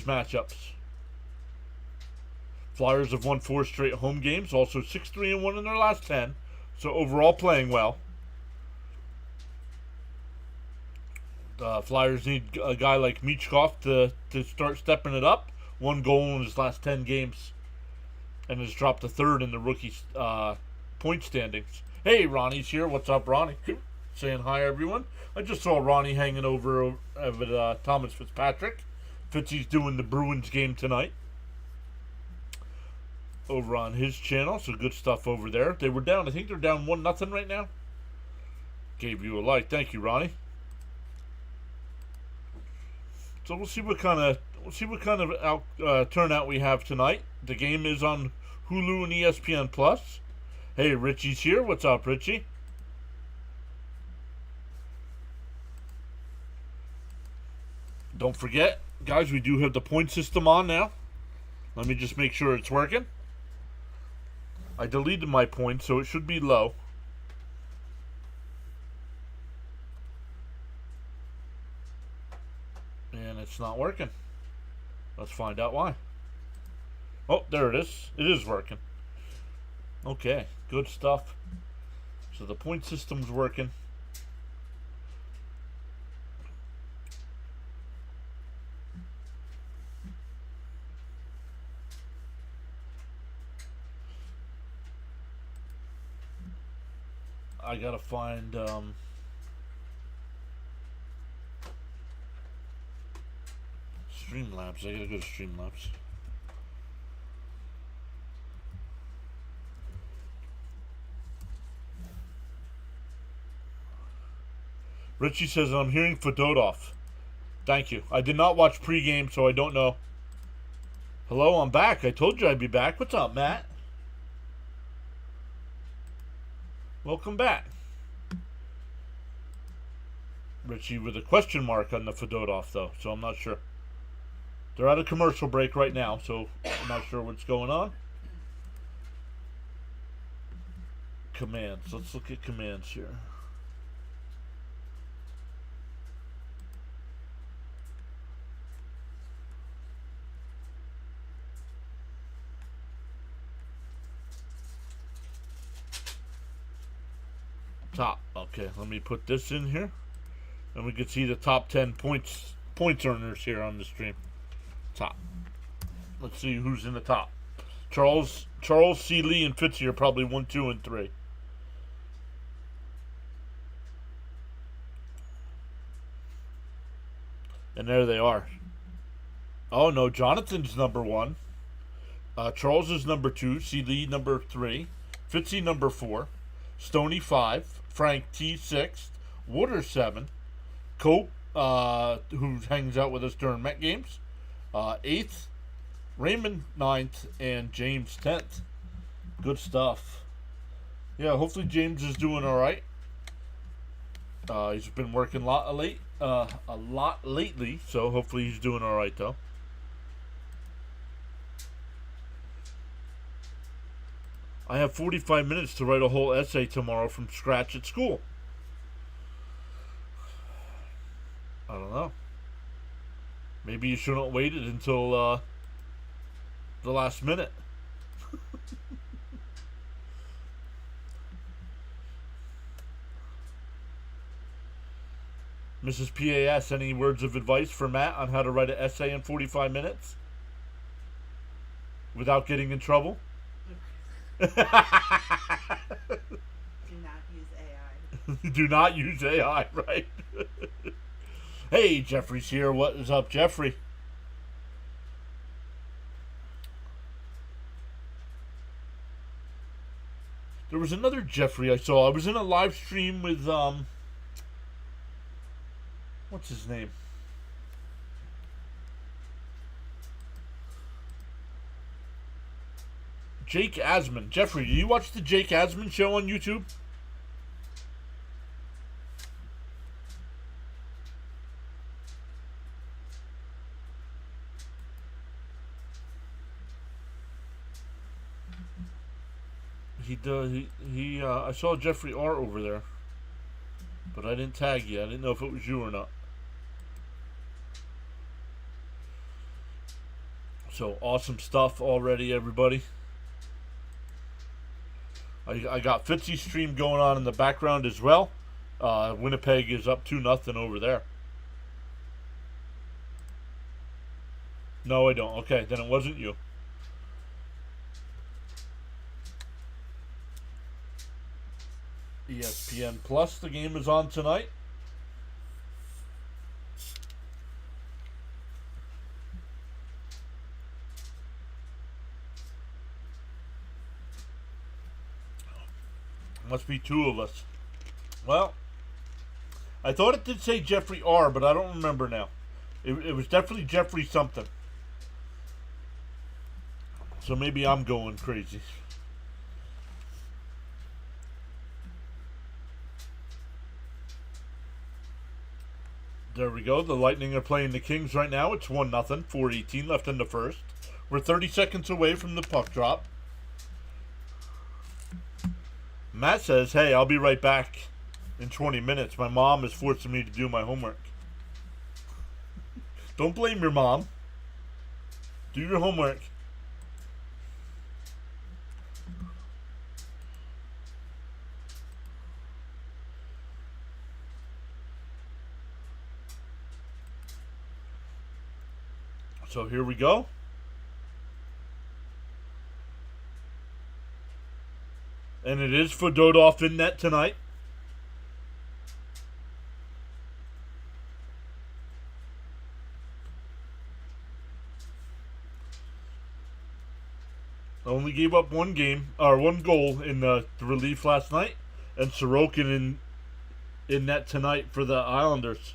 matchups. Flyers have won 4 straight home games, also 6-3-1 in their last 10. So overall playing well. The Flyers need a guy like Michkov to start stepping it up. 1 goal in his last 10 games. And has dropped to 3rd in the rookie point standings. Hey, Ronnie's here. What's up, Ronnie? Saying hi, everyone. I just saw Ronnie hanging over at Thomas Fitzpatrick. Fitzy's doing the Bruins game tonight over on his channel, so good stuff over there. They were down, I think they're down 1-0 right now. Gave you a like. Thank you, Ronnie. So we'll see what kind of turnout we have tonight. The game is on Hulu and ESPN Plus. Hey, Richie's here. What's up, Richie? Don't forget, guys, we do have the point system on now. Let me just make sure it's working. I deleted my points, so it should be low. And it's not working. Let's find out why. Oh, there it is. It is working. Okay, good stuff. So the point system's working. I gotta find Streamlabs. I gotta go to Streamlabs. Richie says, I'm hearing Fedotov. Thank you. I did not watch pregame, so I don't know. Hello, I'm back. I told you I'd be back. What's up, Matt? Welcome back. Richie with a question mark on the Fedotov, though, so I'm not sure. They're at a commercial break right now, so I'm not sure what's going on. Commands. Let's look at commands here. Top. Okay, let me put this in here. And we can see the top 10 points earners here on the stream. Top. Let's see who's in the top. Charles, C. Lee, and Fitzy are probably 1, 2, and 3. And there they are. Oh no, Jonathan's number 1. Charles is number 2. C. Lee number 3. Fitzy number 4. Stoney 5. Frank T 6th. Water 7. Cope, who hangs out with us during Met games, 8th. Raymond 9th, and James 10th. Good stuff. Yeah, hopefully James is doing all right. He's been working a lot lately, so hopefully he's doing all right though. I have 45 minutes to write a whole essay tomorrow from scratch at school. I don't know. Maybe you shouldn't wait it until the last minute. Mrs. PAS, any words of advice for Matt on how to write an essay in 45 minutes? Without getting in trouble? Do not use AI. Do not use AI, right? Hey, Jeffrey's here. What is up, Jeffrey? There was another Jeffrey I saw. I was in a live stream with, what's his name? Jake Asman. Jeffrey, do you watch the Jake Asman show on YouTube? I saw Jeffrey R over there, but I didn't tag you. I didn't know if it was you or not. So awesome stuff already, everybody. I got Fitzy stream going on in the background as well. Winnipeg is up 2-0 over there. No, I don't. Okay, then it wasn't you. ESPN Plus, the game is on tonight. Must be two of us. Well, I thought it did say Jeffrey R, but I don't remember now. It was definitely Jeffrey something. So maybe I'm going crazy. There we go. The Lightning are playing the Kings right now. It's 1-0, 4:18 left in the first. We're 30 seconds away from the puck drop. Matt says, hey, I'll be right back in 20 minutes. My mom is forcing me to do my homework. Don't blame your mom. Do your homework. So here we go. And it is Fedotov in net tonight. Only gave up one goal in the relief last night, and Sorokin in net tonight for the Islanders.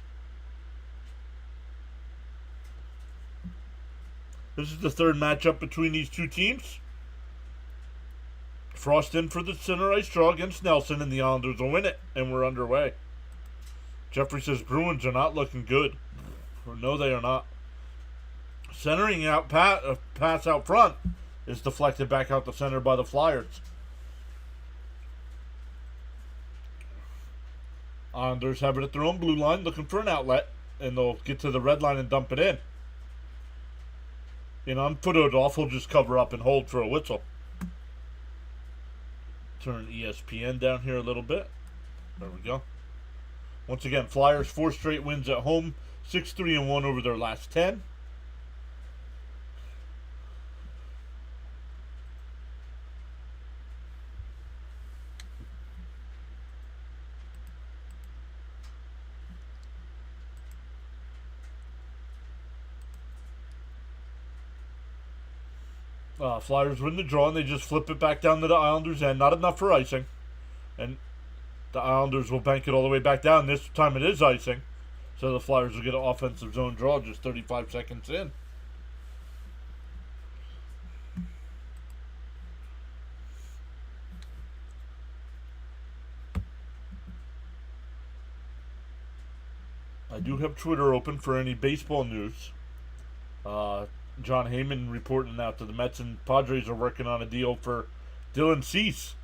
This is the third matchup between these two teams. Frost in for the center ice draw against Nelson, and the Islanders will win it, and we're underway. Jeffrey says Bruins are not looking good. No, they are not. Centering out pass out front is deflected back out the center by the Flyers. Islanders have it at their own blue line, looking for an outlet, and they'll get to the red line and dump it in. And on Fedotov, he'll just cover up and hold for a whistle. Turn ESPN down here a little bit. There we go. Once again, Flyers 4 straight wins at home, 6-3-1 over their last 10. Flyers win the draw, and they just flip it back down to the Islanders' end. Not enough for icing. And the Islanders will bank it all the way back down. This time it is icing. So the Flyers will get an offensive zone draw just 35 seconds in. I do have Twitter open for any baseball news. John Heyman reporting out that the Mets and Padres are working on a deal for Dylan Cease.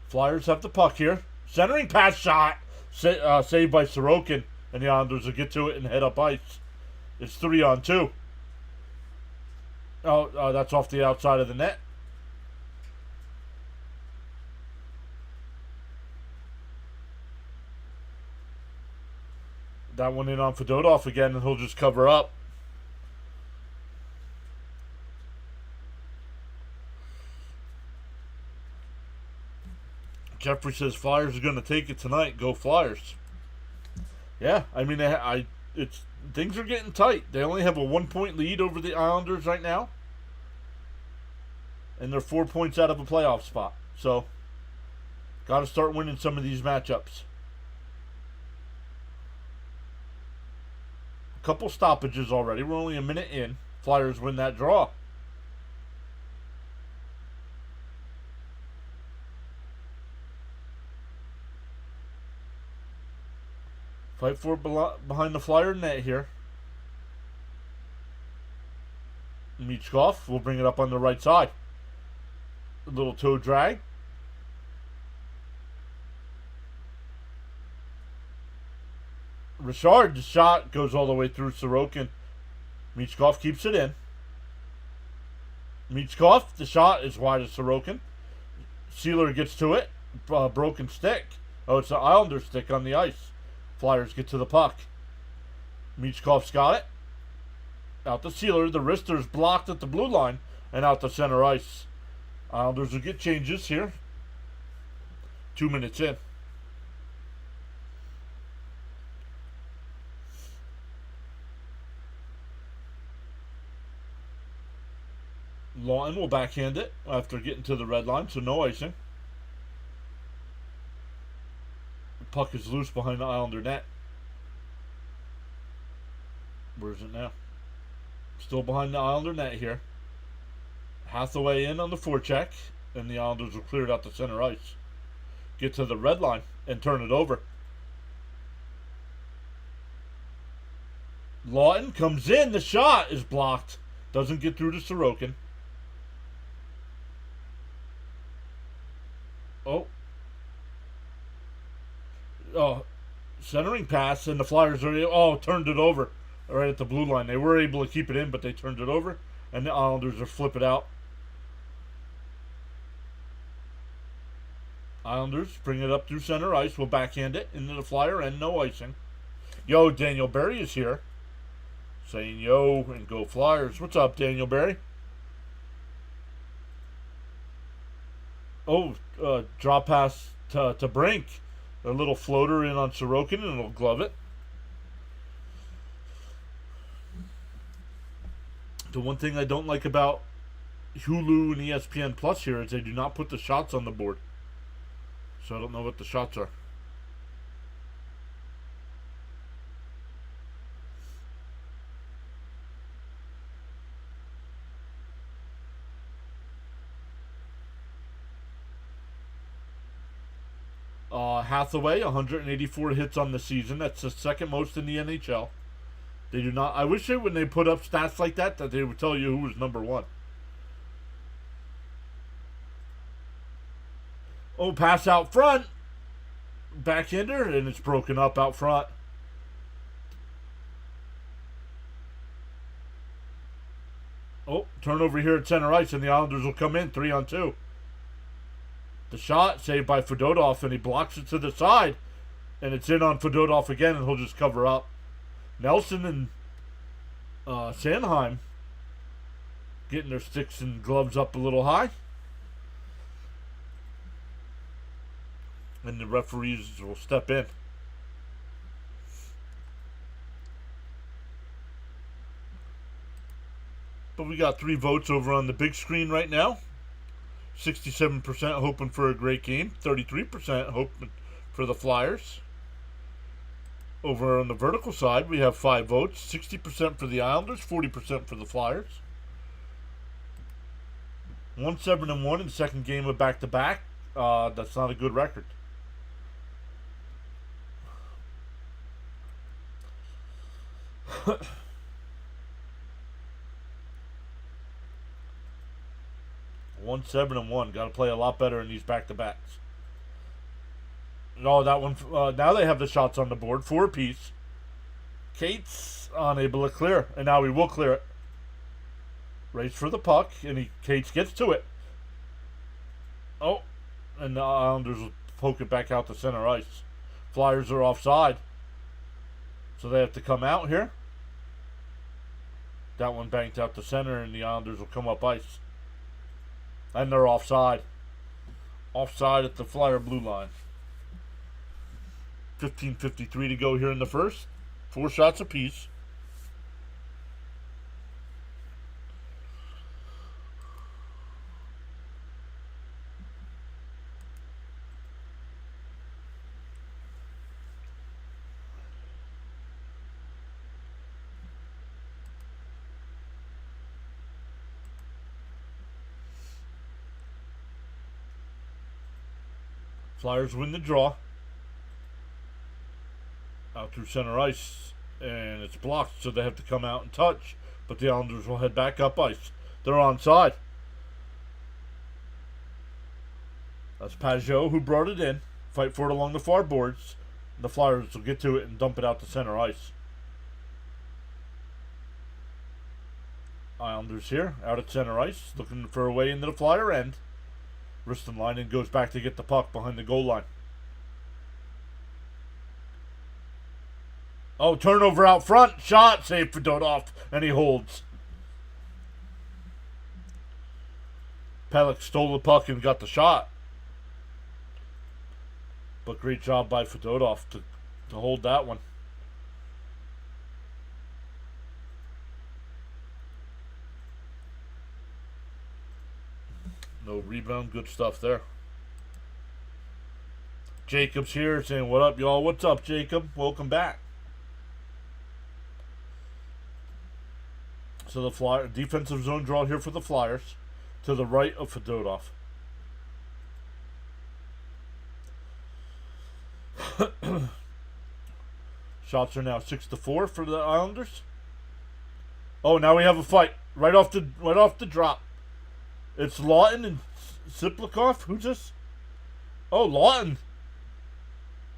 Flyers have the puck here. Centering pass shot. Saved by Sorokin. And the Islanders will get to it and head up ice. It's 3-on-2. Oh, that's off the outside of the net. That one in on Fedotov again, and he'll just cover up. Jeffrey says Flyers are going to take it tonight. Go Flyers. Yeah, I mean, things are getting tight. They only have a 1-point lead over the Islanders right now. And they're 4 points out of a playoff spot. So, got to start winning some of these matchups. Couple stoppages already. We're only a minute in. Flyers win that draw. Fight for it behind the Flyer net here. Michkov will bring it up on the right side. A little toe drag. Richard's shot goes all the way through Sorokin. Michkov keeps it in. Michkov, the shot is wide of Sorokin. Sealer gets to it. Broken stick. Oh, it's an Islander stick on the ice. Flyers get to the puck. Michkov's got it. Out to Sealer. The wrister's blocked at the blue line. And out to center ice. Islanders will get changes here. 2 minutes in. Lawton will backhand it after getting to the red line, so no icing. The puck is loose behind the Islander net. Where is it now? Still behind the Islander net here. Hathaway in on the forecheck, and the Islanders will clear it out to center ice. Get to the red line and turn it over. Lawton comes in. The shot is blocked. Doesn't get through to Sorokin. Centering pass, and the Flyers are turned it over right at the blue line. They were able to keep it in, but they turned it over, and the Islanders are flip it out. Islanders bring it up through center ice. Will backhand it into the Flyer and no icing. Yo, Daniel Barry is here, saying yo and go Flyers. What's up, Daniel Barry? Drop pass to Brink. A little floater in on Sorokin, and it'll glove it. The one thing I don't like about Hulu and ESPN Plus here is they do not put the shots on the board. So I don't know what the shots are. Hathaway, 184 hits on the season. That's the second most in the NHL. They do not. I wish when they put up stats like that they would tell you who was number one. Oh, pass out front. Backhander, and it's broken up out front. Oh, turnover here at center ice, and the Islanders will come in 3-on-2. The shot saved by Fedotov, and he blocks it to the side, and it's in on Fedotov again, and he'll just cover up. Nelson and Sanheim getting their sticks and gloves up a little high, and the referees will step in. But we got 3 votes over on the big screen right now. 67% hoping for a great game. 33% hoping for the Flyers. Over on the vertical side, we have 5 votes. 60% for the Islanders, 40% for the Flyers. 1-7-1 in the second game of back-to-back. That's not a good record. One 7-1. Got to play a lot better in these back-to-backs. No, that one. Now they have the shots on the board, 4 apiece. Cates unable to clear, and now he will clear it. Race for the puck, and Cates gets to it. Oh, and the Islanders will poke it back out to center ice. Flyers are offside, so they have to come out here. That one banked out to center, and the Islanders will come up ice. And they're offside. Offside at the Flyer blue line. 15:53 to go here in the first. 4 shots apiece. Flyers win the draw. Out through center ice, and it's blocked, so they have to come out and touch. But the Islanders will head back up ice. They're onside. That's Pajot who brought it in. Fight for it along the far boards. The Flyers will get to it and dump it out to center ice. Islanders here, out at center ice, looking for a way into the Flyer end. Ristolainen goes back to get the puck behind the goal line. Oh, turnover out front. Shot, save for Dodov, and he holds. Pelech stole the puck and got the shot. But great job by Fedotov to hold that one. No rebound. Good stuff there. Jacob's here saying, "What up, y'all? What's up, Jacob? Welcome back." So the Flyer defensive zone draw here for the Flyers to the right of Fedotov. Shots are now 6-4 for the Islanders. Oh, now we have a fight right off the drop. It's Lawton and Siplikov. Who's this? Oh, Lawton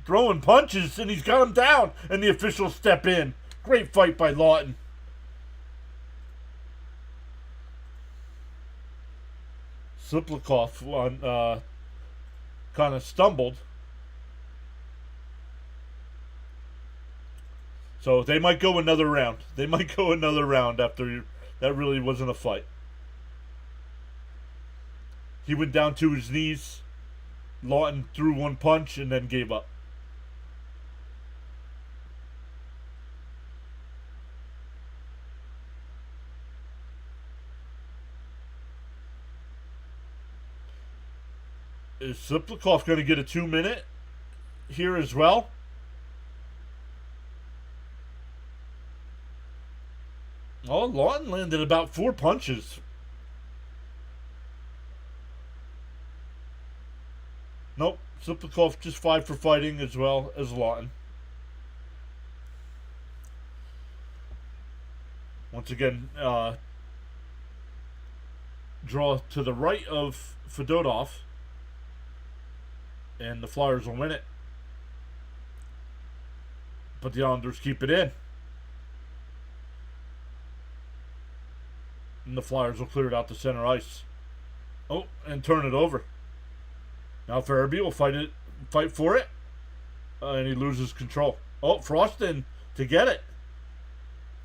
throwing punches, and he's got him down, and the officials step in. Great fight by Lawton. Siplikov kind of stumbled. So they might go another round. After that really wasn't a fight. He went down to his knees. Lawton threw one punch and then gave up. Is Siplikov going to get a 2-minute here as well? Oh, Lawton landed about 4 punches. Nope, Siplikov just 5 for fighting as well as Lawton. Once again, draw to the right of Fedotov, and the Flyers will win it. But the Islanders keep it in. And the Flyers will clear it out to center ice. Oh, and turn it over. Now Farabee will fight for it, and he loses control. Oh, Frostin to get it.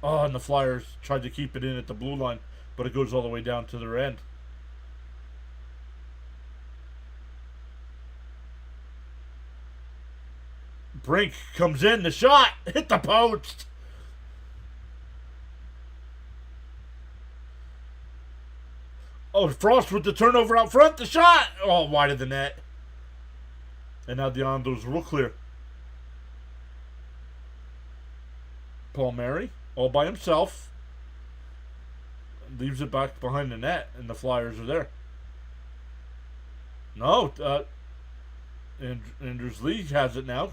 Oh, and the Flyers tried to keep it in at the blue line, but it goes all the way down to their end. Brink comes in, the shot hit the post. Oh, Frost with the turnover out front, the shot! Oh, wide of the net. And now the Islanders will clear. Palmieri, all by himself. Leaves it back behind the net, and the Flyers are there. No, Anders Lee has it now.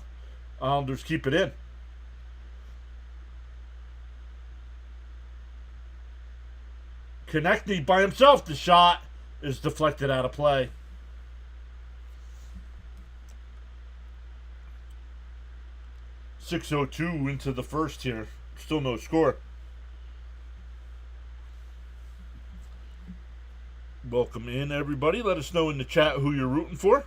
Islanders keep it in. Konechny by himself. The shot is deflected out of play. .602 into the first here. Still no score. Welcome in, everybody. Let us know in the chat who you're rooting for.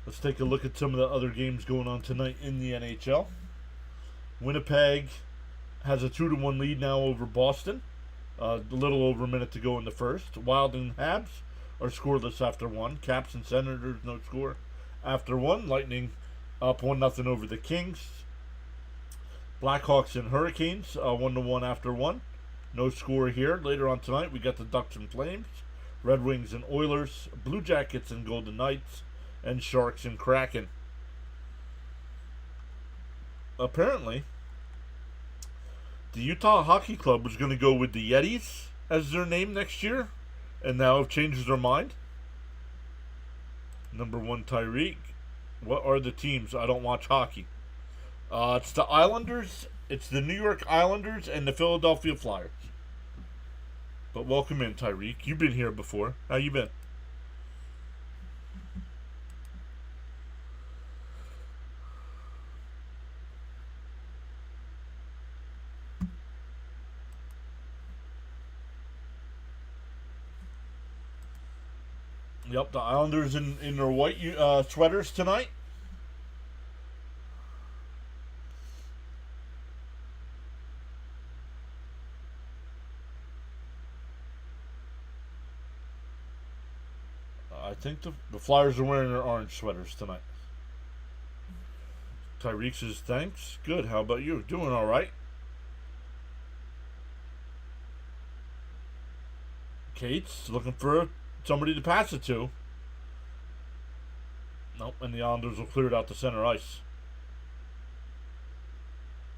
Let's take a look at some of the other games going on tonight in the NHL. Winnipeg has a 2-1 lead now over Boston. A little over a minute to go in the first. Wild and Habs are scoreless after 1. Caps and Senators no score after 1. Lightning up 1-0 over the Kings. Blackhawks and Hurricanes 1-1 after 1. No score here. Later on tonight we got the Ducks and Flames, Red Wings and Oilers, Blue Jackets and Golden Knights, and Sharks and Kraken. Apparently, The Utah Hockey Club was going to go with the Yetis as their name next year, and now have changed their mind. Number 1, Tyreek. What are the teams? I don't watch hockey. It's the Islanders. It's the New York Islanders and the Philadelphia Flyers. But welcome in, Tyreek. You've been here before. How you been? Yep, the Islanders in their white sweaters tonight. I think the Flyers are wearing their orange sweaters tonight. Tyreek says, thanks. Good. How about you? Doing all right. Kate's looking for somebody to pass it to. Nope, and the Islanders will clear it out to center ice.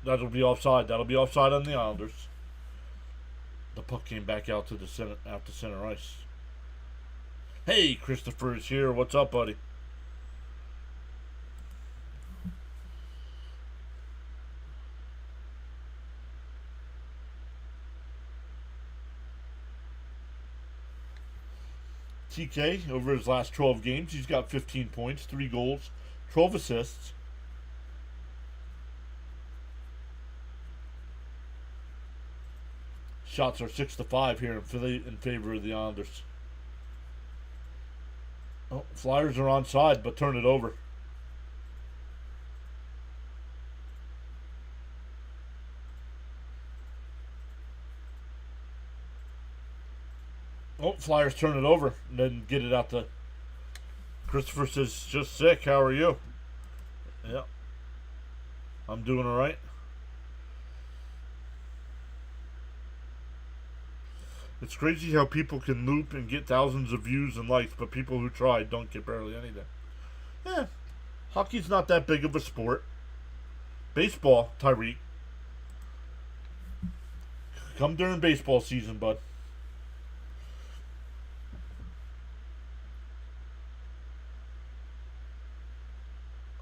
That'll be offside. That'll be offside on the Islanders. The puck came back out to center ice. Hey, Christopher is here. What's up, buddy? TK, over his last 12 games, he's got 15 points, 3 goals, 12 assists. Shots are 6-5 here in favor of the Islanders. Oh, Flyers are onside, but turn it over. Oh, Flyers turn it over and then get it out to Christopher says, just sick. How are you? Yeah. I'm doing all right. It's crazy how people can loop and get thousands of views and likes, but people who try don't get barely anything. Yeah. Hockey's not that big of a sport. Baseball, Tyreek. Come during baseball season, bud.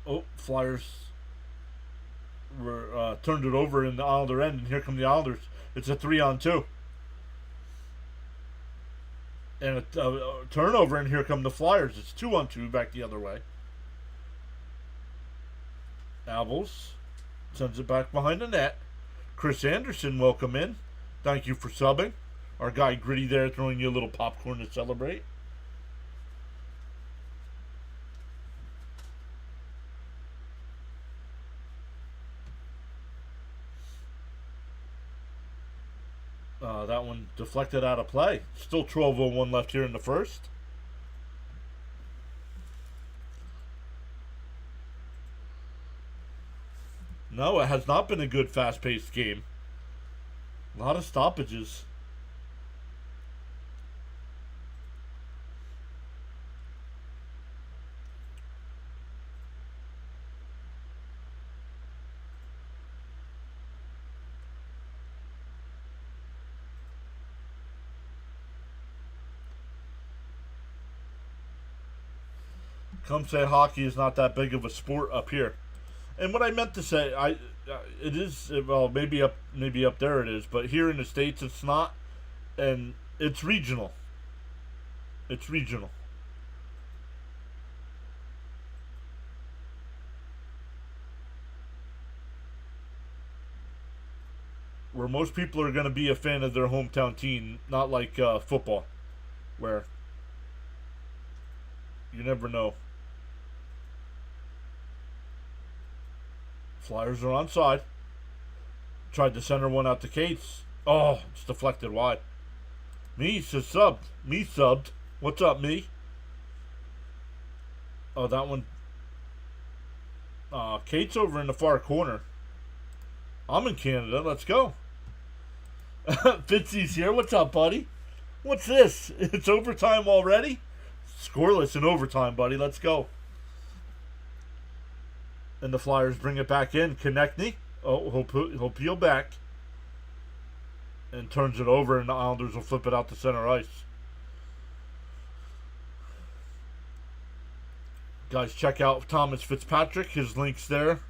Oh, Flyers were turned it over in the Islander end, and here come the Islanders. It's a 3-on-2. And a turnover, and here come the Flyers. It's 2-on-2 back the other way. Albels sends it back behind the net. Chris Anderson, welcome in. Thank you for subbing. Our guy Gritty there throwing you a little popcorn to celebrate. That one deflected out of play. Still 12:01 left here in the first. No, it has not been a good fast-paced game. A lot of stoppages. Come say hockey is not that big of a sport up here. And what I meant to say, it is, well, maybe up there it is, but here in the States it's not, and it's regional. It's regional. Where most people are going to be a fan of their hometown team, not like football, where you never know. Flyers are onside. Tried to center one out to Cates. Oh, it's deflected wide. Me says subbed. Me subbed. What's up, me? Oh, that one. Cates over in the far corner. I'm in Canada. Let's go. Fitzy's here. What's up, buddy? What's this? It's overtime already? Scoreless in overtime, buddy. Let's go. And the Flyers bring it back in. Konechny. Oh, he'll peel back. and turns it over, and the Islanders will flip it out to center ice. Guys, check out Thomas Fitzpatrick. His link's there.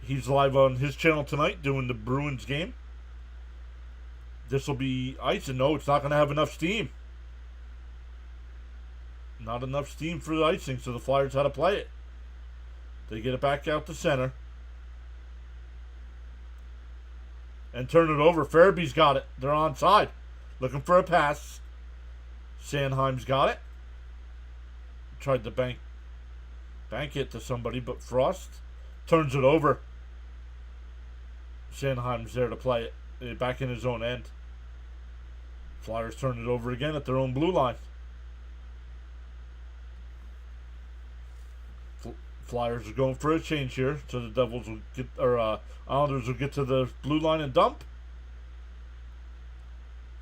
He's live on his channel tonight doing the Bruins game. This will be ice, and no, it's not going to have enough steam. Not enough steam for the icing, so the Flyers had to play it. They get it back out to center. And turn it over. Farabee's got it. They're onside. Looking for a pass. Sanheim's got it. Tried to bank it to somebody, but Frost turns it over. Sanheim's there to play it. Back in his own end. Flyers turn it over again at their own blue line. Flyers are going for a change here, so the Devils will get, or Islanders will get to the blue line and dump.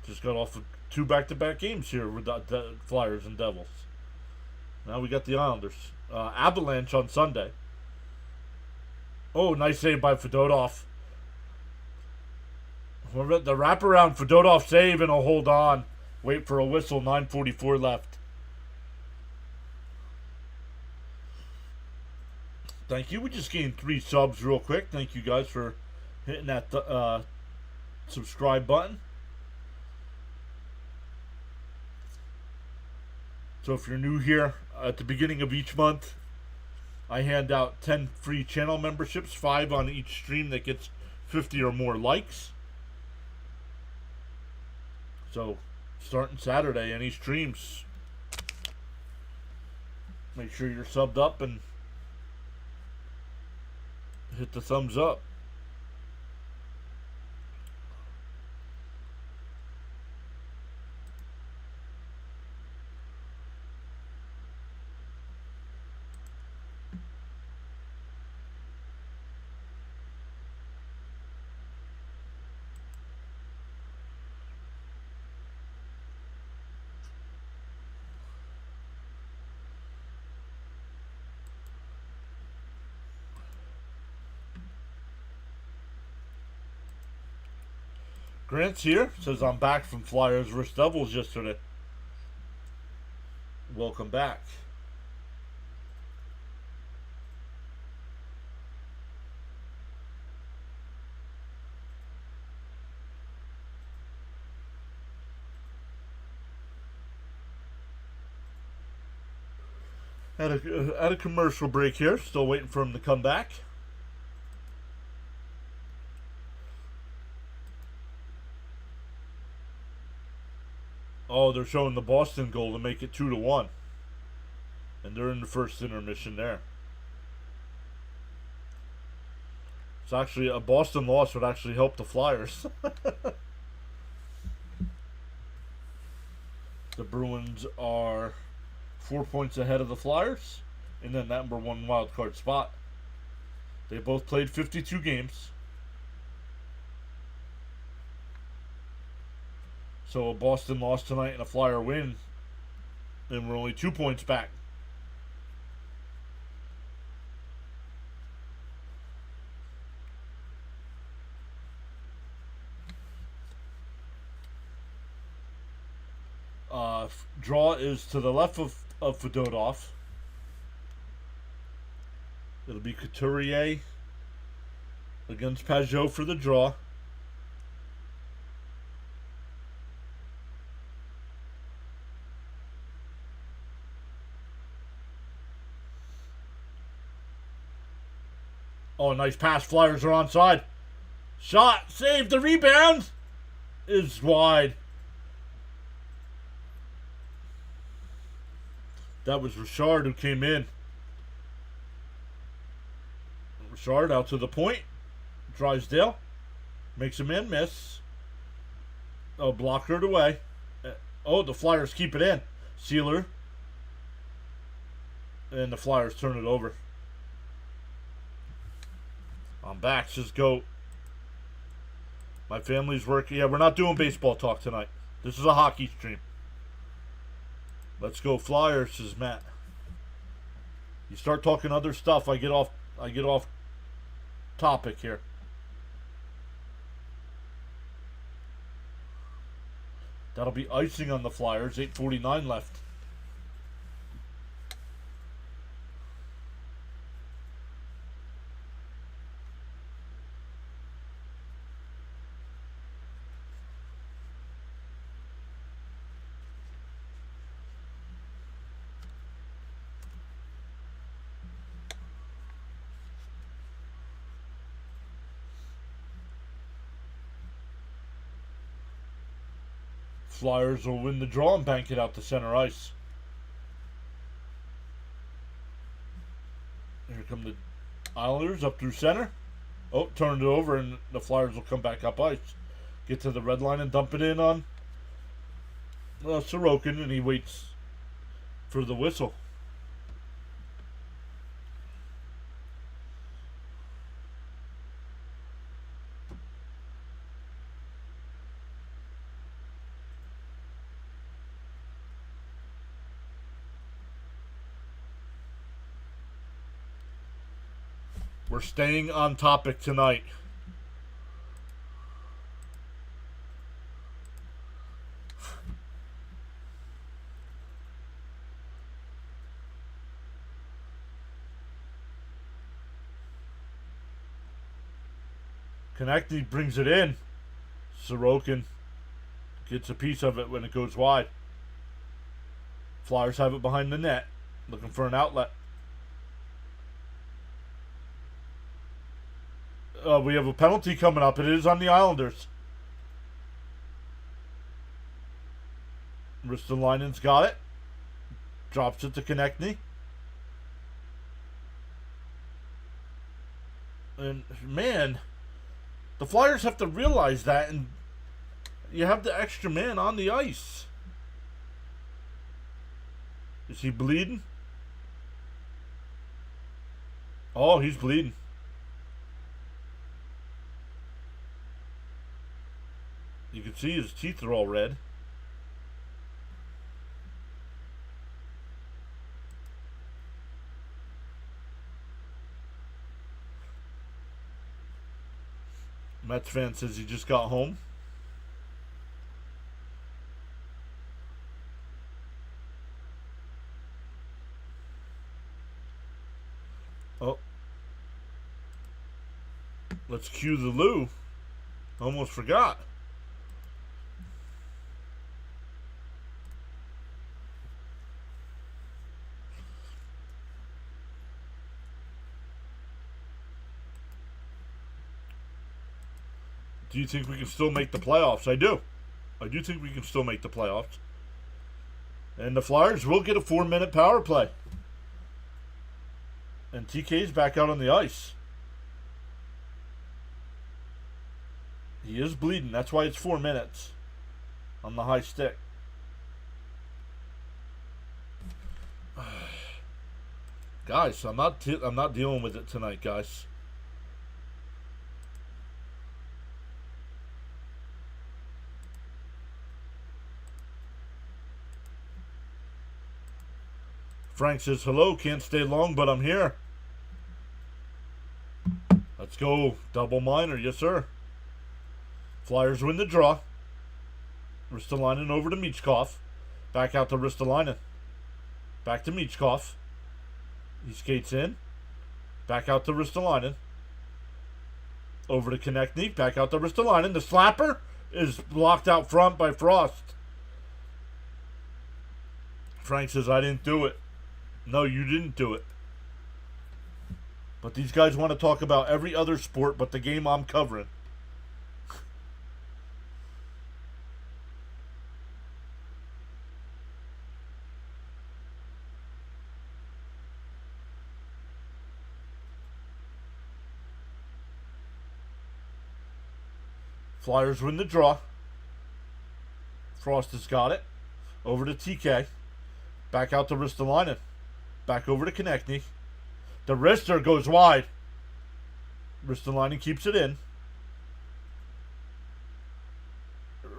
Just got off of 2 back-to-back games here with the Flyers and Devils. Now we got the Islanders. Avalanche on Sunday. Oh, nice save by Fedotov. The wraparound Fedotov save, and a hold on. Wait for a whistle. 9:44 left. Thank you. We just gained 3 subs real quick. Thank you guys for hitting that subscribe button. So if you're new here, at the beginning of each month, I hand out 10 free channel memberships, 5 on each stream that gets 50 or more likes. So starting Saturday, any streams, make sure you're subbed up and hit the thumbs up. Grant's here. Says I'm back from Flyers vs. Devils yesterday. Welcome back. At a commercial break here. Still waiting for him to come back. Oh, they're showing the Boston goal to make it 2-1. And they're in the first intermission there. It's actually a Boston loss would actually help the Flyers. The Bruins are 4 points ahead of the Flyers in the number 1 wild card spot. They both played 52 games. So a Boston loss tonight and a Flyer win, and we're only 2 points back. Draw is to the left of Fedotov. It'll be Couturier against Pajot for the draw. Oh, nice pass. Flyers are onside. Shot. Save. The rebound is wide. That was Richard who came in. Richard out to the point. Drysdale makes a man miss. Oh, blockered away. Oh, the Flyers keep it in. Sealer. And the Flyers turn it over. I'm back. Just go. My family's working. Yeah, we're not doing baseball talk tonight. This is a hockey stream. Let's go Flyers, says Matt. You start talking other stuff, I get off topic here. That'll be icing on the Flyers. 8:49 left. Flyers will win the draw and bank it out to center ice. Here come the Islanders up through center. Oh, turned it over, and the Flyers will come back up ice. Get to the red line and dump it in on Sorokin, and he waits for the whistle. We're staying on topic tonight. Konechny brings it in. Sorokin gets a piece of it when it goes wide. Flyers have it behind the net, looking for an outlet. We have a penalty coming up. It is on the Islanders. Ristolainen's got it. Drops it to Konechny. And, man, the Flyers have to realize that, and you have the extra man on the ice. Is he bleeding? Oh, he's bleeding. You can see his teeth are all red. Mets fan says he just got home. Oh. Let's cue the Lou. Almost forgot. Do you think we can still make the playoffs? I do. I do think we can still make the playoffs. And the Flyers will get a 4-minute power play. And TK's back out on the ice. He is bleeding. That's why it's 4 minutes on the high stick. Guys, I'm not dealing with it tonight, guys. Frank says, hello, can't stay long, but I'm here. Let's go. Double minor, yes, sir. Flyers win the draw. Ristolainen over to Michkov. Back out to Ristolainen. Back to Michkov. He skates in. Back out to Ristolainen. Over to Konechny. Back out to Ristolainen. The slapper is blocked out front by Frost. Frank says, I didn't do it. No, you didn't do it. But these guys want to talk about every other sport but the game I'm covering. Flyers win the draw. Frost has got it. Over to TK. Back out to Ristolainen. Back over to Konechny. The wrister goes wide. Ristolainen keeps it in.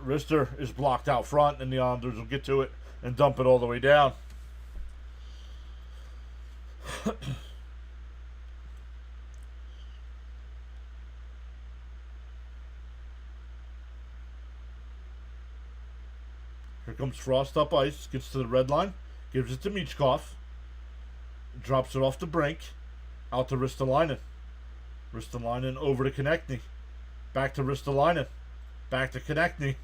Wrister is blocked out front, and the Islanders will get to it and dump it all the way down. Here comes Frost up ice. Gets to the red line. Gives it to Michkov. Drops it off the brink. Out to Ristolainen. Ristolainen over to Konechny. Back to Ristolainen. Back to Konechny.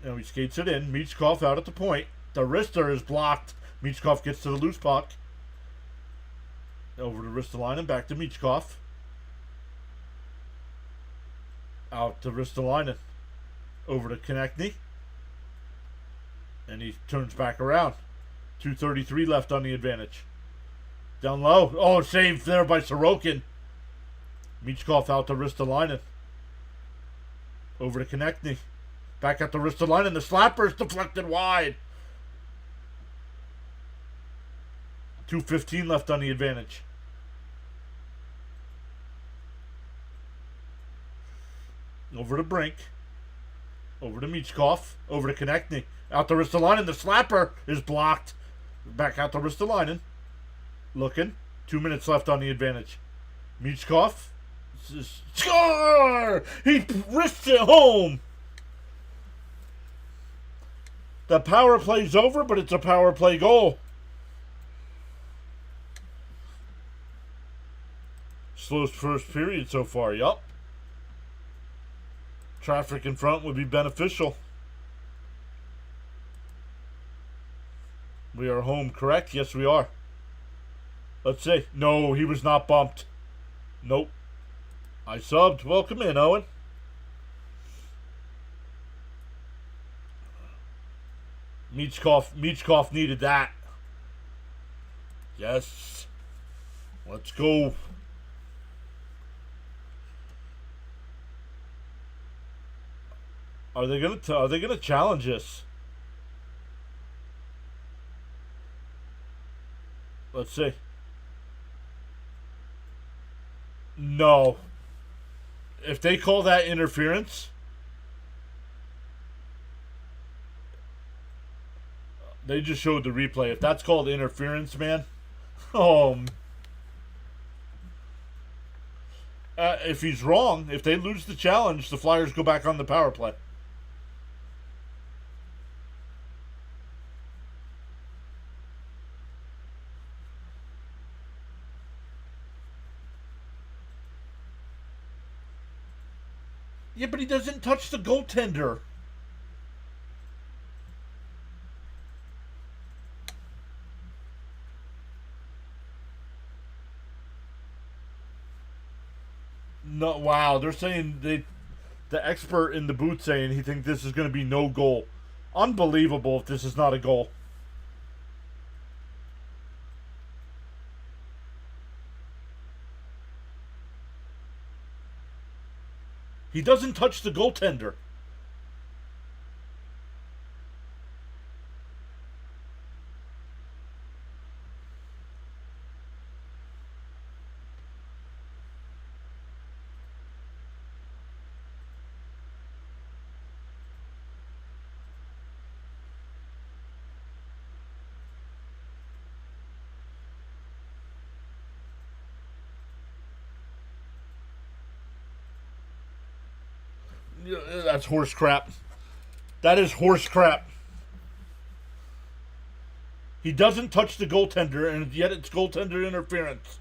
Now he skates it in. Michkov out at the point. The wrister is blocked. Michkov gets to the loose puck. Over to Ristolainen. Back to Michkov. Out to Ristolainen. Over to Konechny. And he turns back around. 2:33 left on the advantage. Down low. Oh, saved there by Sorokin. Michkov out to Ristolainen. Over to Konechny. Back at the Ristolainen. The slapper is deflected wide. 2:15 left on the advantage. Over to Brink. Over to Michkov. Over to Konechny. Out to Ristolainen. The slapper is blocked. Back out to Ristolainen. Looking. 2 minutes left on the advantage. Michkov. Score! He wrists it home. The power play's over, but it's a power play goal. Slowest first period so far, yup. Traffic in front would be beneficial. We are home, correct? Yes, we are. Let's see. No, he was not bumped. Nope. I subbed. Welcome in, Owen. Michkov needed that. Yes. Let's go. Are they gonna challenge us? Let's see. No. If they call that interference, they just showed the replay. If that's called interference, man, if he's wrong, if they lose the challenge, the Flyers go back on the power play. Yeah, but he doesn't touch the goaltender. No, wow, they're saying the expert in the booth saying he thinks this is going to be no goal. Unbelievable if this is not a goal. He doesn't touch the goaltender. That's horse crap. That is horse crap. He doesn't touch the goaltender, and yet it's goaltender interference.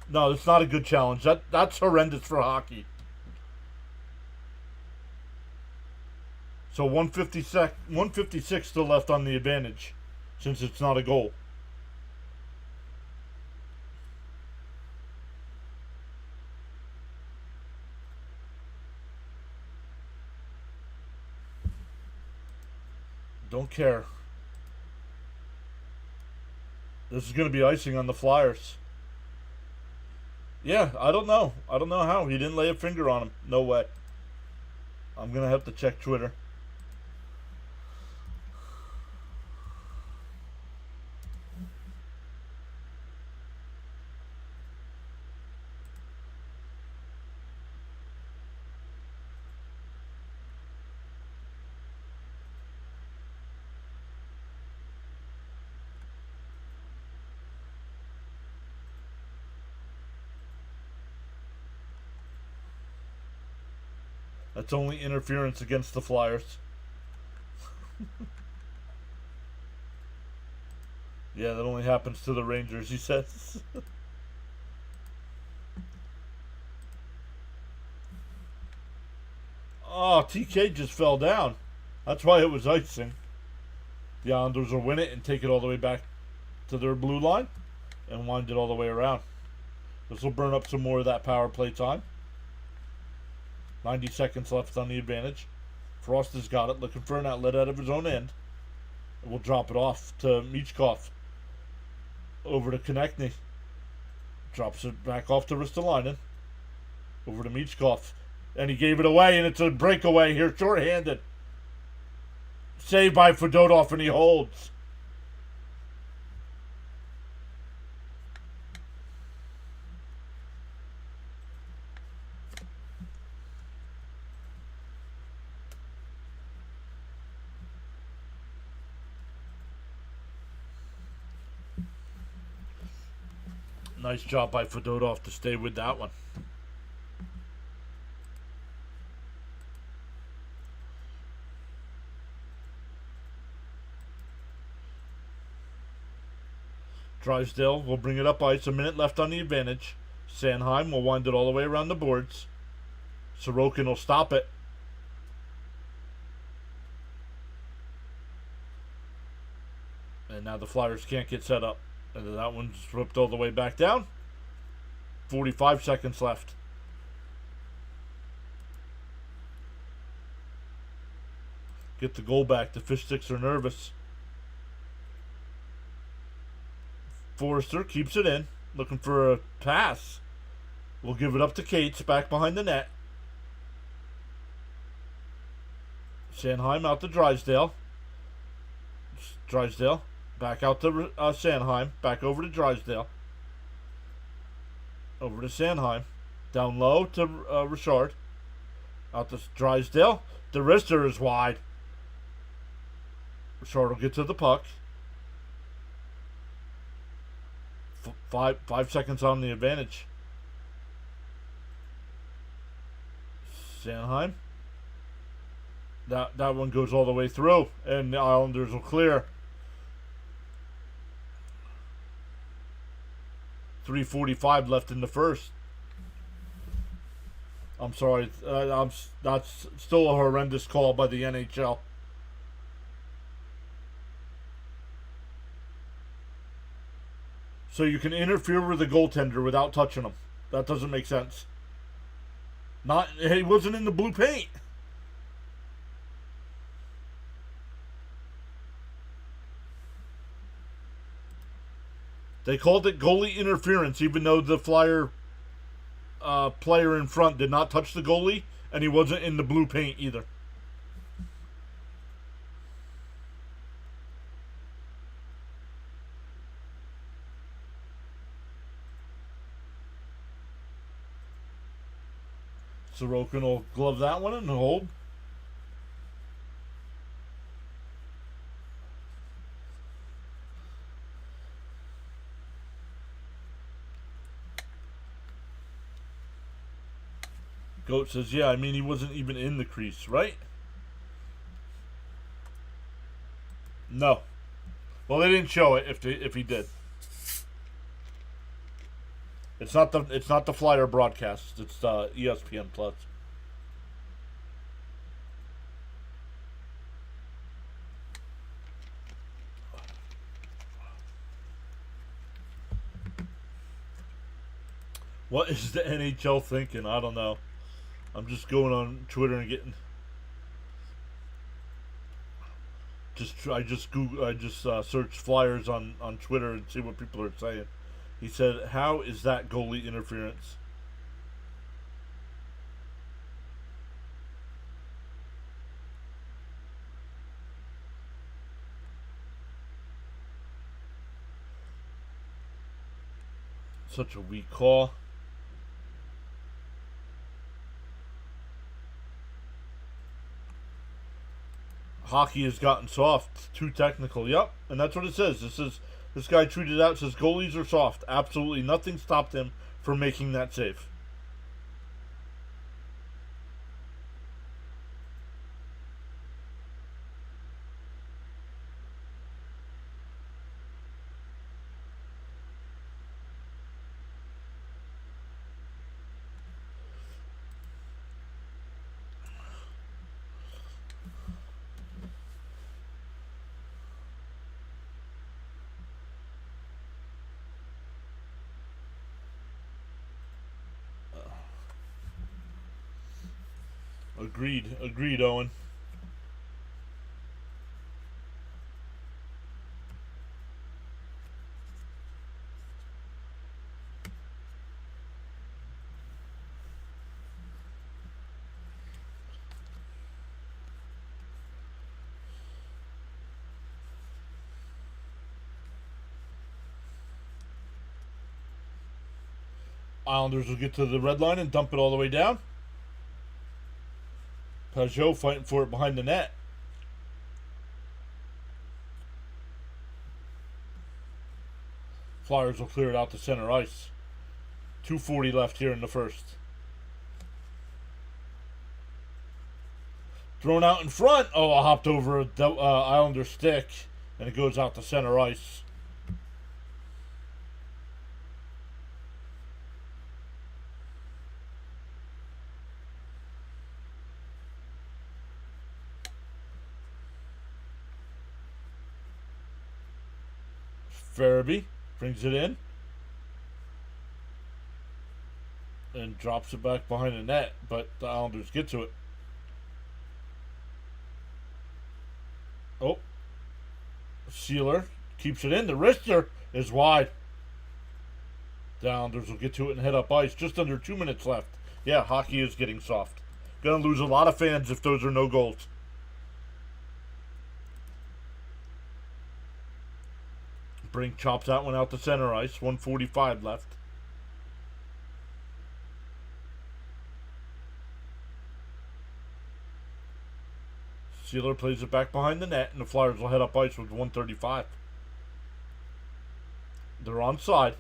No, it's not a good challenge. That's horrendous for hockey. So 156 still left on the advantage, since it's not a goal. Don't care. This is going to be icing on the Flyers. Yeah, I don't know. I don't know how. He didn't lay a finger on him. No way. I'm going to have to check Twitter. That's only interference against the Flyers. Yeah, that only happens to the Rangers, he says. Oh, TK just fell down. That's why it was icing. The Islanders will win it and take it all the way back to their blue line and wind it all the way around. This will burn up some more of that power play time. 90 seconds left on the advantage. Frost has got it, looking for an outlet out of his own end. And we'll drop it off to Michkov. Over to Konechny. Drops it back off to Ristolainen. Over to Michkov. And he gave it away, and it's a breakaway here, short-handed. Saved by Fedotov, and he holds. Nice job by Fedotov to stay with that one. Drysdale will bring it up ice. A minute left on the advantage. Sanheim will wind it all the way around the boards. Sorokin will stop it. And now the Flyers can't get set up. And that one's ripped all the way back down. 45 seconds left. Get the goal back. The fish sticks are nervous. Forrester keeps it in. Looking for a pass. We'll give it up to Cates. Back behind the net. Sanheim out to Drysdale. Drysdale. Back out to Sanheim. Back over to Drysdale. Over to Sanheim. Down low to Richard. Out to Drysdale. The wrister is wide. Richard will get to the puck. 5 seconds on the advantage. Sanheim. That one goes all the way through, and the Islanders will clear. 3:45 left in the first. I'm sorry. That's still a horrendous call by the NHL. So you can interfere with the goaltender without touching him. That doesn't make sense. He wasn't in the blue paint. They called it goalie interference, even though the Flyer player in front did not touch the goalie, and he wasn't in the blue paint either. Sorokin will glove that one and hold. Goat says, yeah, I mean, he wasn't even in the crease, right? No. Well, they didn't show it if he did. It's not the Flyer broadcast. It's ESPN Plus. What is the NHL thinking? I don't know. I'm just going on Twitter and getting. I just searched Flyers on Twitter and see what people are saying. He said, "How is that goalie interference?" Such a weak call. Hockey has gotten soft, too technical. Yep, and that's what it says. This guy tweeted out, says goalies are soft. Absolutely nothing stopped him from making that save. Agreed, Owen. Islanders will get to the red line and dump it all the way down. Pajot fighting for it behind the net. Flyers will clear it out to center ice. 2:40 left here in the first. Thrown out in front. Oh, I hopped over a Islander stick, and it goes out to center ice. Farabee brings it in and drops it back behind the net, but the Islanders get to it. Oh, Sealer keeps it in. The wrister is wide. The Islanders will get to it and head up ice. Just under 2 minutes left. Yeah, hockey is getting soft. Gonna lose a lot of fans if those are no goals. Brink chops that one out to center ice. 1:45 left. Sealer plays it back behind the net, and the Flyers will head up ice with 1:35. They're onside.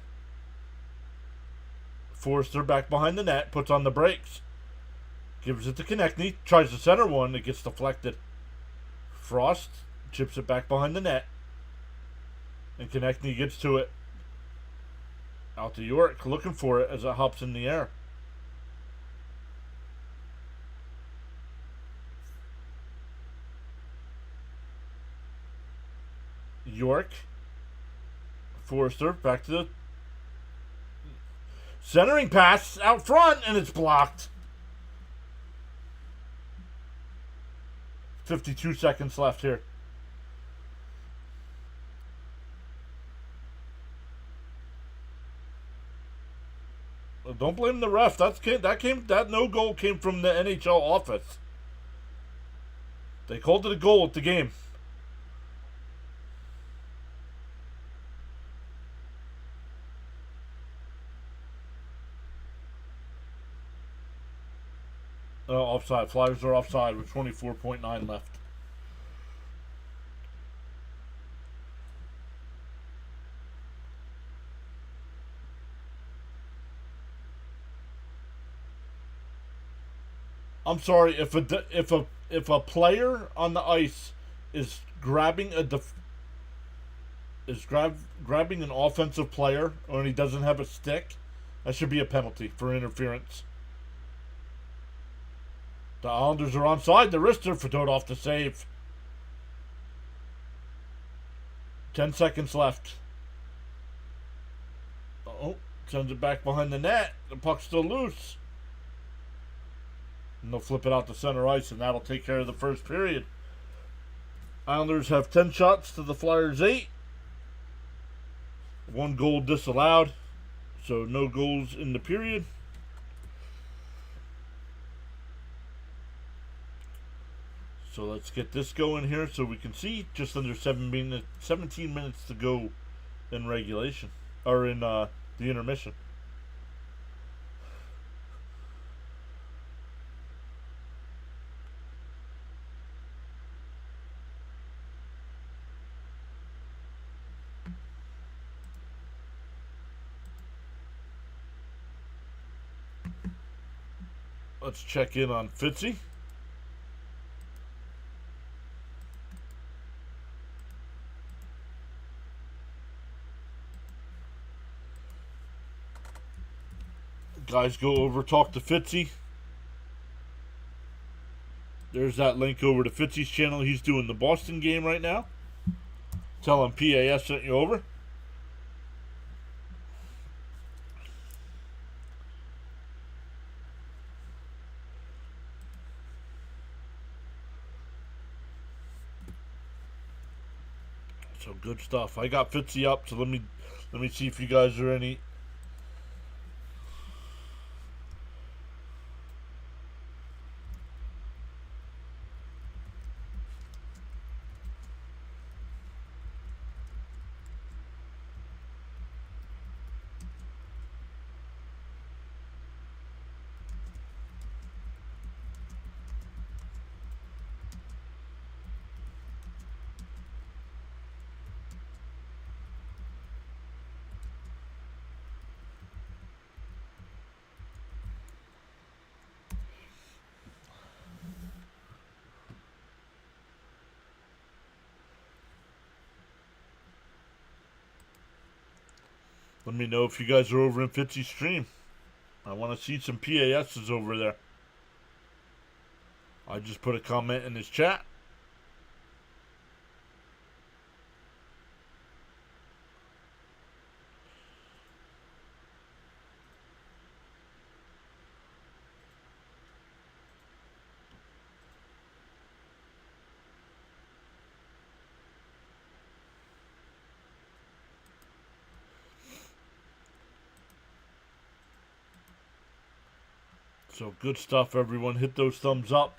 Forrester back behind the net, puts on the brakes. Gives it to Konechny, tries the center one, it gets deflected. Frost chips it back behind the net. And Konechny gets to it. Out to York, looking for it as it hops in the air. York. Forrester back to the centering pass out front, and it's blocked. 52 seconds left here. Don't blame the ref. That no goal came from the NHL office. They called it a goal at the game. Offside. Flyers are offside with 24.9 left. I'm sorry, if a player on the ice is grabbing grabbing an offensive player and he doesn't have a stick, that should be a penalty for interference. The Islanders are onside. The wrister for Dodov to save. 10 seconds left. Oh, sends it back behind the net. The puck's still loose. And they'll flip it out to center ice, and that'll take care of the first period. Islanders have 10 shots to the Flyers 8. 1 goal disallowed, so no goals in the period. So let's get this going here so we can see. Just under 17 minutes to go in regulation, or in the intermission. Let's check in on Fitzy. Guys, go over, talk to Fitzy. There's that link over to Fitzy's channel. He's doing the Boston game right now. Tell him PAS sent you over. Good stuff. I got Fitzy up, so let me see if you guys are any. Let me know if you guys are over in Fitzy's stream. I want to see some PASs over there. I just put a comment in his chat. So good stuff, everyone. Hit those thumbs up.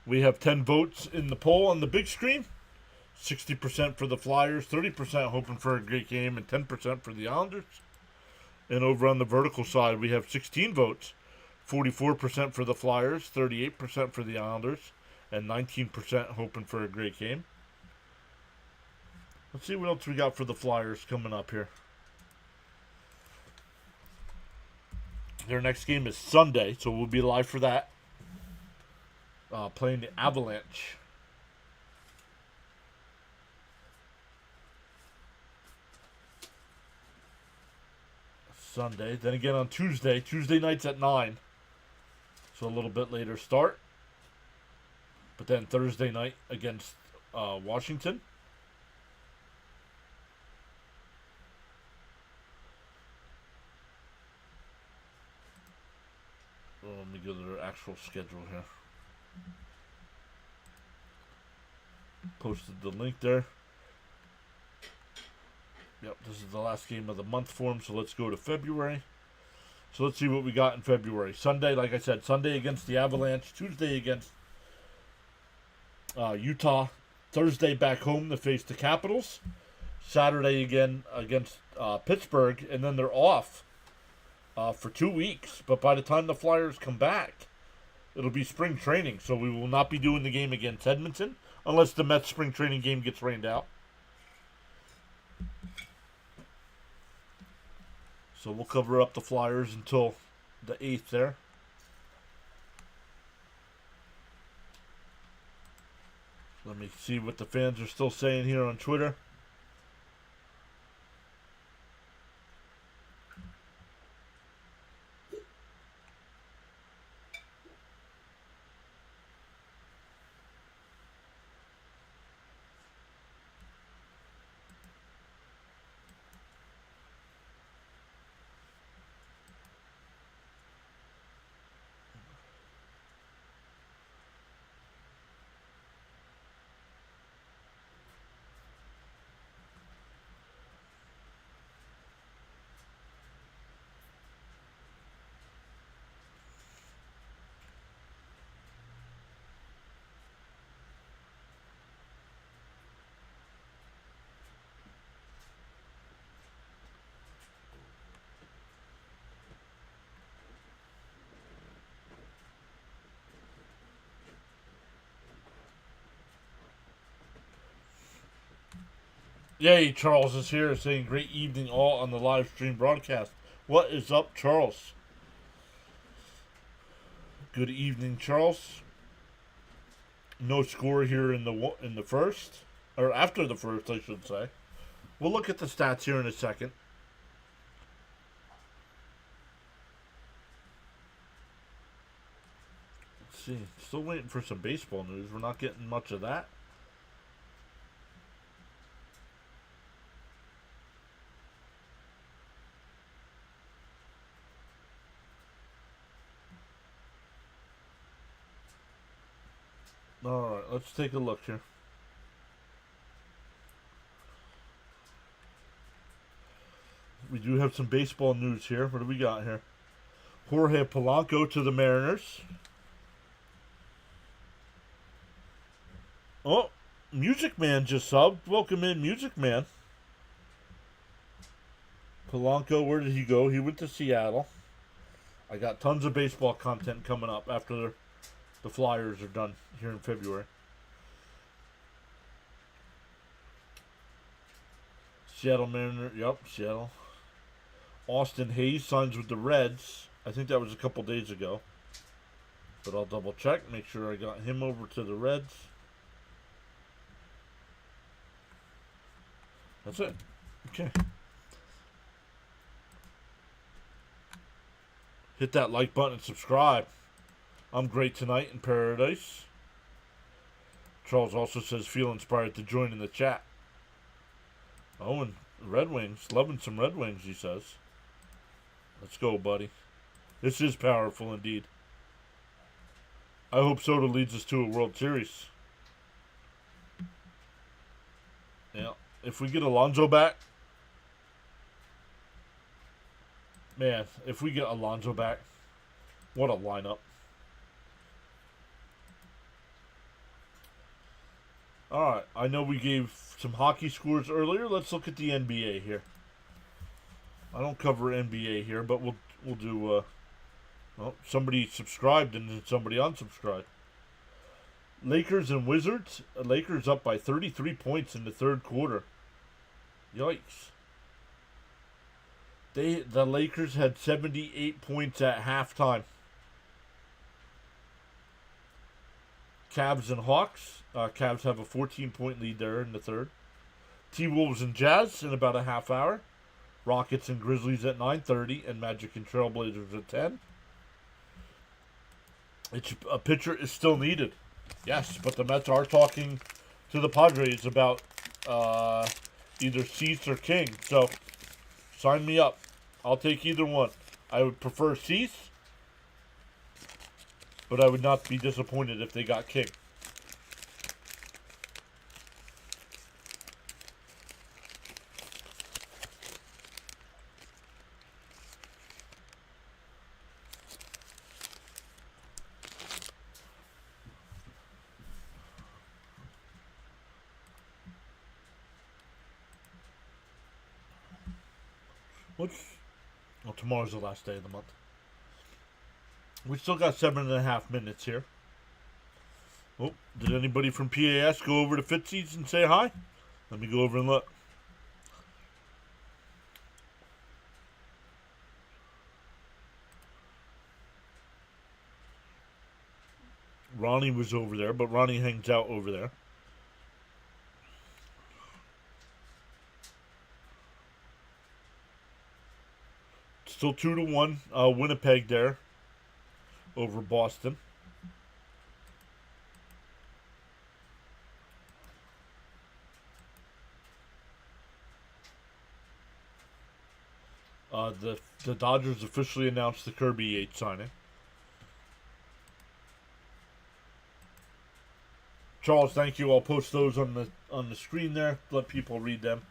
We have 10 votes in the poll on the big screen. 60% for the Flyers, 30% hoping for a great game, and 10% for the Islanders. And over on the vertical side, we have 16 votes. 44% for the Flyers, 38% for the Islanders, and 19% hoping for a great game. Let's see what else we got for the Flyers coming up here. Their next game is Sunday, so we'll be live for that. Playing the Avalanche. Sunday. Then again on Tuesday. Tuesday nights at 9. So a little bit later start. But then Thursday night against Washington. Well, let me go to their actual schedule here. Posted the link there. Yep, this is the last game of the month for them, so let's go to February. So let's see what we got in February. Sunday, like I said, Sunday against the Avalanche. Tuesday against Utah. Thursday back home to face the Capitals. Saturday again against Pittsburgh, and then they're off for 2 weeks. But by the time the Flyers come back, it'll be spring training, so we will not be doing the game against Edmonton unless the Mets spring training game gets rained out. So we'll cover up the Flyers until the 8th there. Let me see what the fans are still saying here on Twitter. Yay, Charles is here saying great evening all on the live stream broadcast. What is up, Charles? Good evening, Charles. No score here in the first, or after the first, I should say. We'll look at the stats here in a second. Let's see. Still waiting for some baseball news. We're not getting much of that. Alright, let's take a look here. we do have some baseball news here. What do we got here? Jorge Polanco to the Mariners. Oh, Music Man just subbed. Welcome in, Music Man. Polanco, where did he go? He went to Seattle. I got tons of baseball content coming up after the Flyers are done here in February. Seattle Mariners. Yep, Seattle. Austin Hayes signs with the Reds. I think that was a couple days ago. But I'll double check, make sure I got him over to the Reds. That's it. Okay. Hit that like button and subscribe. I'm great tonight in paradise. Charles also says feel inspired to join in the chat. Oh, and Red Wings. Loving some Red Wings, he says. Let's go, buddy. This is powerful indeed. I hope Soto leads us to a World Series. Yeah. If we get Alonso back. Man, if we get Alonso back. What a lineup. Alright, I know we gave some hockey scores earlier. Let's look at the NBA here. I don't cover NBA here, but we'll do well, somebody subscribed and then somebody unsubscribed. Lakers and Wizards. Lakers up by 33 points in the third quarter. Yikes. The Lakers had 78 points at halftime. Cavs and Hawks. Cavs have a 14-point lead there in the third. T-Wolves and Jazz in about a half hour. Rockets and Grizzlies at 9:30, and Magic and Trailblazers at 10. A pitcher is still needed. Yes, but the Mets are talking to the Padres about either Cease or King. So, sign me up. I'll take either one. I would prefer Cease, but I would not be disappointed if they got King. Well, tomorrow's the last day of the month. We still got 7.5 minutes here. Oh, did anybody from PAS go over to Fitzy's and say hi? Let me go over and look. Ronnie was over there, but Ronnie hangs out over there. Still 2-1, Winnipeg there over Boston. The Dodgers officially announced the Kirby Yates signing. Charles, thank you. I'll post those on the screen there. Let people read them.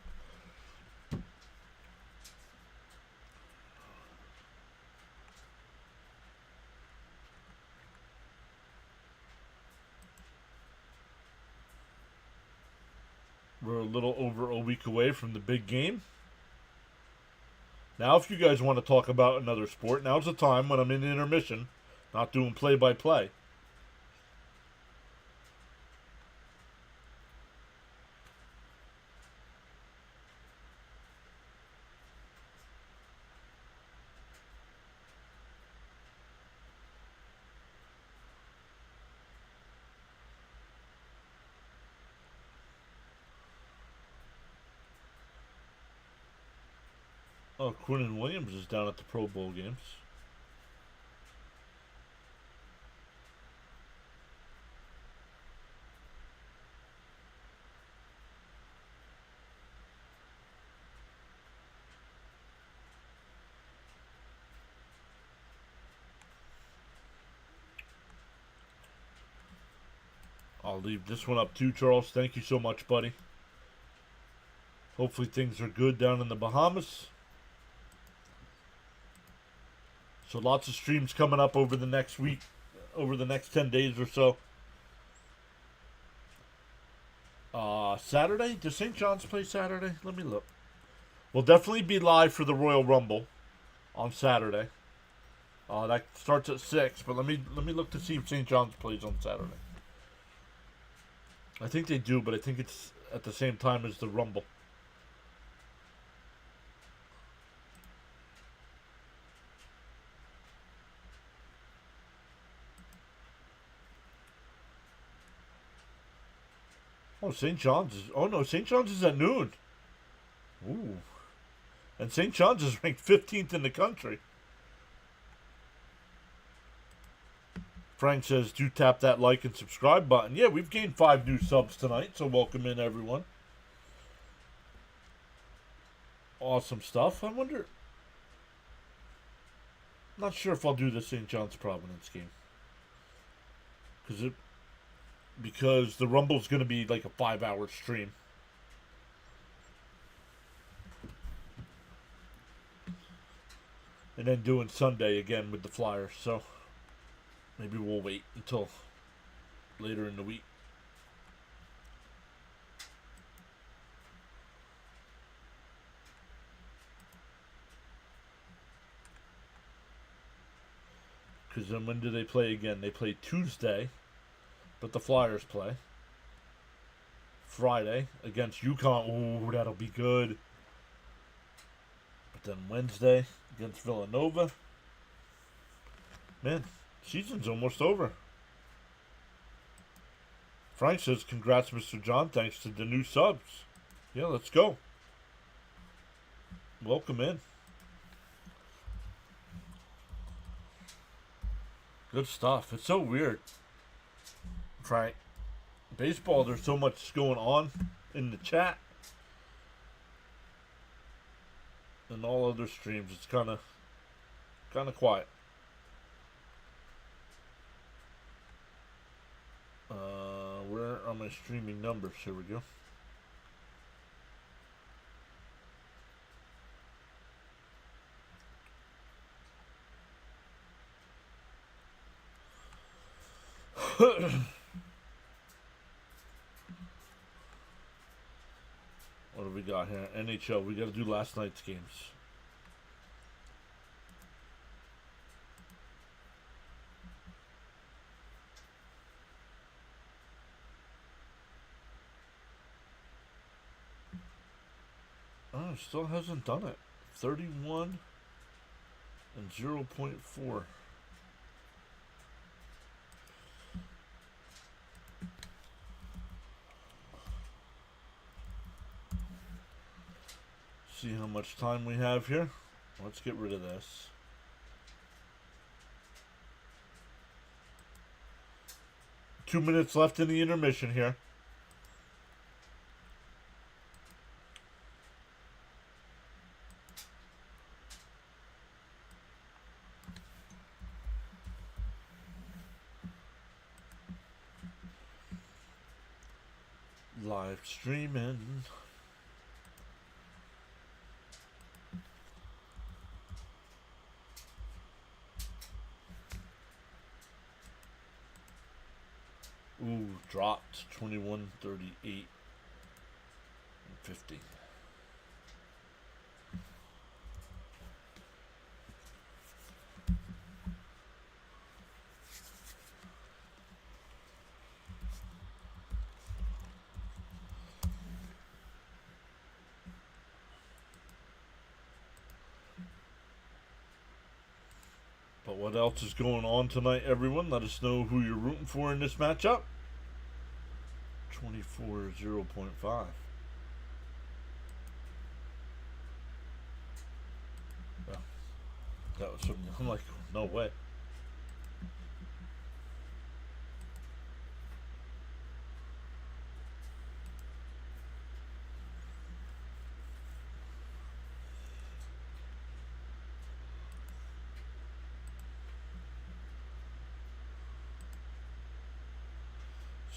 We're a little over a week away from the big game. Now, if you guys want to talk about another sport, now's the time when I'm in intermission, not doing play-by-play. Oh, Quinnen Williams is down at the Pro Bowl games. I'll leave this one up too, Charles. Thank you so much, buddy. Hopefully things are good down in the Bahamas. So lots of streams coming up over the next week, over the next 10 days or so. Saturday? Does St. John's play Saturday? Let me look. We'll definitely be live for the Royal Rumble on Saturday. That starts at 6, but let me look to see if St. John's plays on Saturday. I think they do, but I think it's at the same time as the Rumble. Oh, St. John's is... Oh, no, St. John's is at noon. Ooh. And St. John's is ranked 15th in the country. Frank says, do tap that like and subscribe button. Yeah, we've gained 5 new subs tonight, so welcome in, everyone. Awesome stuff. I wonder... I'm not sure if I'll do the St. John's Providence game. Because the Rumble's going to be like a 5-hour stream. And then doing Sunday again with the Flyers. So maybe we'll wait until later in the week. Because then when do they play again? They play Tuesday. But the Flyers play Friday against UConn. Ooh, that'll be good. But then Wednesday against Villanova. Man, season's almost over. Frank says, congrats, Mr. John. Thanks to the new subs. Yeah, let's go. Welcome in. Good stuff. It's so weird. Frank, baseball, there's so much going on in the chat and all other streams. It's kind of quiet. Where are my streaming numbers? Here we go. What do we got here? NHL. We got to do last night's games. Oh, still hasn't done it. 31 and 0.4. See how much time we have here. Let's get rid of this. Two minutes left in the intermission here. Live streaming. Ooh, dropped 21:38 and 50. But what else is going on tonight, everyone? Let us know who you're rooting for in this matchup. 24 0.5. Well, that was something. I'm like, no way.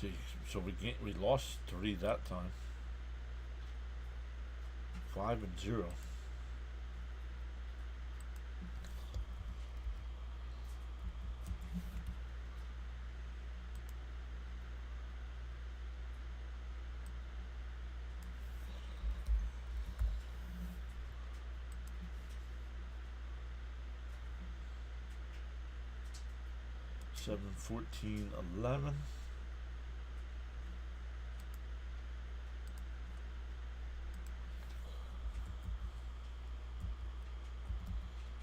See, so we lost 3 that time. 5 and 0. 7-14-11.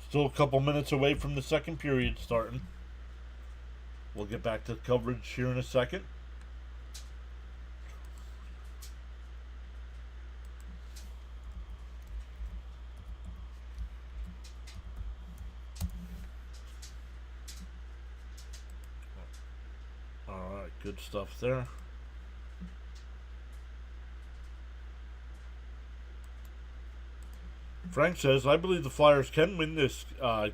Still a couple minutes away from the second period starting. We'll get back to coverage here in a second. Alright, good stuff there. Frank says, I believe the Flyers can win this.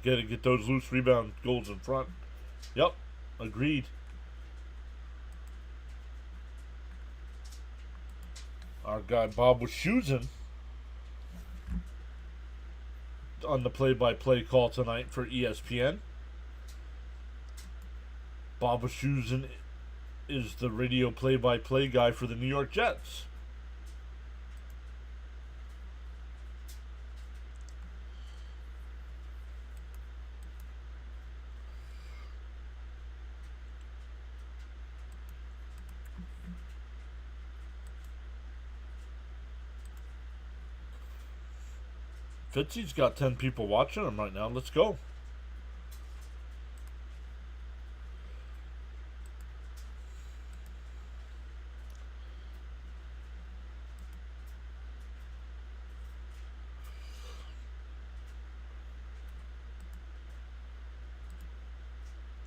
Get those loose rebound goals in front. Yep, agreed. Our guy Bob was choosing on the play-by-play call tonight for ESPN. Bob was choosing is the radio play-by-play guy for the New York Jets. Fitzy's got 10 people watching him right now. Let's go.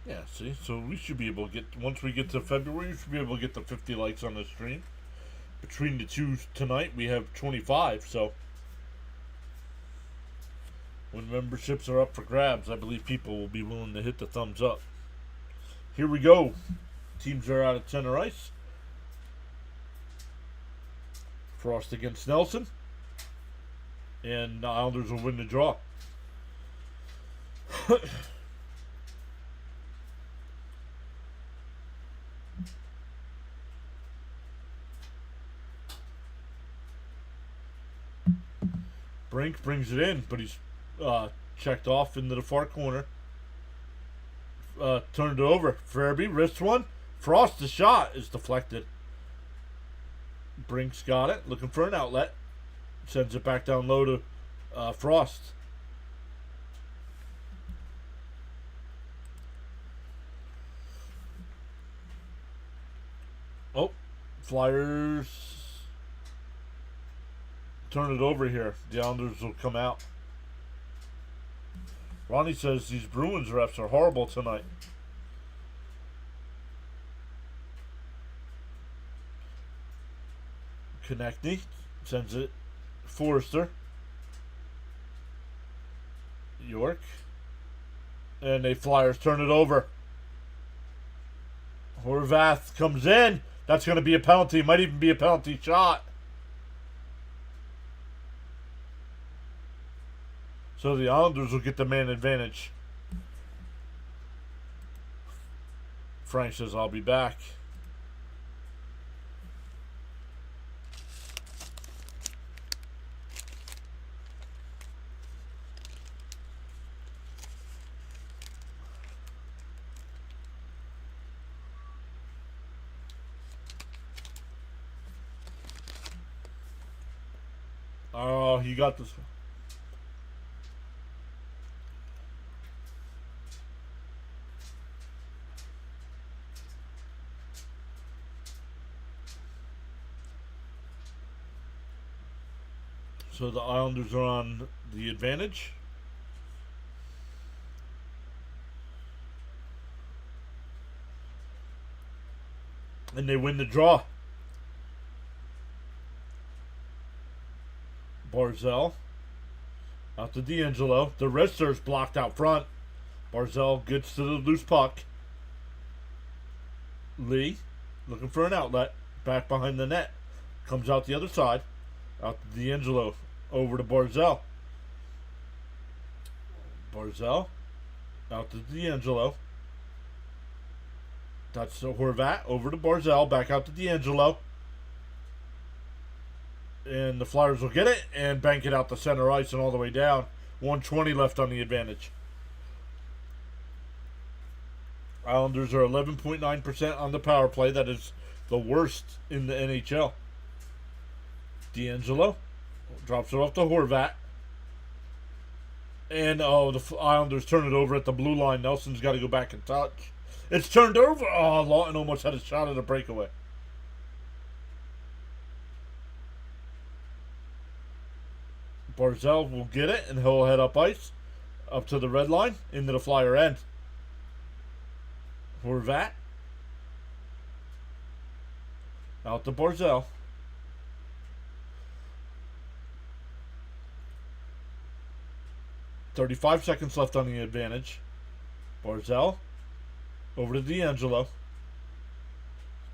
Yeah, see? So we should be able to get, once we get to February, we should be able to get the 50 likes on the stream. Between the two tonight, we have 25, so when memberships are up for grabs, I believe people will be willing to hit the thumbs up. Here we go. Teams are out of center ice. Frost against Nelson. And the Islanders will win the draw. Brink brings it in, but he's checked off into the far corner. Turned it over. Farabee, wrist one. Frost, the shot is deflected. Brink's got it. Looking for an outlet. Sends it back down low to Frost. Oh, Flyers turn it over here. The Islanders will come out. Ronnie says these Bruins refs are horrible tonight. Konechny sends it. Forrester. York. And the Flyers turn it over. Horvath comes in. That's going to be a penalty. Might even be a penalty shot. So the Islanders will get the man advantage. Frank says, I'll be back. Oh, you got this one. So the Islanders are on the advantage. And they win the draw. Barzell. Out to D'Angelo. The wrister's blocked out front. Barzell gets to the loose puck. Lee looking for an outlet. Back behind the net. Comes out the other side. Out to D'Angelo. Over to Barzell. Barzell. Out to D'Angelo. That's Horvat. Over to Barzell. Back out to D'Angelo. And the Flyers will get it and bank it out the center ice and all the way down. 1:20 left on the advantage. Islanders are 11.9% on the power play. That is the worst in the NHL. D'Angelo drops it off to Horvat. And, the Islanders turn it over at the blue line. Nelson's got to go back and touch. It's turned over. Oh, Lawton almost had a shot at a breakaway. Barzal will get it, and he'll head up ice. Up to the red line, into the Flyer end. Horvat. Out to Barzal. .35 seconds left on the advantage. Barzal. Over to D'Angelo.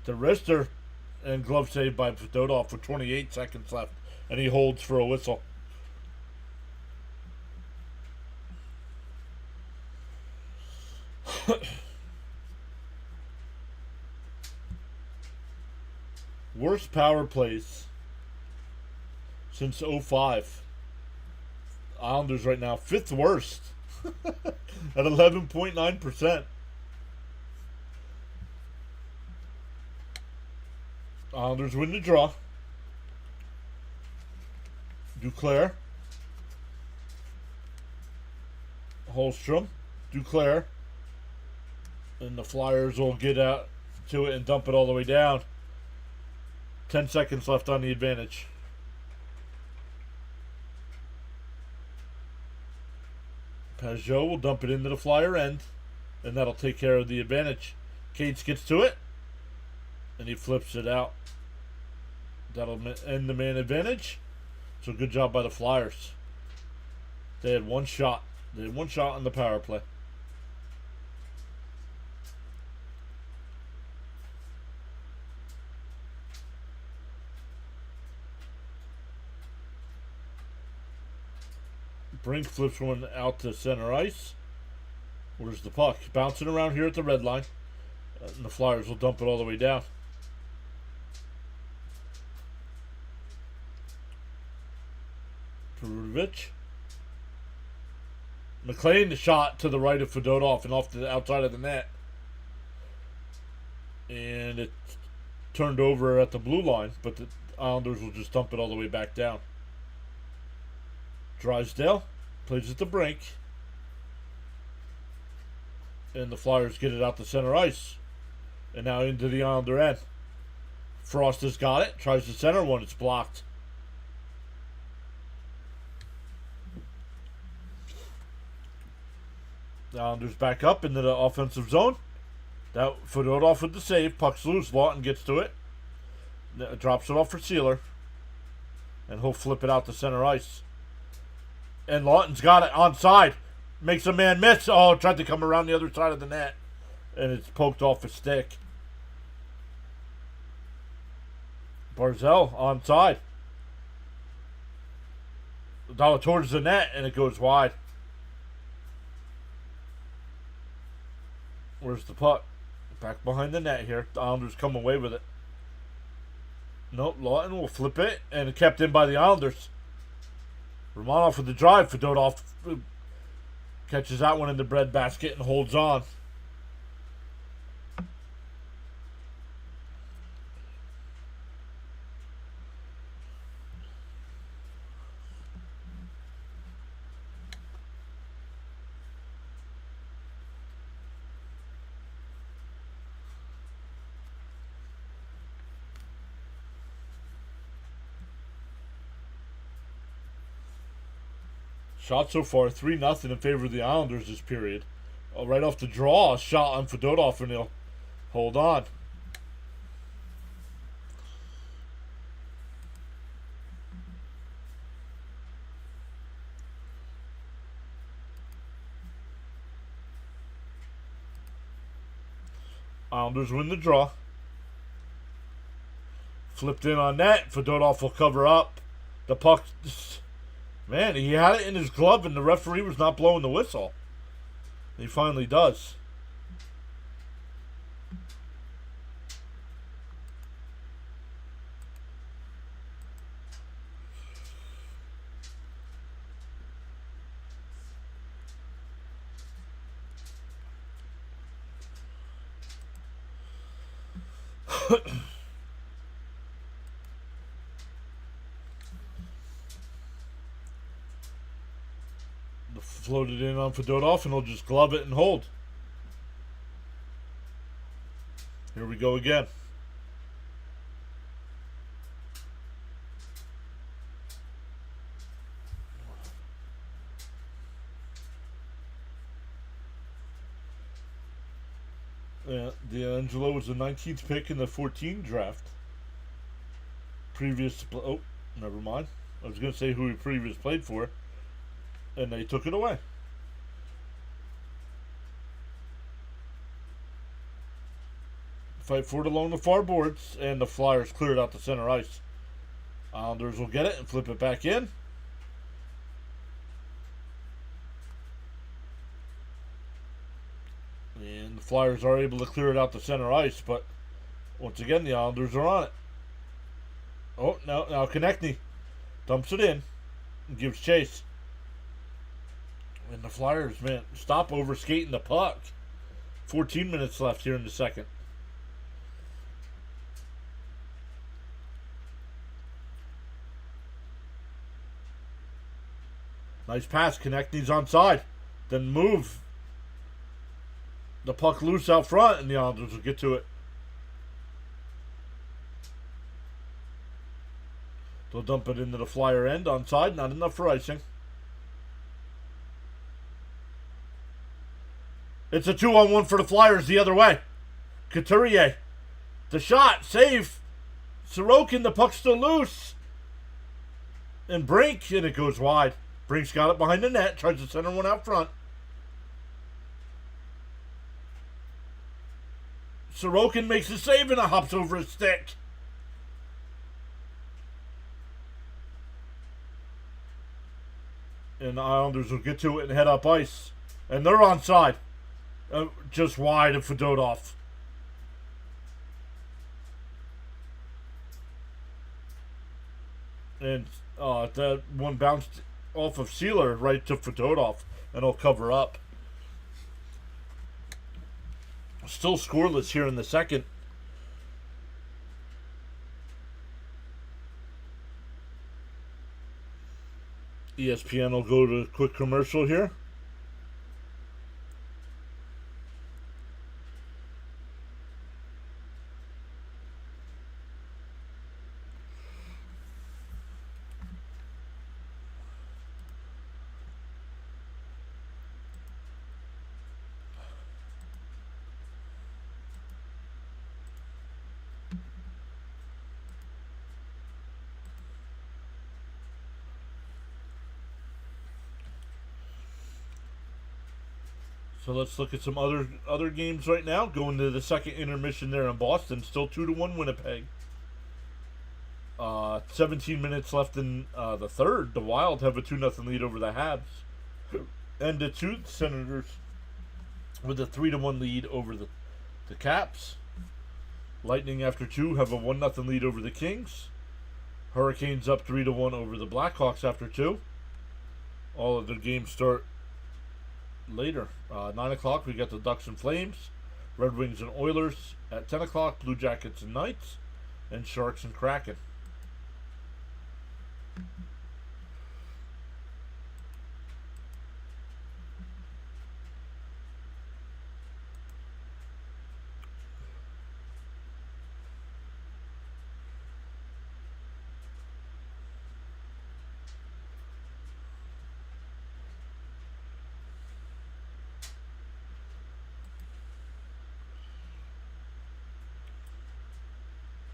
The wrister and glove saved by Fedotov with 28 seconds left. And he holds for a whistle. Worst power plays since 05. Islanders right now, 5th worst at 11.9%. Islanders win the draw. Duclair. Holmstrom. Duclair. And the Flyers will get out to it and dump it all the way down. 10 seconds left on the advantage. Pajot will dump it into the Flyer end, and that'll take care of the advantage. Cates gets to it, and he flips it out. That'll end the man advantage. So good job by the Flyers. They had one shot. They had one shot on the power play. Brink flips one out to center ice. Where's the puck? Bouncing around here at the red line. And the Flyers will dump it all the way down. Perudovic. McLean, the shot to the right of Fedotov and off to the outside of the net. And it turned over at the blue line, but the Islanders will just dump it all the way back down. Drysdale plays at the brink. And the Flyers get it out to center ice. And now into the Islander end. Frost has got it. Tries to center one. It's blocked. The Islanders back up into the offensive zone. That Fedotov with the save. Puck's loose. Lawton gets to it. Drops it off for Sealer. And he'll flip it out to center ice. And Lawton's got it onside. Makes a man miss. Oh, tried to come around the other side of the net. And it's poked off his stick. Barzal onside. Down towards the net, and it goes wide. Where's the puck? Back behind the net here. The Islanders come away with it. Nope, Lawton will flip it, and it kept in by the Islanders. Romanov with the drive. Fedotov catches that one in the breadbasket and holds on. Shot so far, 3-0 in favor of the Islanders this period. Right off the draw, a shot on Fedotov, and he'll hold on. Islanders win the draw. Flipped in on net. Fedotov will cover up. The puck... Man, he had it in his glove and the referee was not blowing the whistle. He finally does. Float it in on Fedotov, and he'll just glove it and hold. Here we go again. D'Angelo was the 19th pick in the 14 draft. Oh, never mind. I was going to say who he previously played for, and they took it away. Fight for it along the far boards, and the Flyers cleared out the center ice. Islanders will get it and flip it back in. And the Flyers are able to clear it out the center ice, but once again, the Islanders are on it. Oh, now Konechny dumps it in and gives chase. And the Flyers, man, stop over skating the puck. 14 minutes left here in the second. Nice pass. Konechny's onside. Then move the puck loose out front, and the Islanders will get to it. They'll dump it into the Flyer end onside. Not enough for icing. It's a 2-on-1 for the Flyers the other way. Couturier. The shot. Save. Sorokin. The puck's still loose. And Brink. And it goes wide. Brink's got it behind the net. Tries to center one out front. Sorokin makes a save and it hops over his stick. And the Islanders will get to it and head up ice. And they're onside. Just wide of Fedotov. And that one bounced off of Sealer right to Fedotov, and he'll cover up. Still scoreless here in the second. ESPN will go to a quick commercial here. So let's look at some other games right now. Going to the second intermission there in Boston. Still 2-1 Winnipeg. 17 minutes left in the third. The Wild have a 2-0 lead over the Habs. And the Senators with a 3-1 lead over the Caps. Lightning after 2 have a 1-0 lead over the Kings. Hurricanes up 3-1 over the Blackhawks after 2. All of the games start later. 9 o'clock we got the Ducks and Flames, Red Wings and Oilers. At 10 o'clock, Blue Jackets and Knights, and Sharks and Kraken.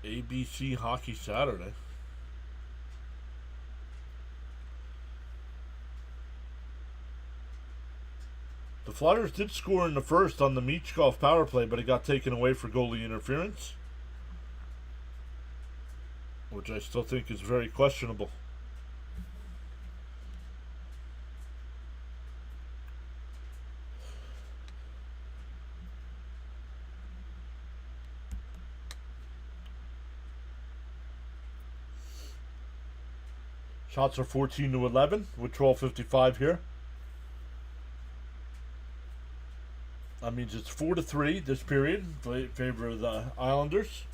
ABC Hockey Saturday. The Flyers did score in the first on the Michkov power play, but it got taken away for goalie interference, which I still think is very questionable. Shots are 14-11 with 12:55 here. That means it's 4-3 this period in favor of the Islanders.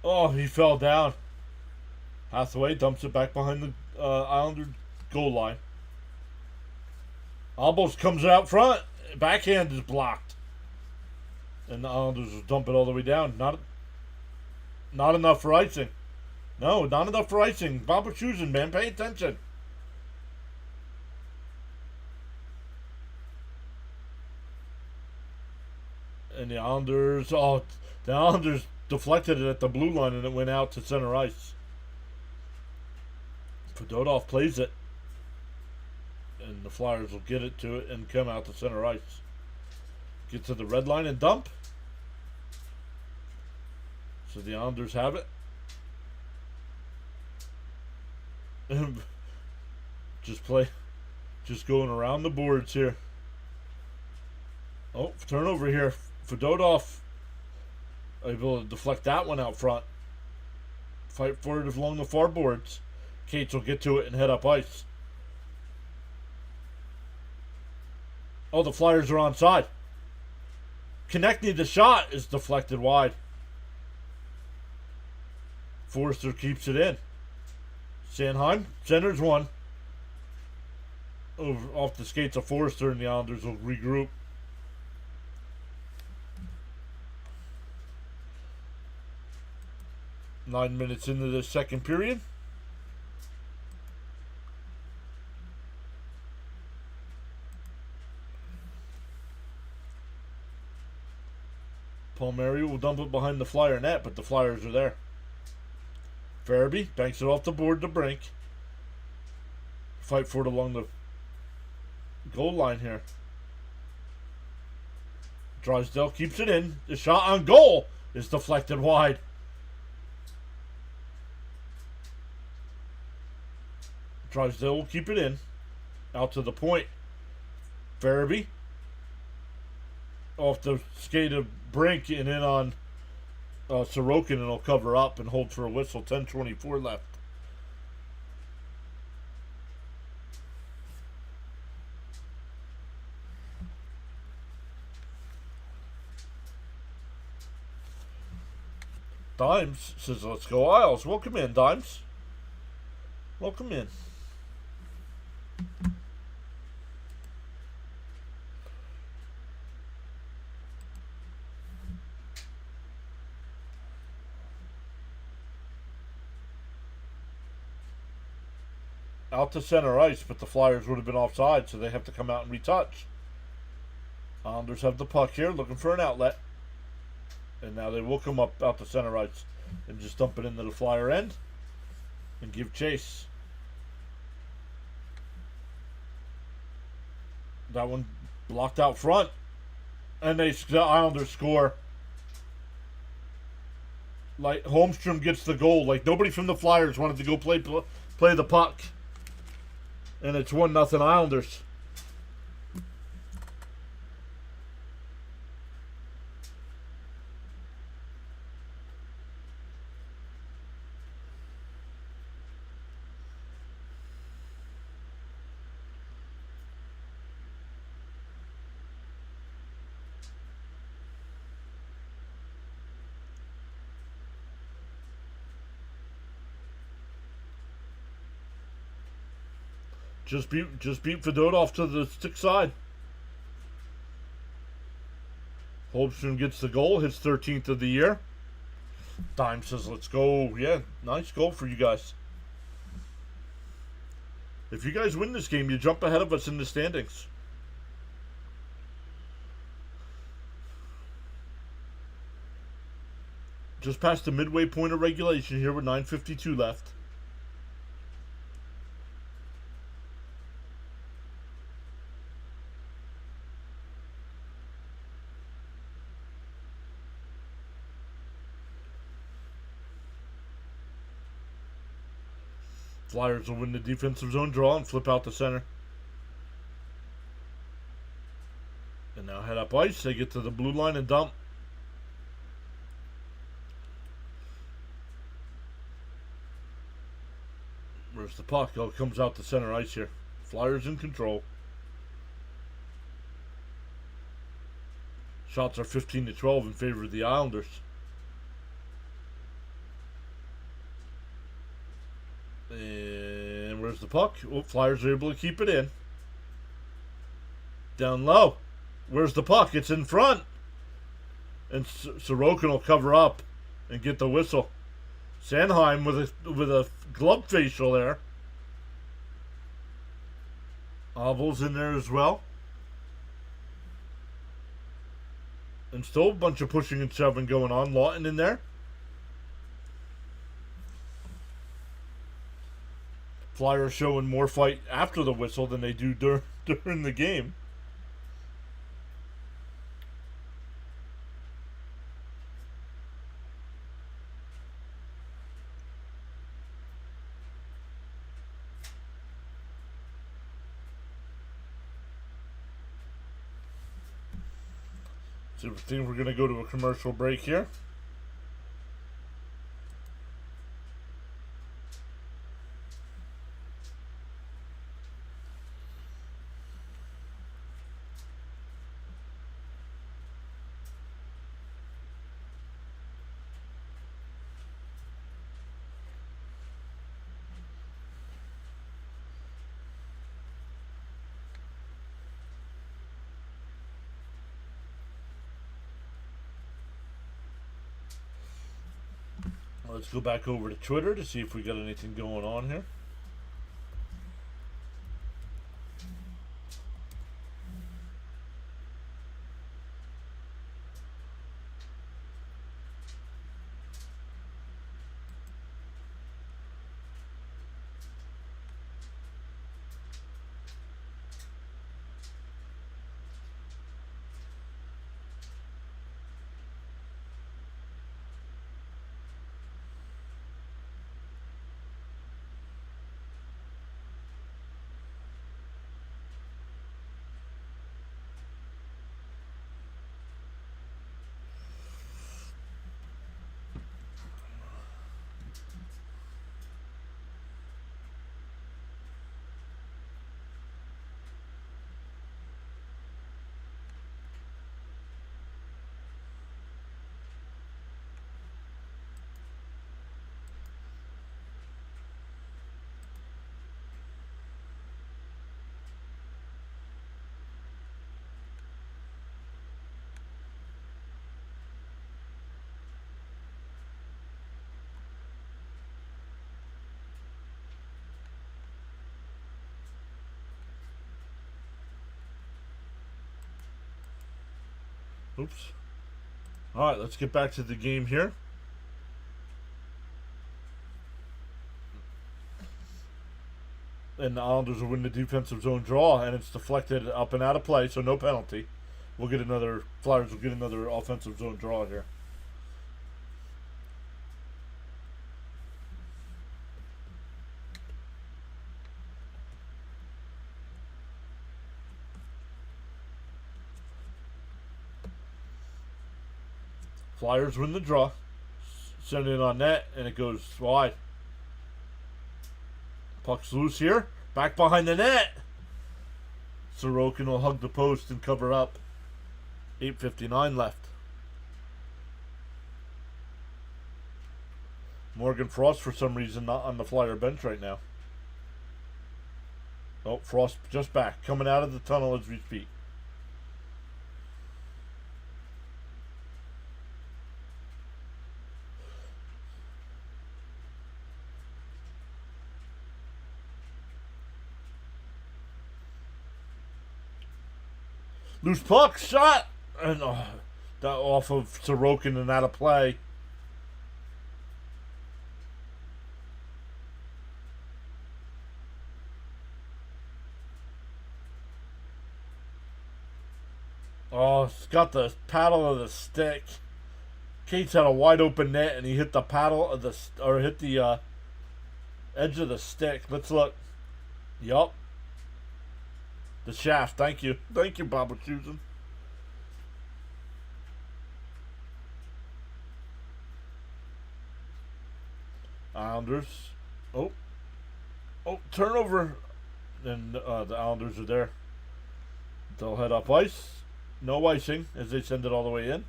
Oh, he fell down. Hathaway dumps it back behind the Islander goal line. Almost comes out front. Backhand is blocked. And the Islanders will dump it all the way down. Not enough for icing. No, not enough for icing. Bob choosing, man. Pay attention. And the Islanders deflected it at the blue line and it went out to center ice. Fedotov plays it. And the Flyers will get it to it and come out to center ice. Get to the red line and dump. So the Islanders have it. Just going around the boards here. Oh, turnover here. Fedotov able to deflect that one out front. Fight for it along the far boards. Cates will get to it and head up ice. Oh, the Flyers are onside. Konechny, the shot is deflected wide. Forster keeps it in. Sanheim centers one. Over off the skates of Forster, and the Islanders will regroup. Nine minutes into the second period. Palmieri will dump it behind the Flyer net, but the Flyers are there. Farabee banks it off the board to Brink. Fight for it along the goal line here. Drysdale keeps it in. The shot on goal is deflected wide. Drysdale will keep it in. Out to the point. Farabee off the skate of Brink and in on Sorokin, and will cover up and hold for a whistle. 10:24 left. Dimes says, let's go Isles. Welcome in, Dimes. Welcome in. Out to center ice, but the Flyers would have been offside, so they have to come out and retouch. Islanders have the puck here, looking for an outlet. And now they will come up out to center ice and just dump it into the Flyer end and give chase. That one blocked out front. And the Islanders score. Like, Holmstrom gets the goal. Like, nobody from the Flyers wanted to go play the puck. And it's 1-0 Islanders. Just beat Fedotov to the stick side. Holmstrom gets the goal, his 13th of the year. Dime says, let's go. Yeah, nice goal for you guys. If you guys win this game, you jump ahead of us in the standings. Just past the midway point of regulation here with 9:52 left. Flyers will win the defensive zone draw and flip out the center. And now head up ice. They get to the blue line and dump. Where's the puck? Oh, it comes out the center ice here. Flyers in control. Shots are 15-12 in favor of the Islanders. And where's the puck? Oh, Flyers are able to keep it in. Down low. Where's the puck? It's in front. And Sorokin will cover up and get the whistle. Sanheim with a glove facial there. Oval's in there as well. And still a bunch of pushing and shoving going on. Lawton in there. Flyers showing more fight after the whistle than they do during the game. So I think we're going to go to a commercial break here. Let's go back over to Twitter to see if we got anything going on here. Oops. Alright, let's get back to the game here. And the Islanders will win the defensive zone draw, and it's deflected up and out of play, so no penalty. Flyers will get another offensive zone draw here. Flyers win the draw. Send it on net, and it goes wide. Puck's loose here. Back behind the net. Sorokin will hug the post and cover up. 8:59 left. Morgan Frost, for some reason, not on the Flyer bench right now. Oh, Frost just back. Coming out of the tunnel as we speak. Loose puck, shot! And that off of Sorokin and out of play. Oh, it's got the paddle of the stick. Cates had a wide open net and he hit the paddle of the, or hit the edge of the stick. Let's look. Yup. The shaft. Thank you. Thank you, Bob Susan. Islanders. Oh, turnover. And the Islanders are there. They'll head up ice. No icing as they send it all the way in.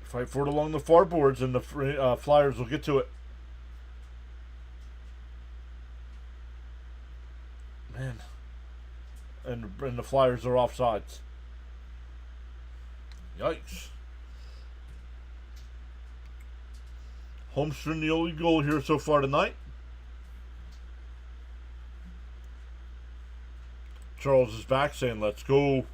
Fight for it along the far boards, and the Flyers will get to it. Man. And the Flyers are offsides. Yikes. Holmstrom, the only goal here so far tonight. Charles is back saying, let's go.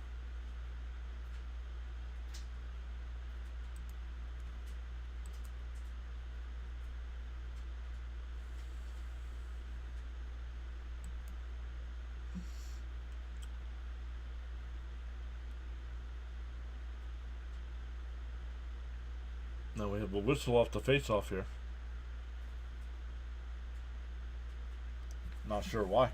Now we have a whistle off the face-off here. Not sure why.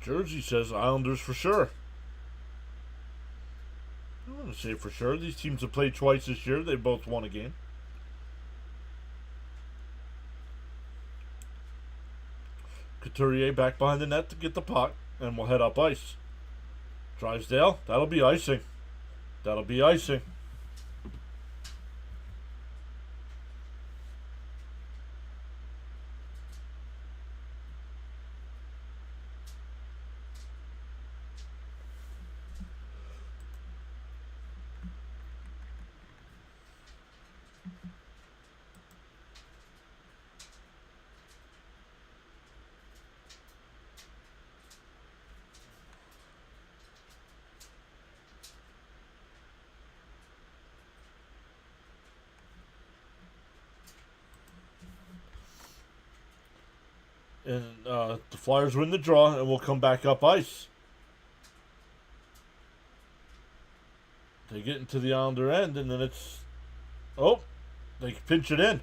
Jersey says Islanders for sure. I don't want to say for sure. These teams have played twice this year. They both won a game. Couturier back behind the net to get the puck, and we'll head up ice. Drysdale, that'll be icing. That'll be icing. And the Flyers win the draw, and we'll come back up ice. They get into the Islander end, and then it's... Oh, they pinch it in.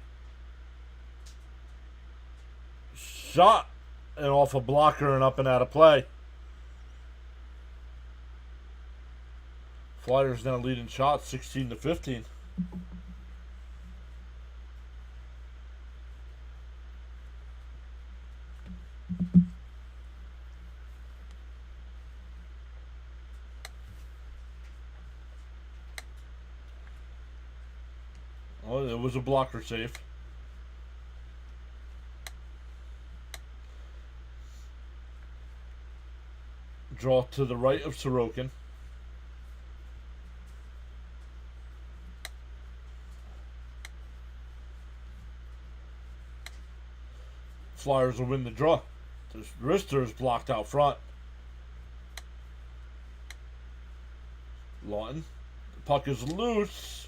Shot, and off a blocker and up and out of play. Flyers now leading shots 16-15. Oh, it was a blocker save. Draw to the right of Sorokin. Flyers will win the draw. The wrister is blocked out front. Lawton. The puck is loose.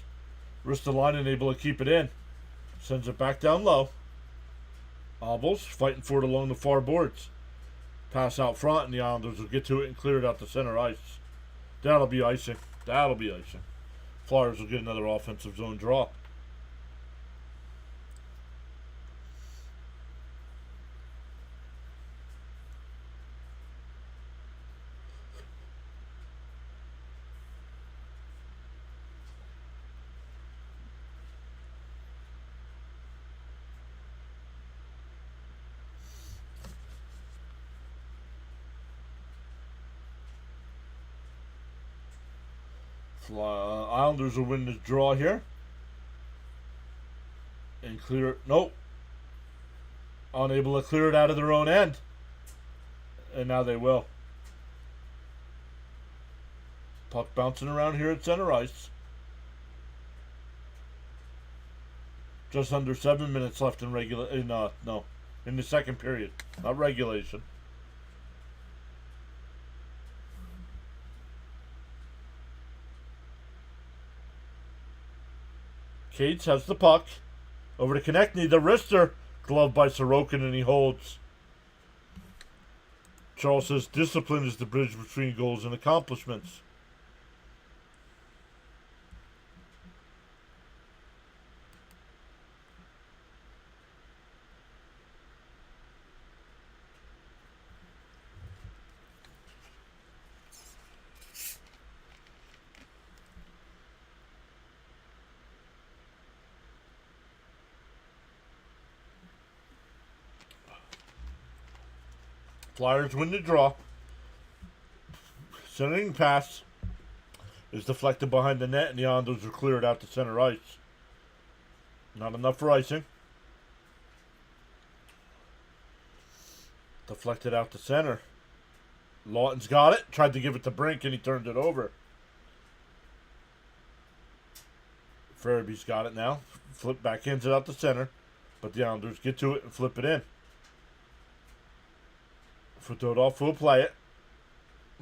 Ristolainen able to keep it in. Sends it back down low. Obels fighting for it along the far boards. Pass out front, and the Islanders will get to it and clear it out to center ice. That'll be icing. That'll be icing. Flyers will get another offensive zone draw. Islanders will win the draw here. And clear it. Nope. Unable to clear it out of their own end. And now they will. Puck bouncing around here at center ice. Just under 7 minutes left in in the second period. Not regulation. Cates has the puck. Over to Konechny, the wrister. Glove by Sorokin, and he holds. Charles says discipline is the bridge between goals and accomplishments. Flyers win the draw. Centering pass is deflected behind the net, and the Islanders are cleared out to center ice. Not enough for icing. Deflected out to center. Lawton's got it. Tried to give it to Brink, and he turned it over. Farabee's got it now. Flip backhands it out to center. But the Islanders get to it and flip it in. Fedotov will play it.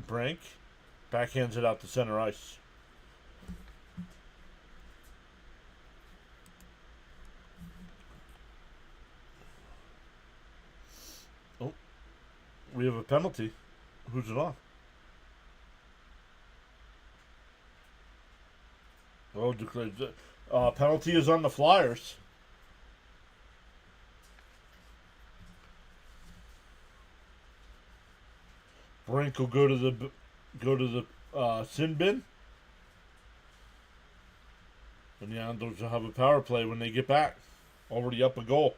Brink backhands it out to center ice. Oh, we have a penalty. Who's it on? Oh, penalty is on the Flyers. Brink will go to the sin bin, and the Islanders will have a power play when they get back. Already up a goal.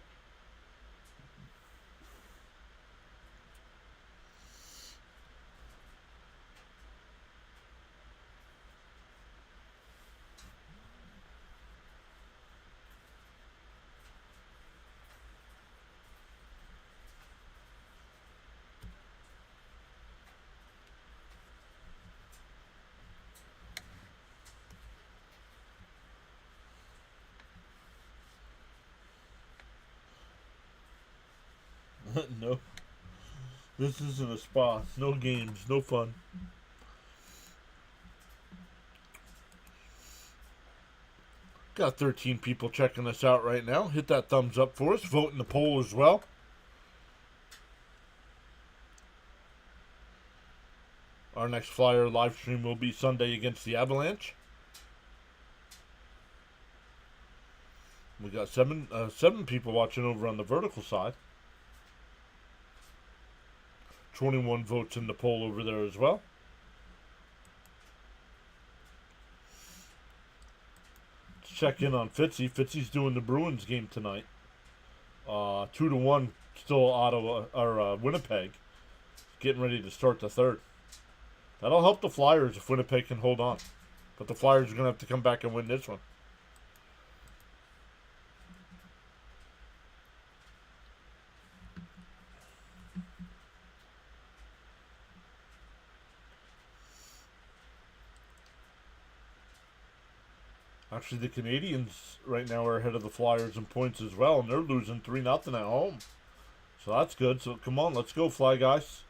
No. This isn't a spa. No games. No fun. Got 13 people checking us out right now. Hit that thumbs up for us. Vote in the poll as well. Our next Flyer live stream will be Sunday against the Avalanche. We got seven people watching over on the vertical side. 21 votes in the poll over there as well. Let's check in on Fitzy. Fitzy's doing the Bruins game tonight. 2-1 still Ottawa or Winnipeg. Getting ready to start the third. That'll help the Flyers if Winnipeg can hold on. But the Flyers are going to have to come back and win this one. Actually, the Canadians right now are ahead of the Flyers in points as well, and they're losing 3-0 at home. So that's good. So come on, let's go, Fly guys.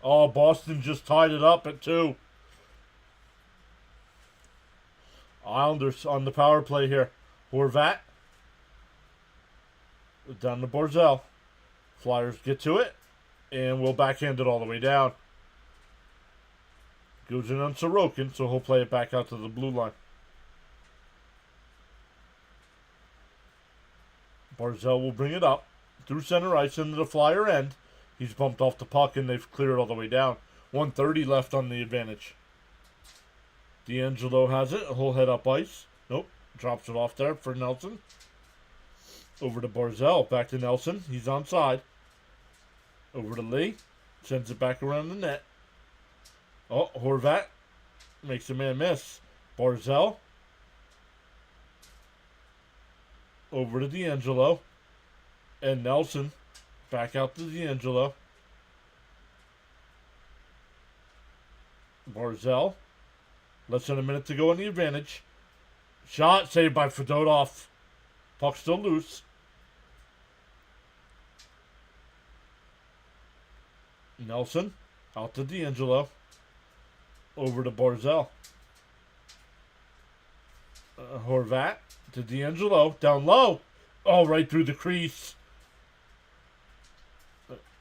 Oh, Boston just tied it up at 2. Islanders on the power play here. Horvat. Down to Barzell. Flyers get to it. And we'll backhand it all the way down. Goes in on Sorokin, so he'll play it back out to the blue line. Barzell will bring it up. Through center ice into the Flyer end. He's bumped off the puck and they've cleared all the way down. 1:30 left on the advantage. D'Angelo has it. He'll head up ice. Nope. Drops it off there for Nelson. Over to Barzell. Back to Nelson. He's onside. Over to Lee. Sends it back around the net. Oh, Horvat makes a man miss. Barzell. Over to D'Angelo. And Nelson. Back out to D'Angelo. Barzell. Less than a minute to go on the advantage. Shot saved by Fedotov. Puck still loose. Nelson. Out to D'Angelo. Over to Barzell. Horvat to D'Angelo. Down low. Oh, right through the crease.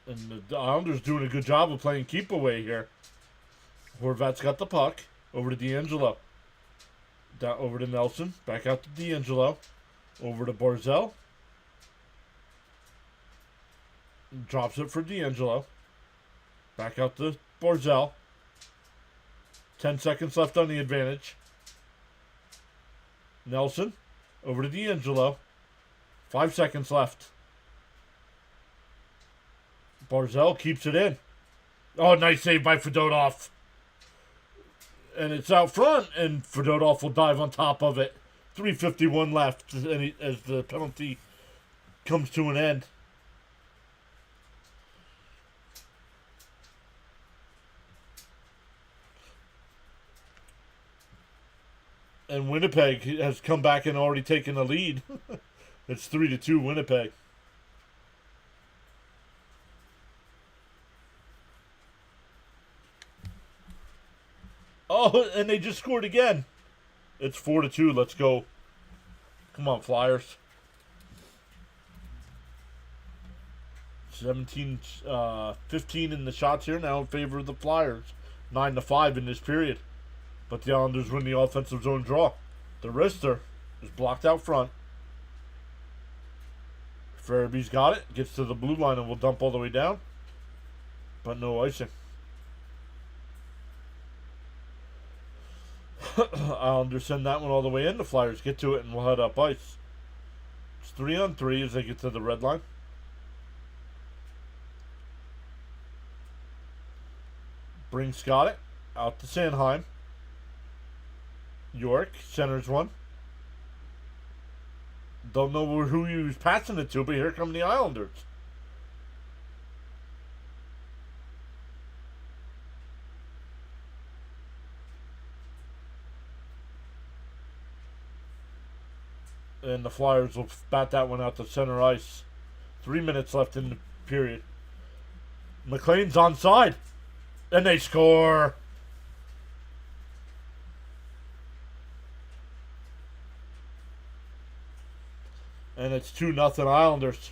And the Islanders doing a good job of playing keep away here. Horvat's got the puck. Over to D'Angelo. Down over to Nelson. Back out to D'Angelo. Over to Barzell. Drops it for D'Angelo. Back out to Barzell. 10 seconds left on the advantage. Nelson over to D'Angelo. 5 seconds left. Barzell keeps it in. Oh, nice save by Fedotov. And it's out front, and Fedotov will dive on top of it. 3:51 left as the penalty comes to an end. And Winnipeg has come back and already taken the lead. It's 3-2 Winnipeg. Oh, and they just scored again. It's 4-2. Let's go. Come on, Flyers. 15 in the shots here now in favor of the Flyers. 9-5 in this period. But the Islanders win the offensive zone draw. The wrister is blocked out front. Farabee's got it. Gets to the blue line and will dump all the way down. But no icing. Islanders send that one all the way in. The Flyers get to it and will head up ice. It's 3-on-3 as they get to the red line. Brings Scott it out to Sanheim. York centers one. Don't know who he was passing it to, but here come the Islanders. And the Flyers will bat that one out to center ice. 3 minutes left in the period. McLean's onside. And they score. And it's 2-0 Islanders.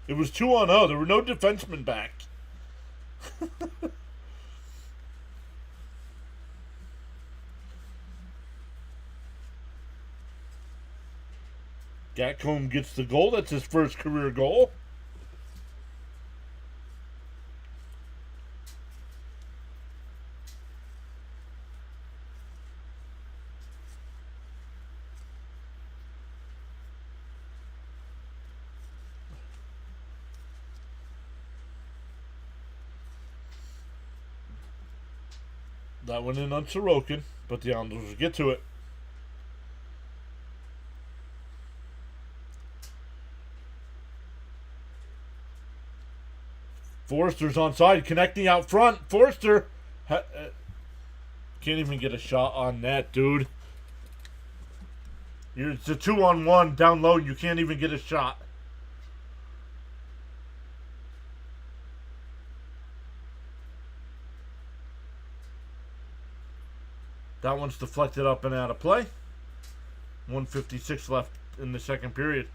It was 2-0. There were no defensemen back. Gatcomb gets the goal. That's his first career goal. That went in on Sorokin, but the Islanders will get to it. Forster's onside, connecting out front. Forster can't even get a shot on net, dude. It's a 2-on-1 down low. You can't even get a shot. That one's deflected up and out of play. 1:56 left in the second period.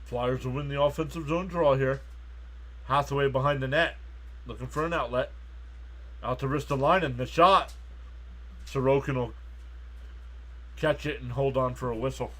Flyers will win the offensive zone draw here. Hathaway behind the net. Looking for an outlet. Out to Ristolainen. The shot. Sorokin will catch it and hold on for a whistle.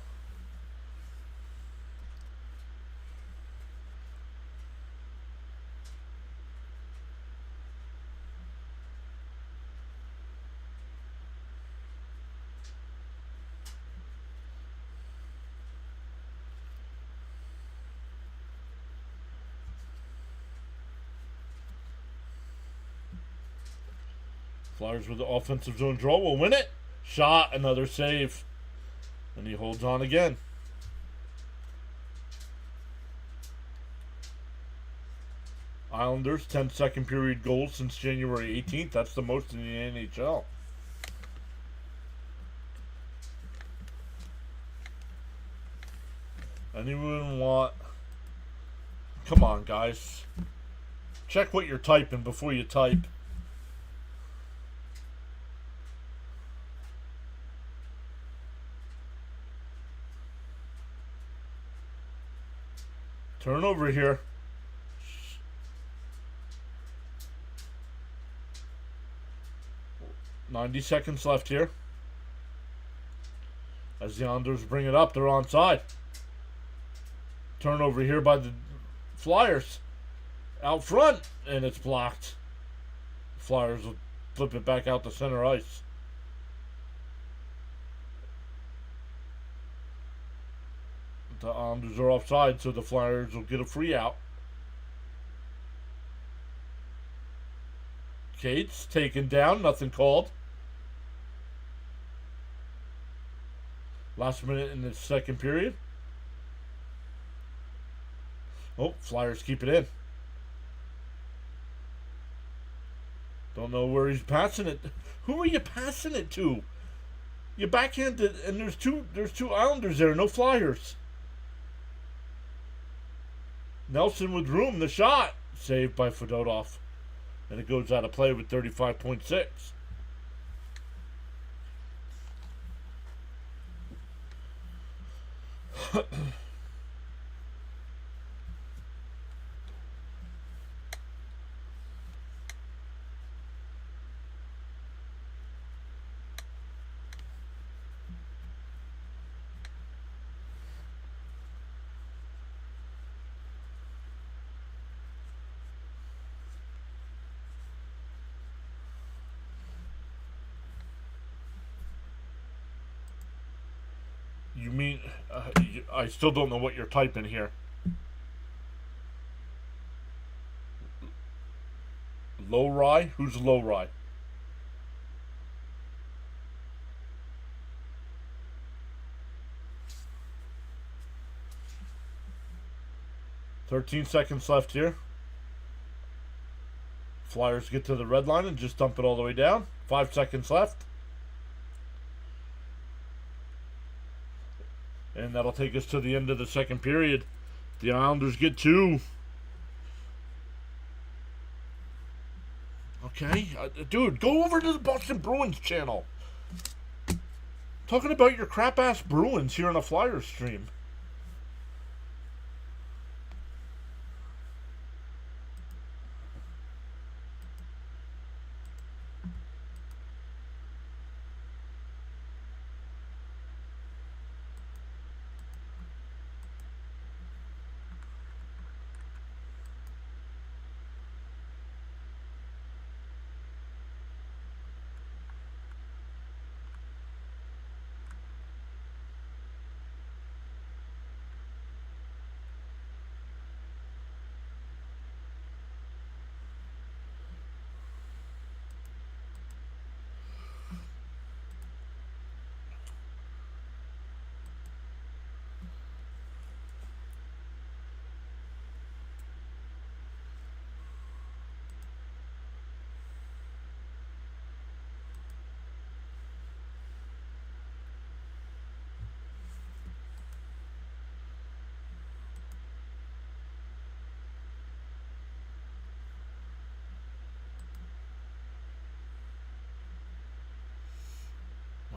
Flyers with the offensive zone draw will win it. Shot, another save. And he holds on again. Islanders, 10 second period goals since January 18th. That's the most in the NHL. Anyone want... Come on, guys. Check what you're typing before you type. Turnover here. 90 seconds left here. As the Islanders bring it up, they're onside. Turnover here by the Flyers. Out front, and it's blocked. Flyers will flip it back out to center ice. The Islanders are offside, so the Flyers will get a free out. Cates taken down, nothing called. Last minute in the second period. Oh, Flyers keep it in. Don't know where he's passing it. Who are you passing it to? You backhanded, and there's two Islanders there, no Flyers. Nelson with room, the shot. Saved by Fedotov. And it goes out of play with 35.6. You mean, I still don't know what you're typing here. Low Rye? Who's Low Rye? "13 seconds left here. Flyers get to the red line and just dump it all the way down. 5 seconds left. And that'll take us to the end of the second period. The Islanders get 2. Okay, dude, go over to the Boston Bruins channel. Talking about your crap-ass Bruins here on a Flyers stream.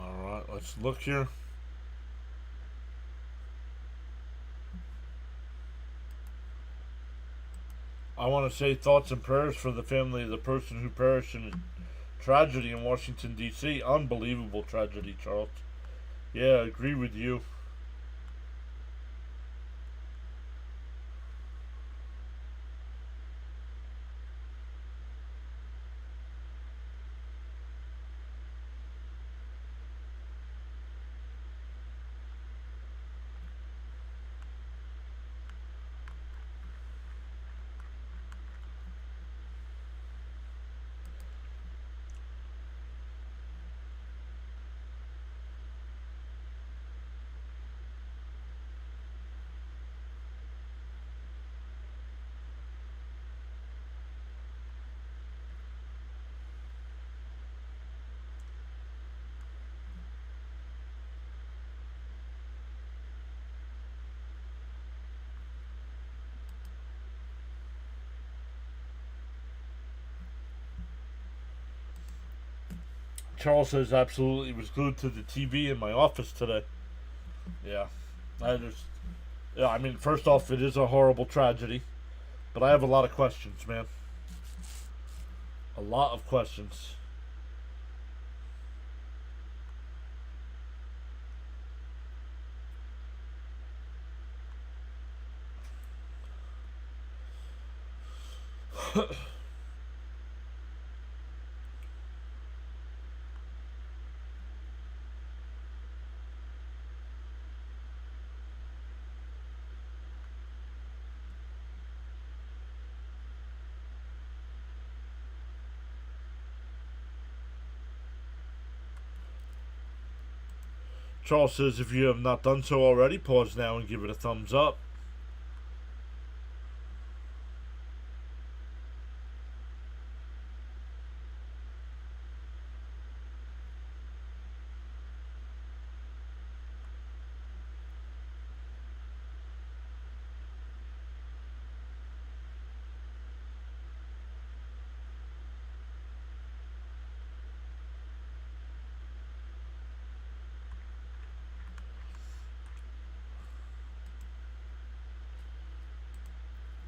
Alright, let's look here. I want to say thoughts and prayers for the family of the person who perished in a tragedy in Washington, D.C. Unbelievable tragedy, Charles. Yeah, I agree with you. Charles says absolutely was glued to the TV in my office today. Yeah, yeah. I mean, first off, it is a horrible tragedy, but I have a lot of questions, man. A lot of questions. Charles says if you have not done so already, pause now and give it a thumbs up.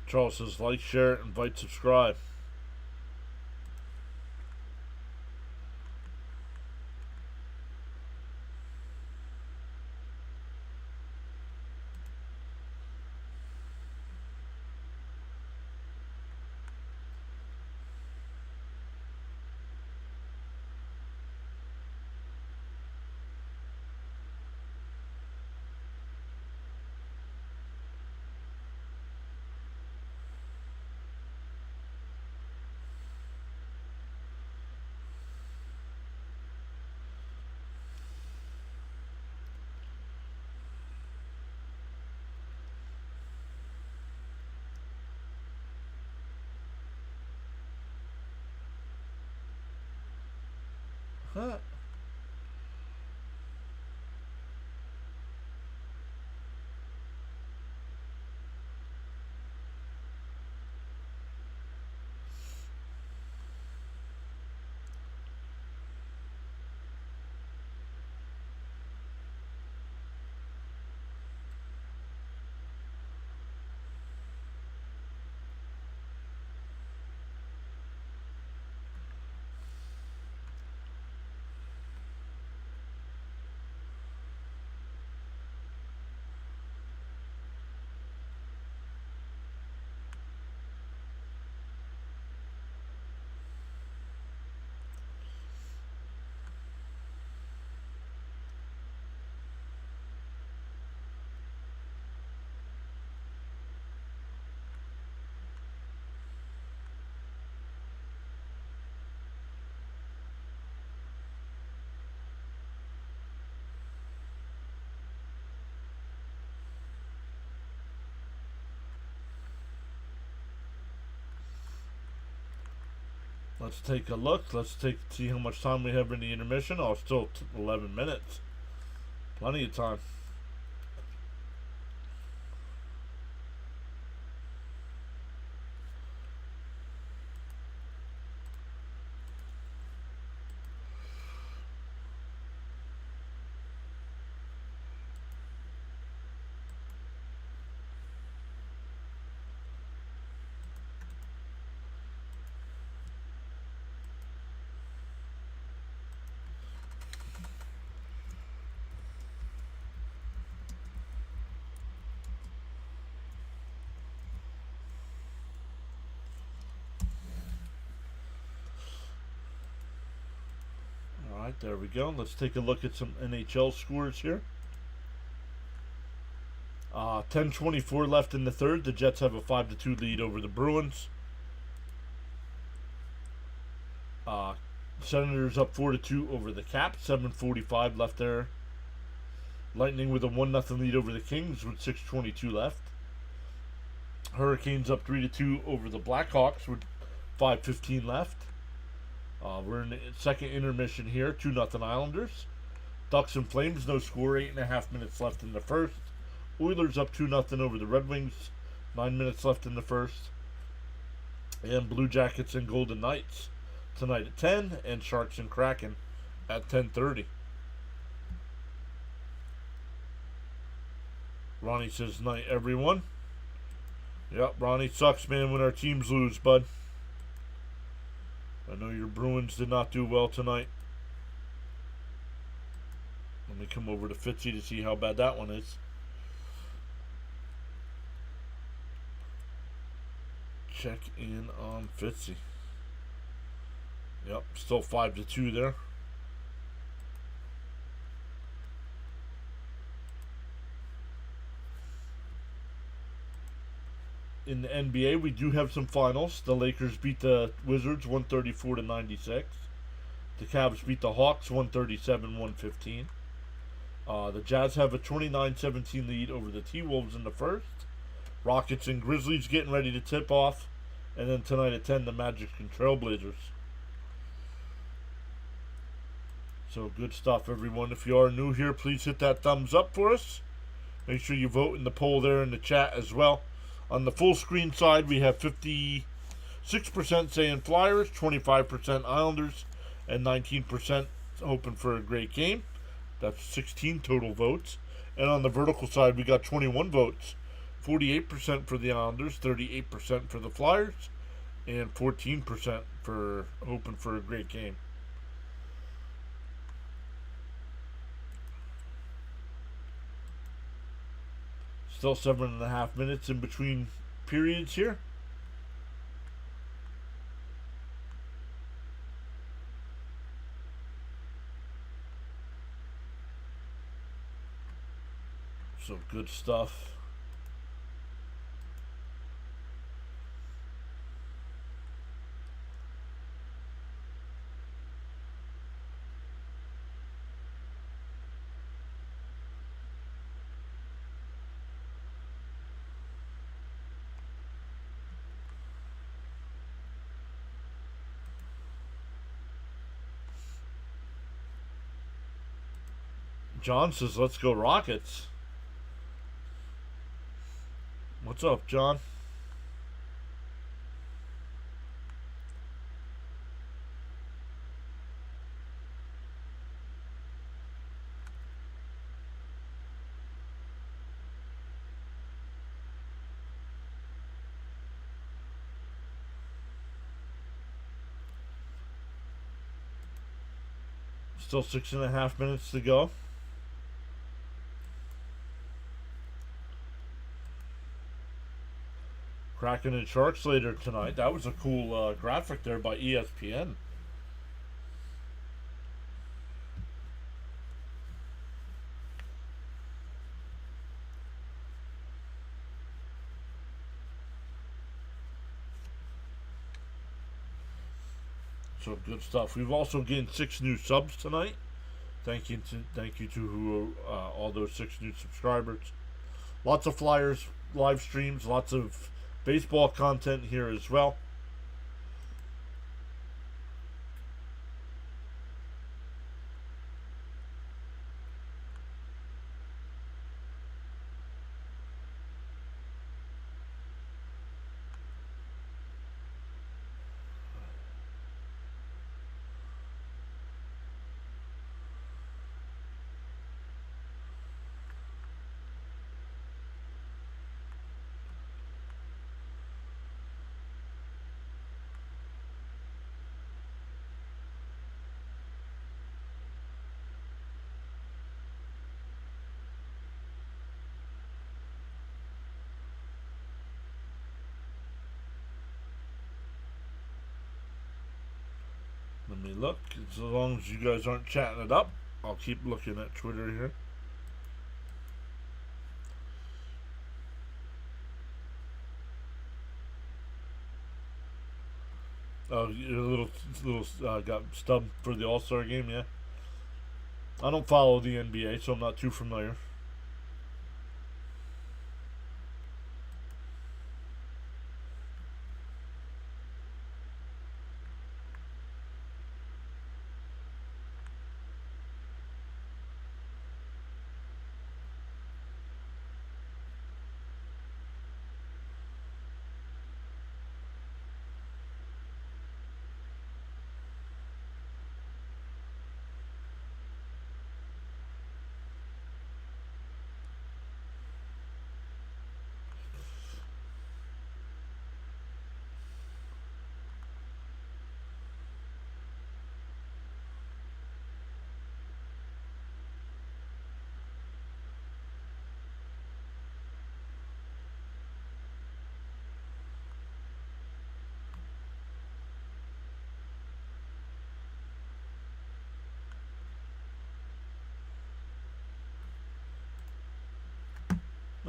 Charles says like, share, invite, subscribe. Huh. Let's take a look. See how much time we have in the intermission. Oh, still 11 minutes. Plenty of time. Alright, there we go. Let's take a look at some NHL scores here. 10:24 left in the third. The Jets have a 5-2 lead over the Bruins. Senators up 4-2 over the Caps. 7:45 left there. Lightning with a 1-0 lead over the Kings with 6:22 left. Hurricanes up 3-2 over the Blackhawks with 5:15 left. We're in the second intermission here. 2-0 Islanders. Ducks and Flames, no score. 8.5 minutes left in the first. Oilers up 2-0 over the Red Wings. 9 minutes left in the first. And Blue Jackets and Golden Knights tonight at 10. And Sharks and Kraken at 10:30. Ronnie says, night, everyone. Yep, Ronnie, sucks, man, when our teams lose, bud. I know your Bruins did not do well tonight. Let me come over to Fitzy to see how bad that one is. Check in on Fitzy. Yep, still 5-2 there. In the NBA, we do have some finals. The Lakers beat the Wizards 134-96. The Cavs beat the Hawks 137-115. The Jazz have a 29-17 lead over the T-Wolves in the first. Rockets and Grizzlies getting ready to tip off. And then tonight at 10, the Magic and Trailblazers. So good stuff, everyone. If you are new here, please hit that thumbs up for us. Make sure you vote in the poll there in the chat as well. On the full screen side, we have 56% saying Flyers, 25% Islanders, and 19% hoping for a great game. That's 16 total votes. And on the vertical side, we got 21 votes. 48% for the Islanders, 38% for the Flyers, and 14% for hoping for a great game. Still 7.5 minutes in between periods here. So good stuff. John says, let's go Rockets. What's up, John? Still 6.5 minutes to go. Kraken and Sharks later tonight. That was a cool graphic there by ESPN. So good stuff. We've also gained 6 new subs tonight. Thank you to all those 6 new subscribers. Lots of Flyers live streams, lots of baseball content here as well. Let me look. As long as you guys aren't chatting it up, I'll keep looking at Twitter here. Oh, you're a little got stubbed for the All-Star game, yeah? I don't follow the NBA, so I'm not too familiar.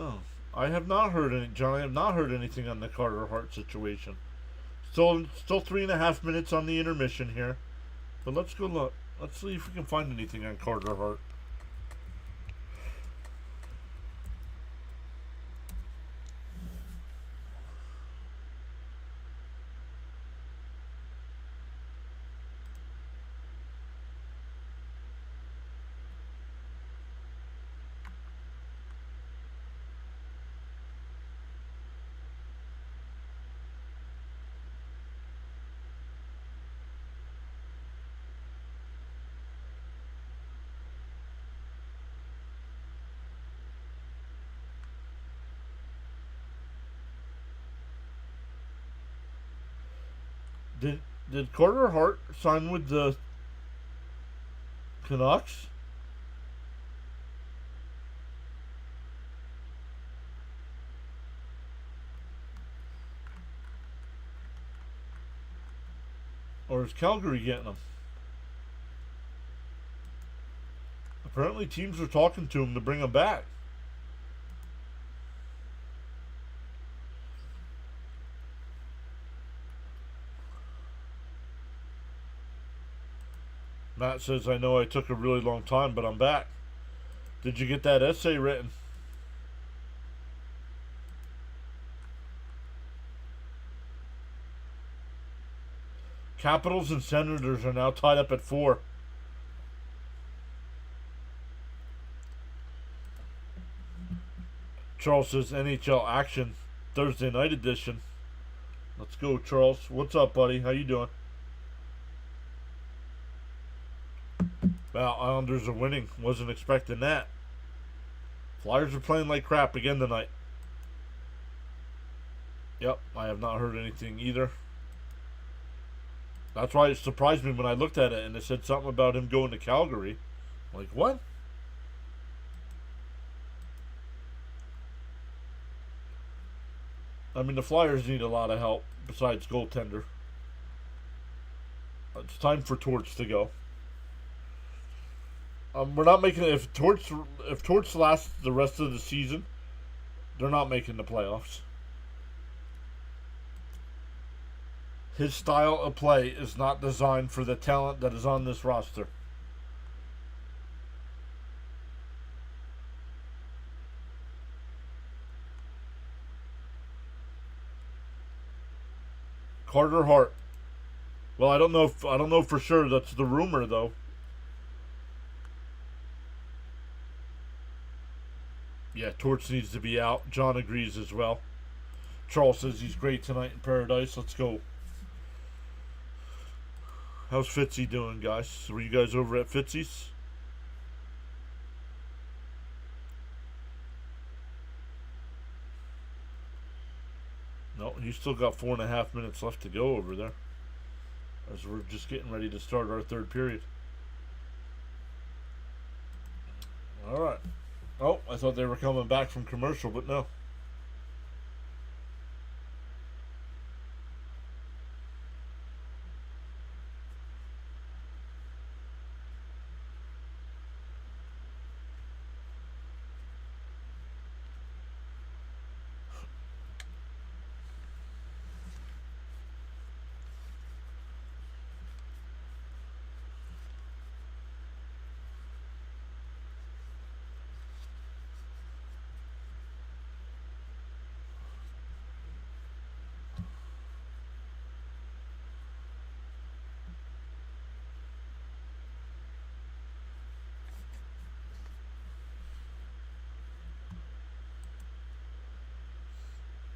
Oh, I have not heard any, John. I have not heard anything on the Carter Hart situation. Still 3.5 minutes on the intermission here, but let's go look. Let's see if we can find anything on Carter Hart. Did Carter Hart sign with the Canucks? Or is Calgary getting him? Apparently teams are talking to him to bring him back. Matt says, I know I took a really long time, but I'm back. Did you get that essay written? Capitals and Senators are now tied up at 4. Charles says NHL action Thursday night edition. Let's go, Charles. What's up, buddy? How you doing? Well, Islanders are winning. Wasn't expecting that. Flyers are playing like crap again tonight. Yep, I have not heard anything either. That's why it surprised me when I looked at it and it said something about him going to Calgary. I'm like, what? I mean, the Flyers need a lot of help besides goaltender. It's time for Torch to go. We're not making it. If Torch lasts the rest of the season, they're not making the playoffs. His style of play is not designed for the talent that is on this roster. Carter Hart. Well, I don't know for sure. That's the rumor, though. Yeah, Torch needs to be out. John agrees as well. Charles says he's great tonight in paradise. Let's go. How's Fitzy doing, guys? Were you guys over at Fitzy's? No, he's still got 4.5 minutes left to go over there. As we're just getting ready to start our third period. Alright. Oh, I thought they were coming back from commercial, but no.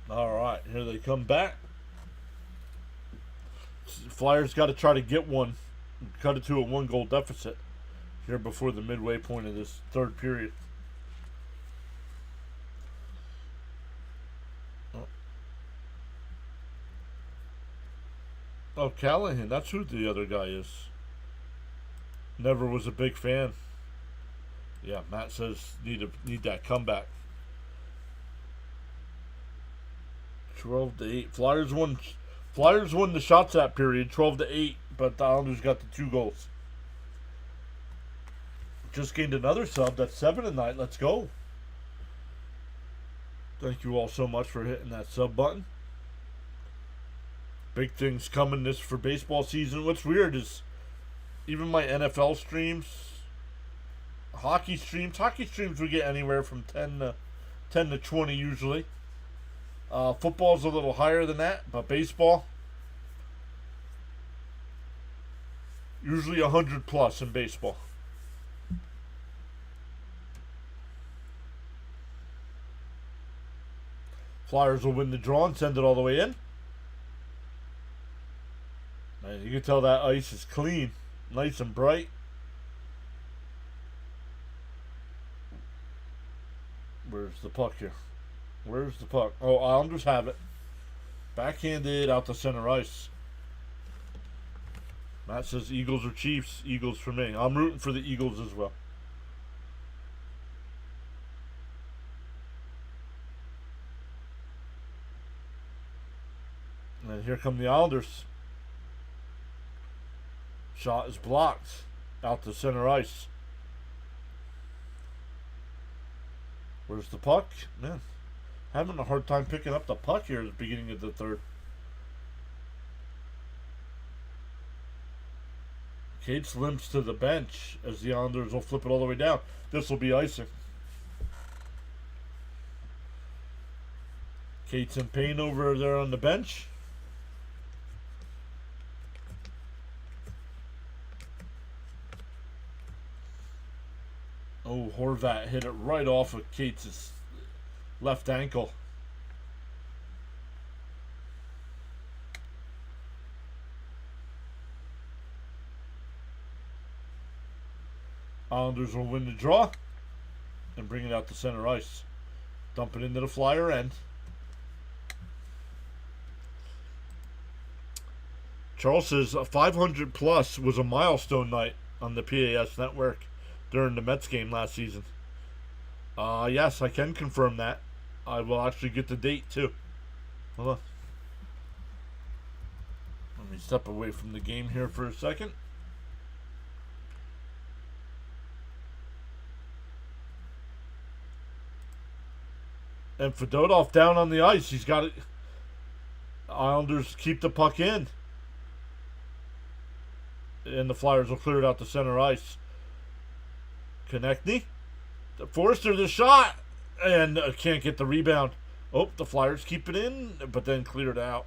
Alright, here they come back. Flyers got to try to get one. Cut it to a 1-goal deficit here before the midway point of this third period. Oh, Callahan. That's who the other guy is. Never was a big fan. Yeah, Matt says need that comeback. 12-8. Flyers won the shots that period, 12-8, but the Islanders got the 2 goals. Just gained another sub. That's 7 tonight. Let's go. Thank you all so much for hitting that sub button. Big things coming this for baseball season. What's weird is even my NFL streams, hockey streams we get anywhere from 10 to 20 usually. Football's a little higher than that, but baseball usually 100 plus in baseball. Flyers will win the draw and send it all the way in. Man, you can tell that ice is clean, nice and bright. Where's the puck here? Where's the puck? Oh, Islanders have it. Backhanded out to center ice. Matt says Eagles or Chiefs. Eagles for me. I'm rooting for the Eagles as well. And here come the Islanders. Shot is blocked out to center ice. Where's the puck? Man, having a hard time picking up the puck here at the beginning of the third. Cates limps to the bench as the Islanders will flip it all the way down. This will be icing. Cates in pain over there on the bench. Oh, Horvat hit it right off of Cates' left ankle. Islanders will win the draw and bring it out to center ice. Dump it into the Flyer end. Charles says 500 plus was a milestone night on the PAS network during the Mets game last season. Yes, I can confirm that. I will actually get the date too. Hold on. Let me step away from the game here for a second. And Fedotov down on the ice. He's got it. Islanders keep the puck in. And the Flyers will clear it out to center ice. Konechny. Forster the shot. And can't get the rebound. Oh, the Flyers keep it in, but then clear it out.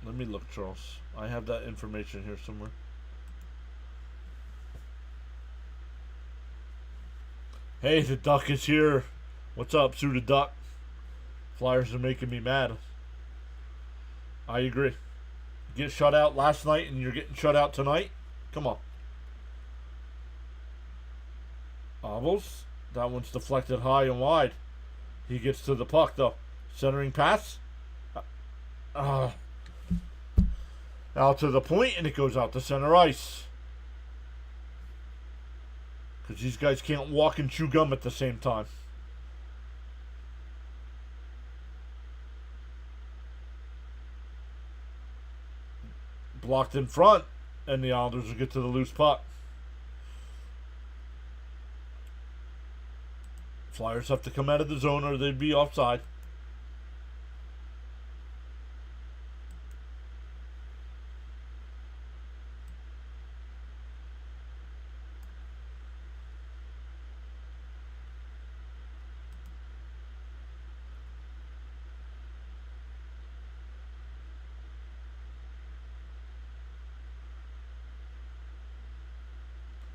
Let me look, Charles. I have that information here somewhere. Hey, the Duck is here. What's up, Sue the Duck? Flyers are making me mad. I agree. Get shut out last night and you're getting shut out tonight? Come on. Obels. That one's deflected high and wide. He gets to the puck, though. Centering pass. Out to the point, and it goes out to center ice. Because these guys can't walk and chew gum at the same time. Blocked in front, and the Islanders will get to the loose puck. Flyers have to come out of the zone or they'd be offside.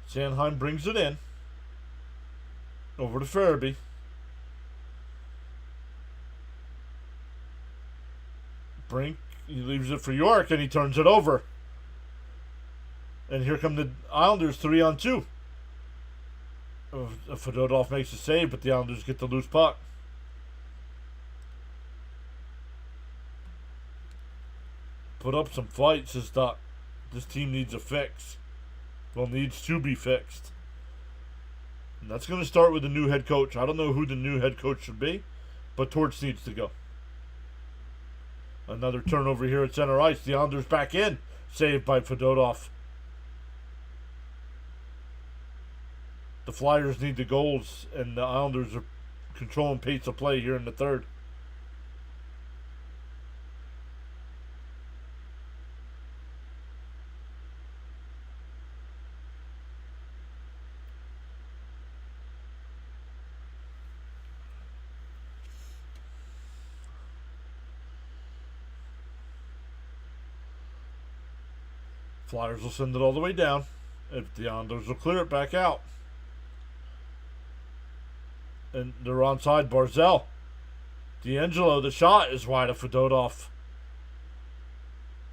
Sanheim brings it in. Over to Farabee. Brink, he leaves it for York and he turns it over. And here come the Islanders 3-on-2. Fedotov makes a save, but the Islanders get the loose puck. Put up some fight, says Duck. This team needs a fix. Well, needs to be fixed. And that's going to start with the new head coach. I don't know who the new head coach should be, but Torch needs to go. Another turnover here at center ice. The Islanders back in. Saved by Fedotov. The Flyers need the goals, and the Islanders are controlling pace of play here in the third. Flyers will send it all the way down. If the Islanders will clear it back out. And they're onside. Barzell. D'Angelo, the shot is wide of Fedotov.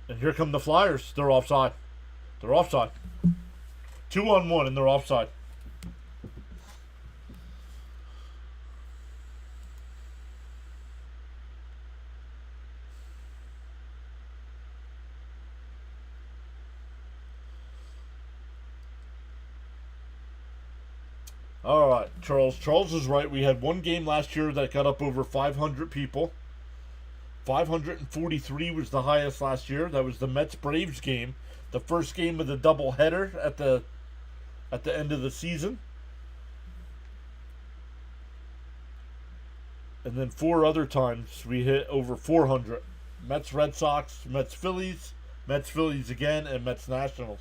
And here come the Flyers. They're offside. They're offside. 2-on-1 and they're offside. All right, Charles. Charles is right. We had one game last year that got up over 500 people. 543 was the highest last year. That was the Mets-Braves game, the first game of the doubleheader at the end of the season. And then 4 other times we hit over 400. Mets-Red Sox, Mets-Phillies, Mets-Phillies again, and Mets-Nationals.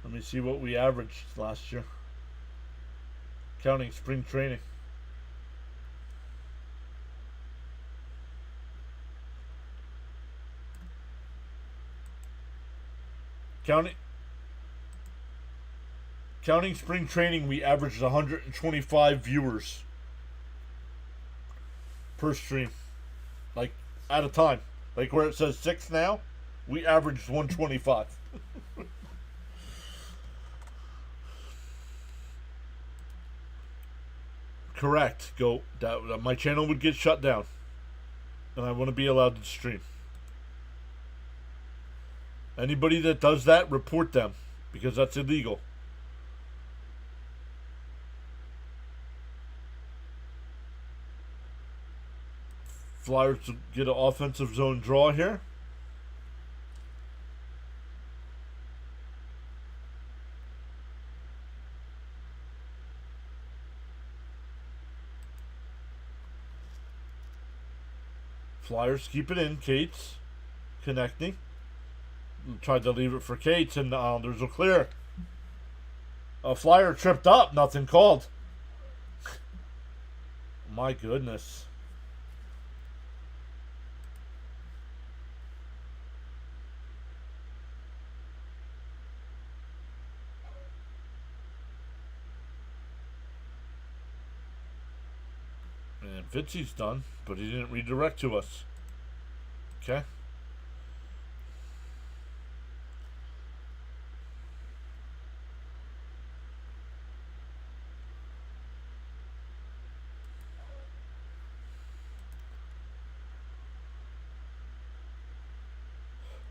Let me see what we averaged last year, counting spring training. Counting spring training, we averaged 125 viewers per stream, like at a time. Like where it says 6 now, we averaged 125. Correct. Go. That my channel would get shut down, and I want to be allowed to stream. Anybody that does that, report them, because that's illegal. Flyers get an offensive zone draw here. Flyers keep it in. Cates connecting. Tried to leave it for Cates, and the Islanders will clear. A Flyer tripped up. Nothing called. My goodness. And Fitzy's done, but he didn't redirect to us. Okay.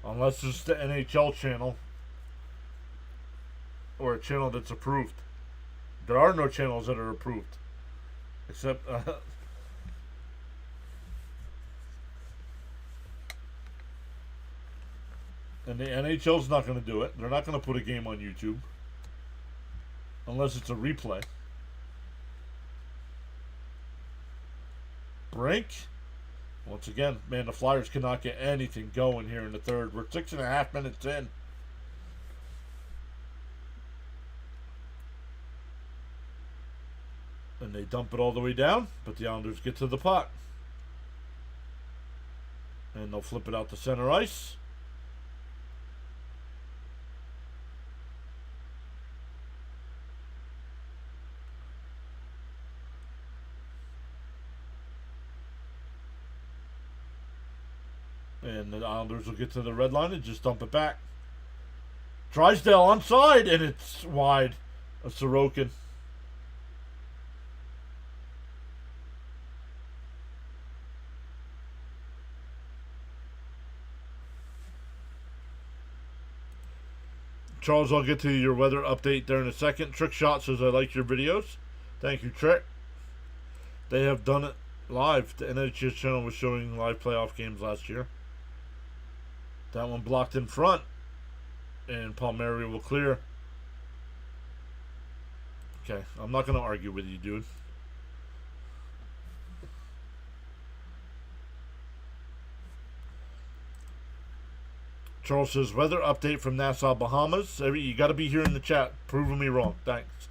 Unless it's the NHL channel or a channel that's approved. There are no channels that are approved. Except and the NHL's not going to do it. They're not going to put a game on YouTube unless it's a replay. Brink. Once again, man, the Flyers cannot get anything going here in the third. We're 6.5 minutes in. And they dump it all the way down, but the Islanders get to the puck. And they'll flip it out to center ice. And the Islanders will get to the red line and just dump it back. Drysdale onside, and it's wide. A Sorokin. Charles, I'll get to your weather update there in a second. Trick Shot says, I like your videos. Thank you, Trick. They have done it live. The NHL channel was showing live playoff games last year. That one blocked in front. And Palmieri will clear. Okay, I'm not going to argue with you, dude. Charles says, weather update from Nassau, Bahamas. You got to be here in the chat, proving me wrong. Thanks.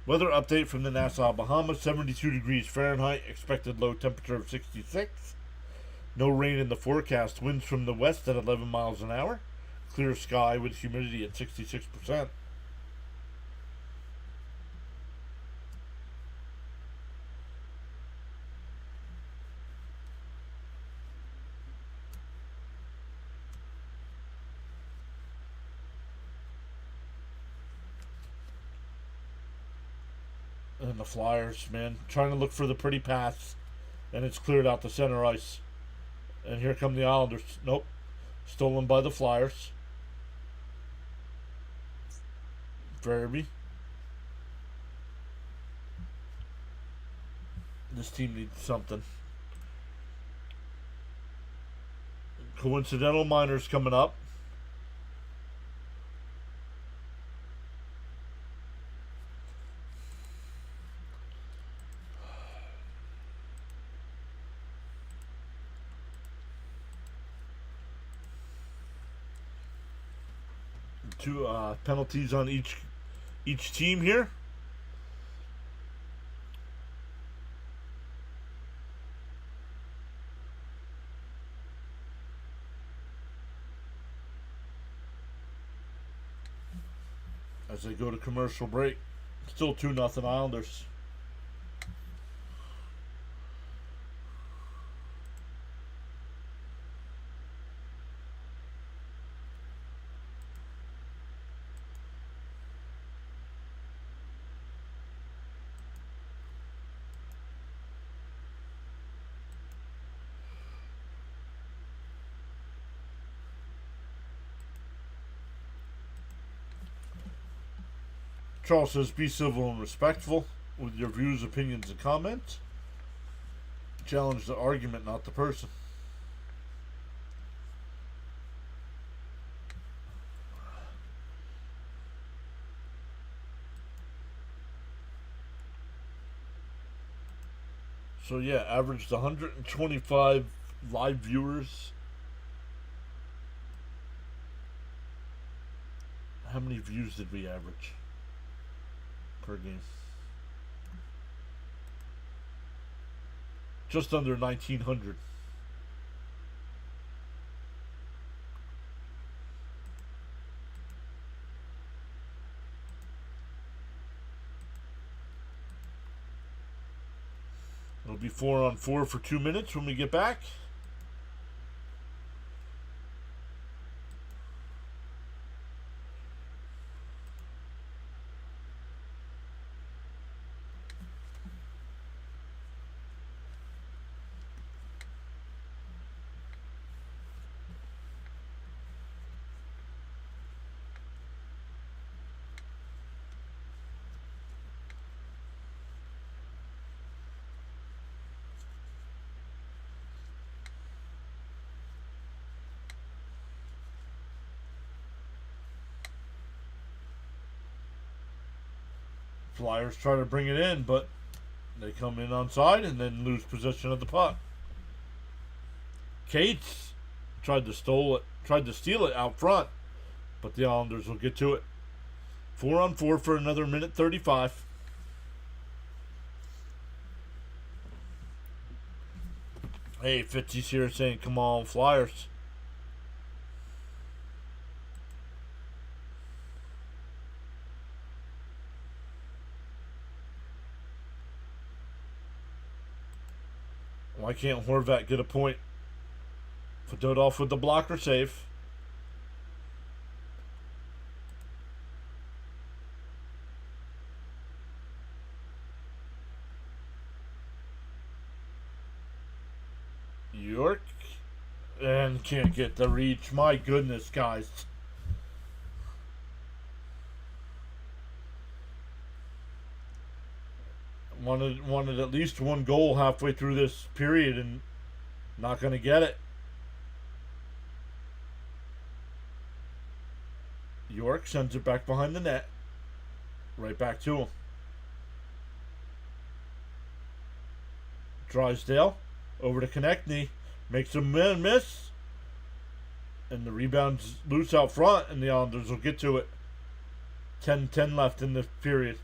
Weather update from the Nassau, Bahamas. 72 degrees Fahrenheit. Expected low temperature of 66. No rain in the forecast. Winds from the west at 11 miles an hour. Clear sky with humidity at 66%. And the Flyers, man, trying to look for the pretty pass, and it's cleared out the center ice. And here come the Islanders. Nope. Stolen by the Flyers. Verby. This team needs something. Coincidental minors coming up. Two penalties on each team here. As they go to commercial break. Still 2-0 Islanders. Charles says, be civil and respectful with your views, opinions, and comments. Challenge the argument, not the person. So yeah, averaged 125 live viewers. How many views did we average per game? Just under 1,900. It'll be 4-on-4 for 2 minutes when we get back. Flyers try to bring it in, but they come in onside and then lose possession of the puck. Cates tried to steal it out front, but the Islanders will get to it. 4-on-4 for another minute 35. Hey, Fitzy's here saying, come on, Flyers. Why can't Horvat get a point? Fedotov with the blocker save. York. And can't get the reach. My goodness, guys. Wanted at least one goal halfway through this period and not going to get it. York sends it back behind the net. Right back to him. Drysdale over to Konechny. Makes him miss. And the rebound's loose out front, and the Islanders will get to it. 10-10 left in the period.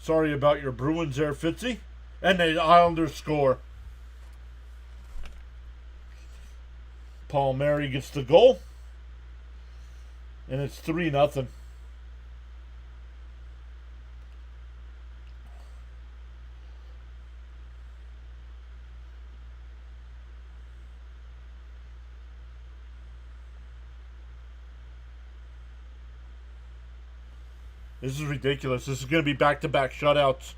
Sorry about your Bruins there, Fitzy. And the Islanders score. Palmieri gets the goal. And it's 3-0. This is ridiculous. This is going to be back-to-back shutouts.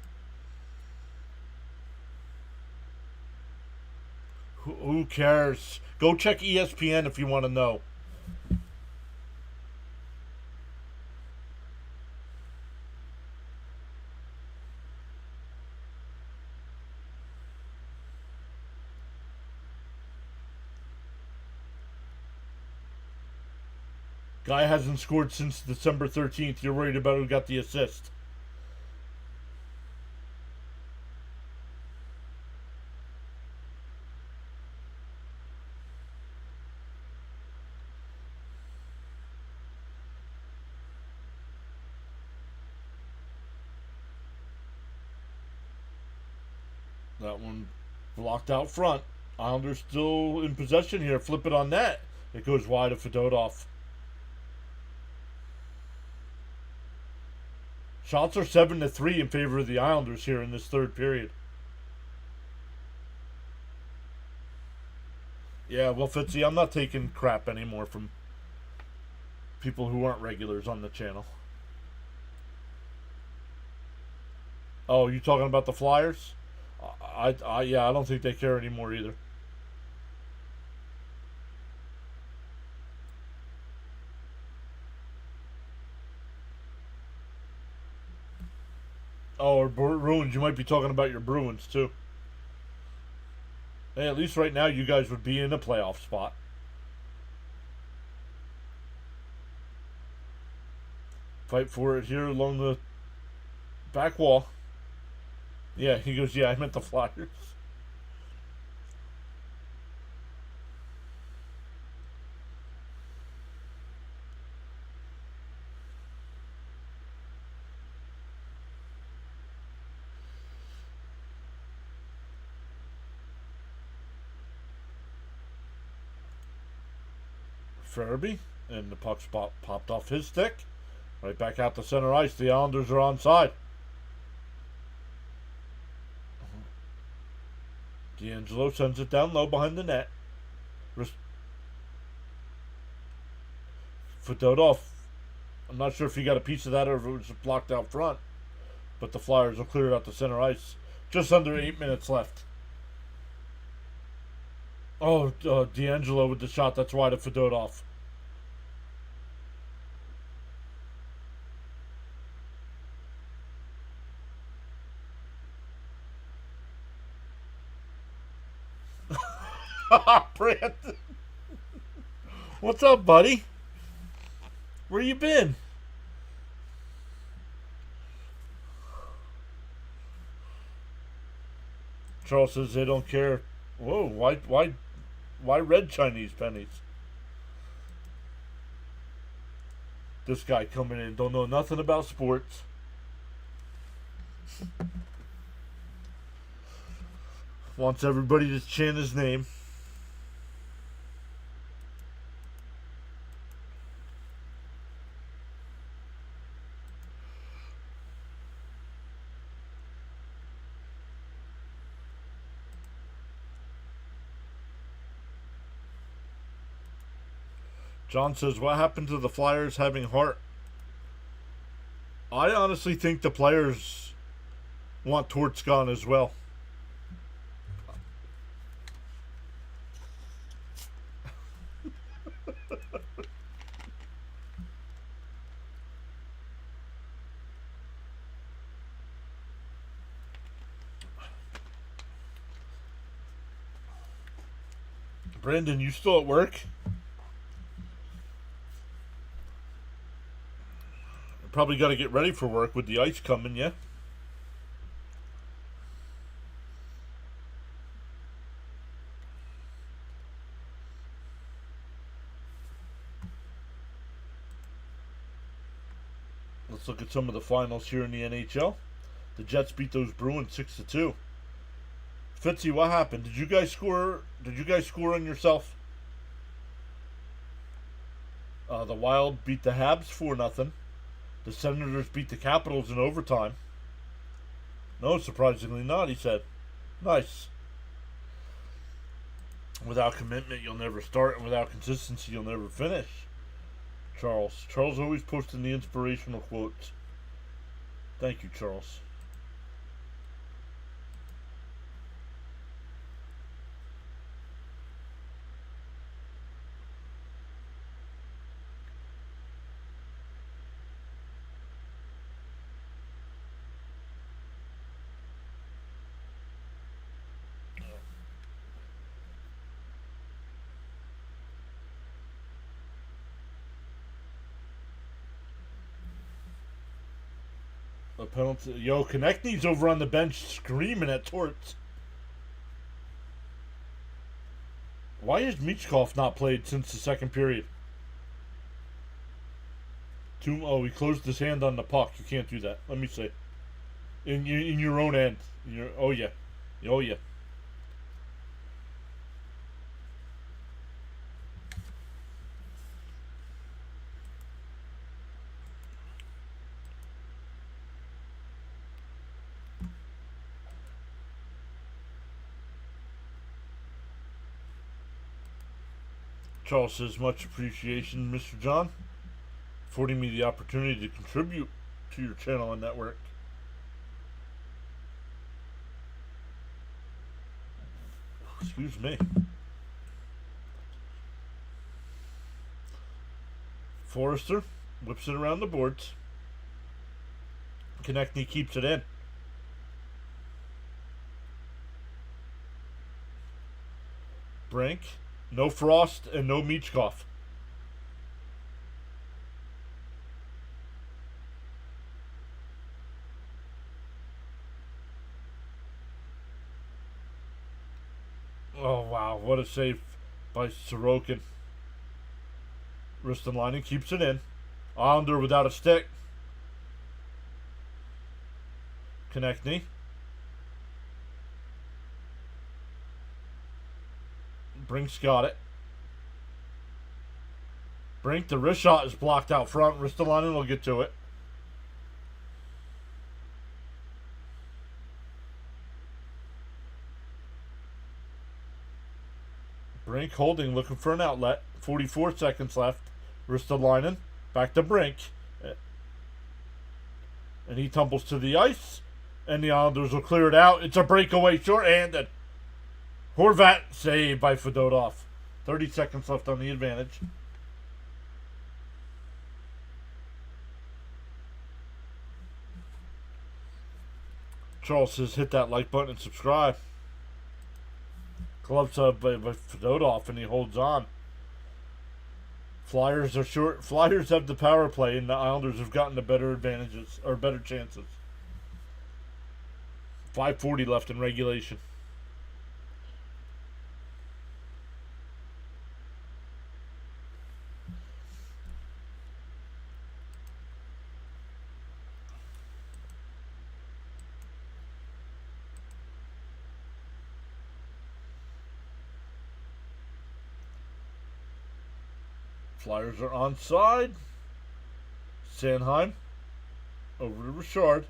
Who cares? Go check ESPN if you want to know. Guy hasn't scored since December 13th. You're worried about who got the assist. That one blocked out front. Islanders still in possession here. Flip it on net. It goes wide of Fedotov. Shots are 7-3 in favor of the Islanders here in this third period. Yeah, well, Fitzy, I'm not taking crap anymore from people who aren't regulars on the channel. Oh, you talking about the Flyers? Yeah, I don't think they care anymore either. Oh, or Bruins. You might be talking about your Bruins, too. Hey, at least right now you guys would be in a playoff spot. Fight for it here along the back wall. Yeah, he goes, yeah, I meant the Flyers. Farabee, and the puck popped off his stick. Right back out to center ice. The Islanders are onside. D'Angelo sends it down low behind the net. Fedotov, I'm not sure if he got a piece of that or if it was blocked out front. But the Flyers will clear it out to center ice. Just under 8 minutes left. Oh, D'Angelo with the shot. That's wide of Fedotov. Brandon. What's up, buddy? Where you been? Charles says they don't care. Whoa, why red Chinese pennies? This guy coming in, don't know nothing about sports. Wants everybody to chant his name. John says, what happened to the Flyers having heart? I honestly think the players want Torts gone as well. Brandon, you still at work? Probably got to get ready for work with the ice coming, yeah? Let's look at some of the finals here in the NHL. The Jets beat those Bruins 6-2. Fitzy, what happened? Did you guys score? Did you guys score on yourself? The Wild beat the Habs 4-0. The Senators beat the Capitals in overtime. No, surprisingly not, he said. Nice. Without commitment, you'll never start, and without consistency, you'll never finish. Charles. Charles always posting the inspirational quotes. Thank you, Charles. A penalty. Yo, Konechny's over on the bench screaming at Torts. Why is Michkov not played since the second period? Oh, he closed his hand on the puck. You can't do that. Let me see. In your own end. Oh, yeah. Oh, yeah. Charles says, much appreciation, Mr. John, affording me the opportunity to contribute to your channel and network. Excuse me. Forrester whips it around the boards. Konechny keeps it in. Brink. No Frost and no Michkov. Oh, wow. What a save by Sorokin. Ristolainen keeps it in. Islander without a stick. Konechny. Brink's got it. Brink, the wrist shot is blocked out front. Ristolainen will get to it. Brink holding, looking for an outlet. 44 seconds left. Ristolainen back to Brink. And he tumbles to the ice. And the Islanders will clear it out. It's a breakaway, short-handed. Horvat saved by Fedotov. 30 seconds left on the advantage. Charles says hit that like button and subscribe. Gloves up by Fedotov and he holds on. Flyers are short. Flyers have the power play and the Islanders have gotten the better advantages or better chances. 5:40 left in regulation. Flyers are onside. Sanheim over to Richard.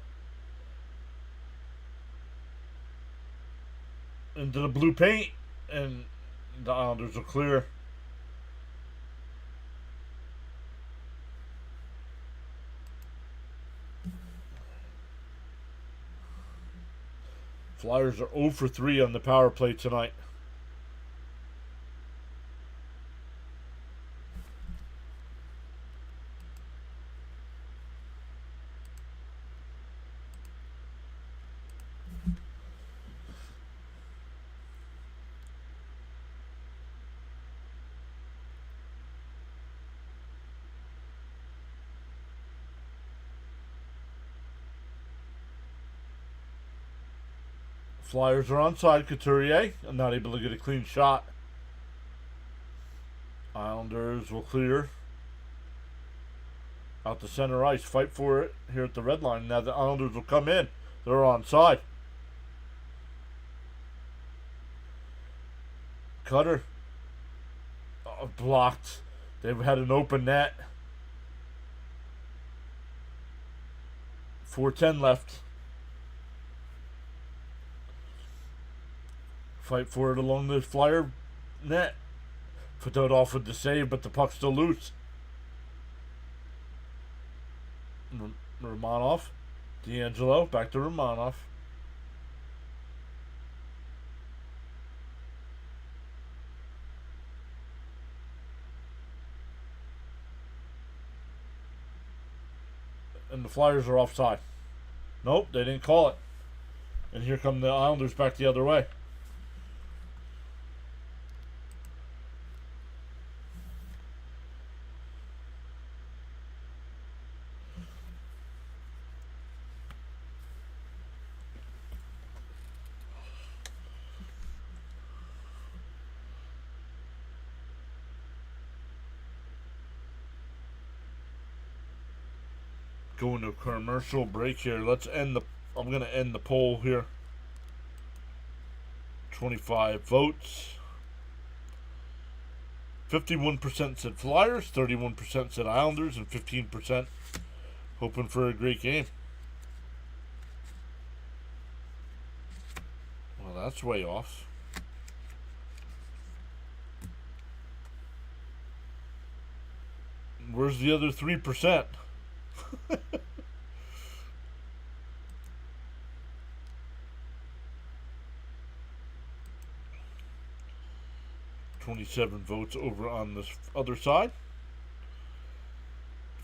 Into the blue paint. And the Islanders are clear. Flyers are 0 for 3 on the power play tonight. Flyers are onside. Couturier, I'm not able to get a clean shot. Islanders will clear. Out to center ice. Fight for it here at the red line. Now the Islanders will come in. They're onside. Cutter. Blocked. They've had an open net. 4:10 left. Fight for it along the Flyer net. Fedot with the save, but the puck's still loose. Romanov. D'Angelo. Back to Romanov. And the Flyers are offside. Nope, they didn't call it. And here come the Islanders back the other way. Going to a commercial break here. Let's end the. I'm gonna end the poll here. 25 votes. 51% said Flyers, 31% said Islanders, and 15% hoping for a great game. Well, that's way off. Where's the other 3%? 27 votes over on this other side.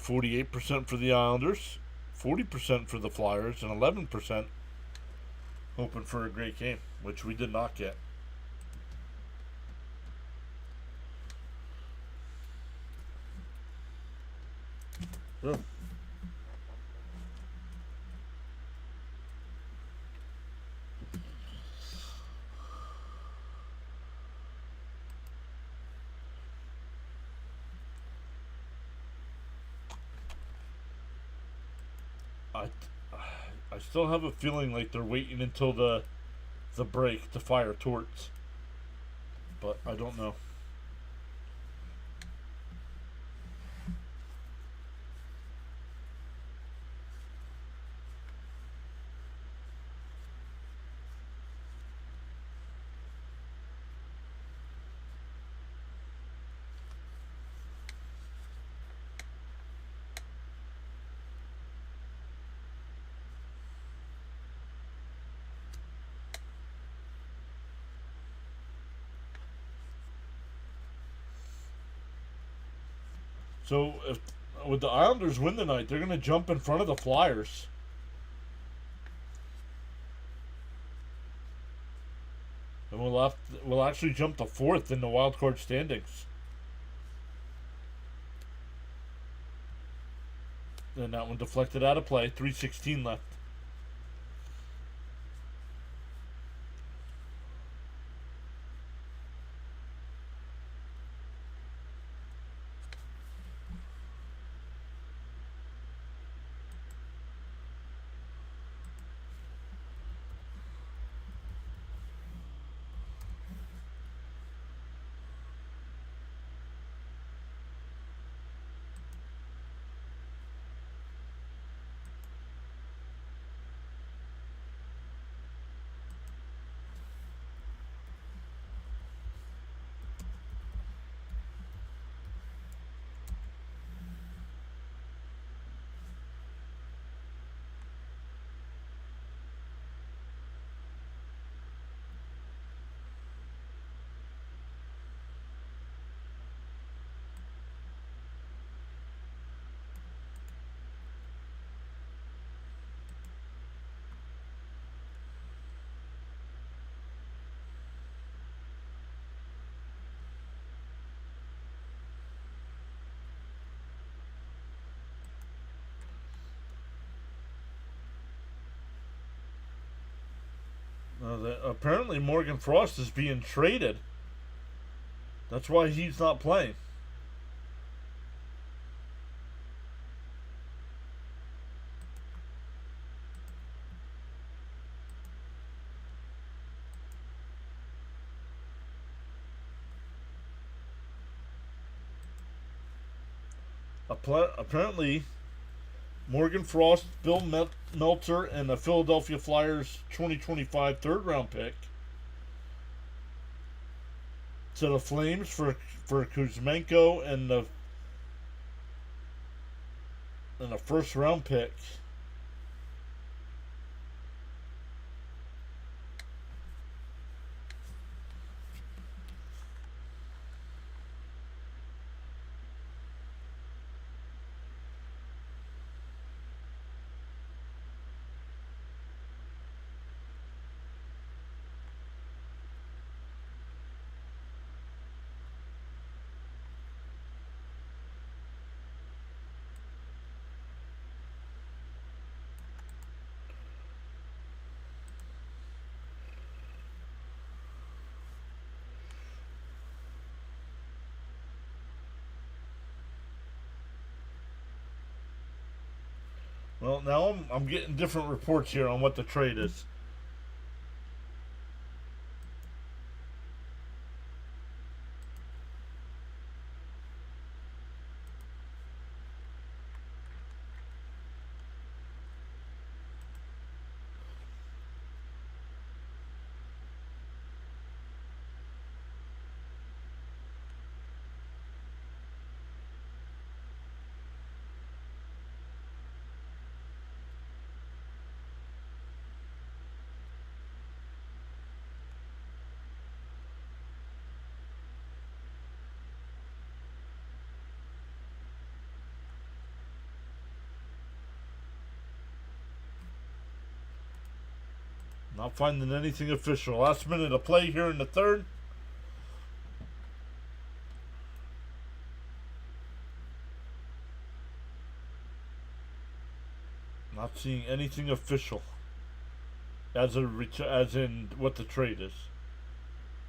48% for the Islanders, 40% for the Flyers, and 11% hoping for a great game, which we did not get. Yeah. I still have a feeling like they're waiting until the break to fire Torts, but I don't know. So if with the Islanders win tonight, they're going to jump in front of the Flyers. And we'll actually jump to 4th in the wild card standings. And that one deflected out of play. 3:16 left. Apparently Morgan Frost is being traded. That's why he's not playing. Apparently, Morgan Frost, Bill Meltzer, and the Philadelphia Flyers 2025 third round pick to the Flames for Kuzmenko and the first round pick. Well, now I'm getting different reports here on what the trade is. Not finding anything official. Last minute of play here in the third. Not seeing anything official as in what the trade is.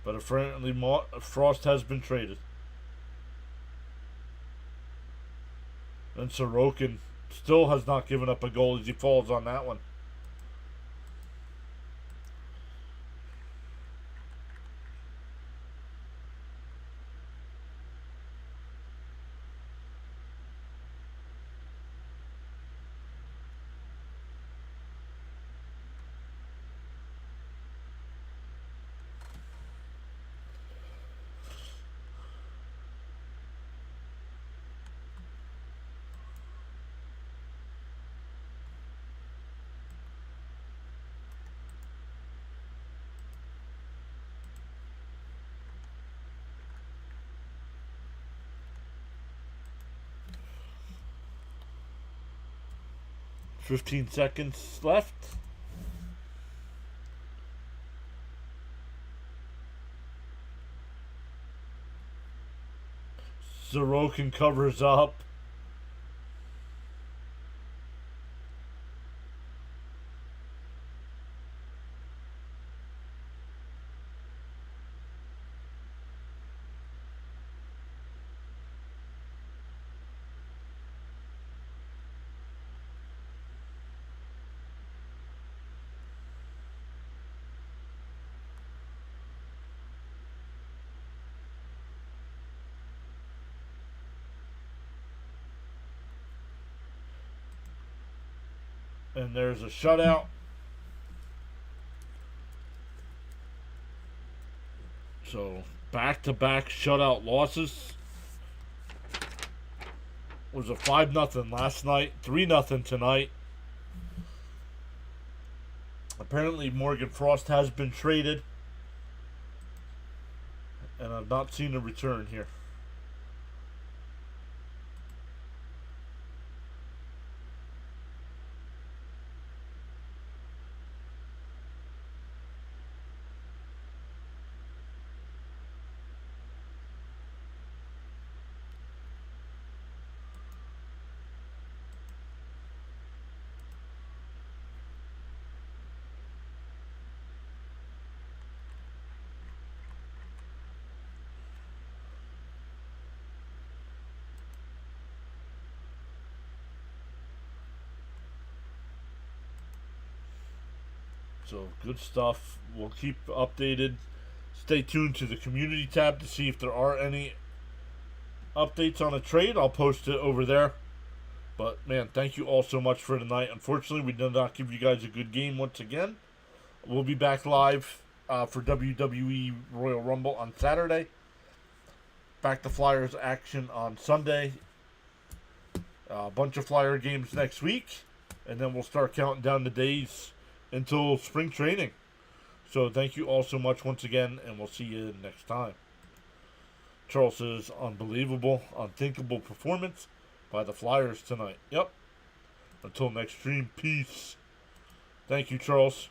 But apparently Frost has been traded. And Sorokin still has not given up a goal as he falls on that one. "15 seconds left. Sorokin covers up. And there's a shutout. So back-to-back shutout losses. Was a 5-0 last night, 3-0 tonight. Apparently Morgan Frost has been traded. And I've not seen a return here. So good stuff. We'll keep updated. Stay tuned to the community tab to see if there are any updates on a trade. I'll post it over there. But man, thank you all so much for tonight. Unfortunately, we did not give you guys a good game once again. We'll be back live for WWE Royal Rumble on Saturday. Back to Flyers action on Sunday. A bunch of Flyer games next week. And then we'll start counting down the days until spring training. So thank you all so much once again, and we'll see you next time. Charles' unbelievable, unthinkable performance by the Flyers tonight. Yep. Until next stream, peace. Thank you, Charles.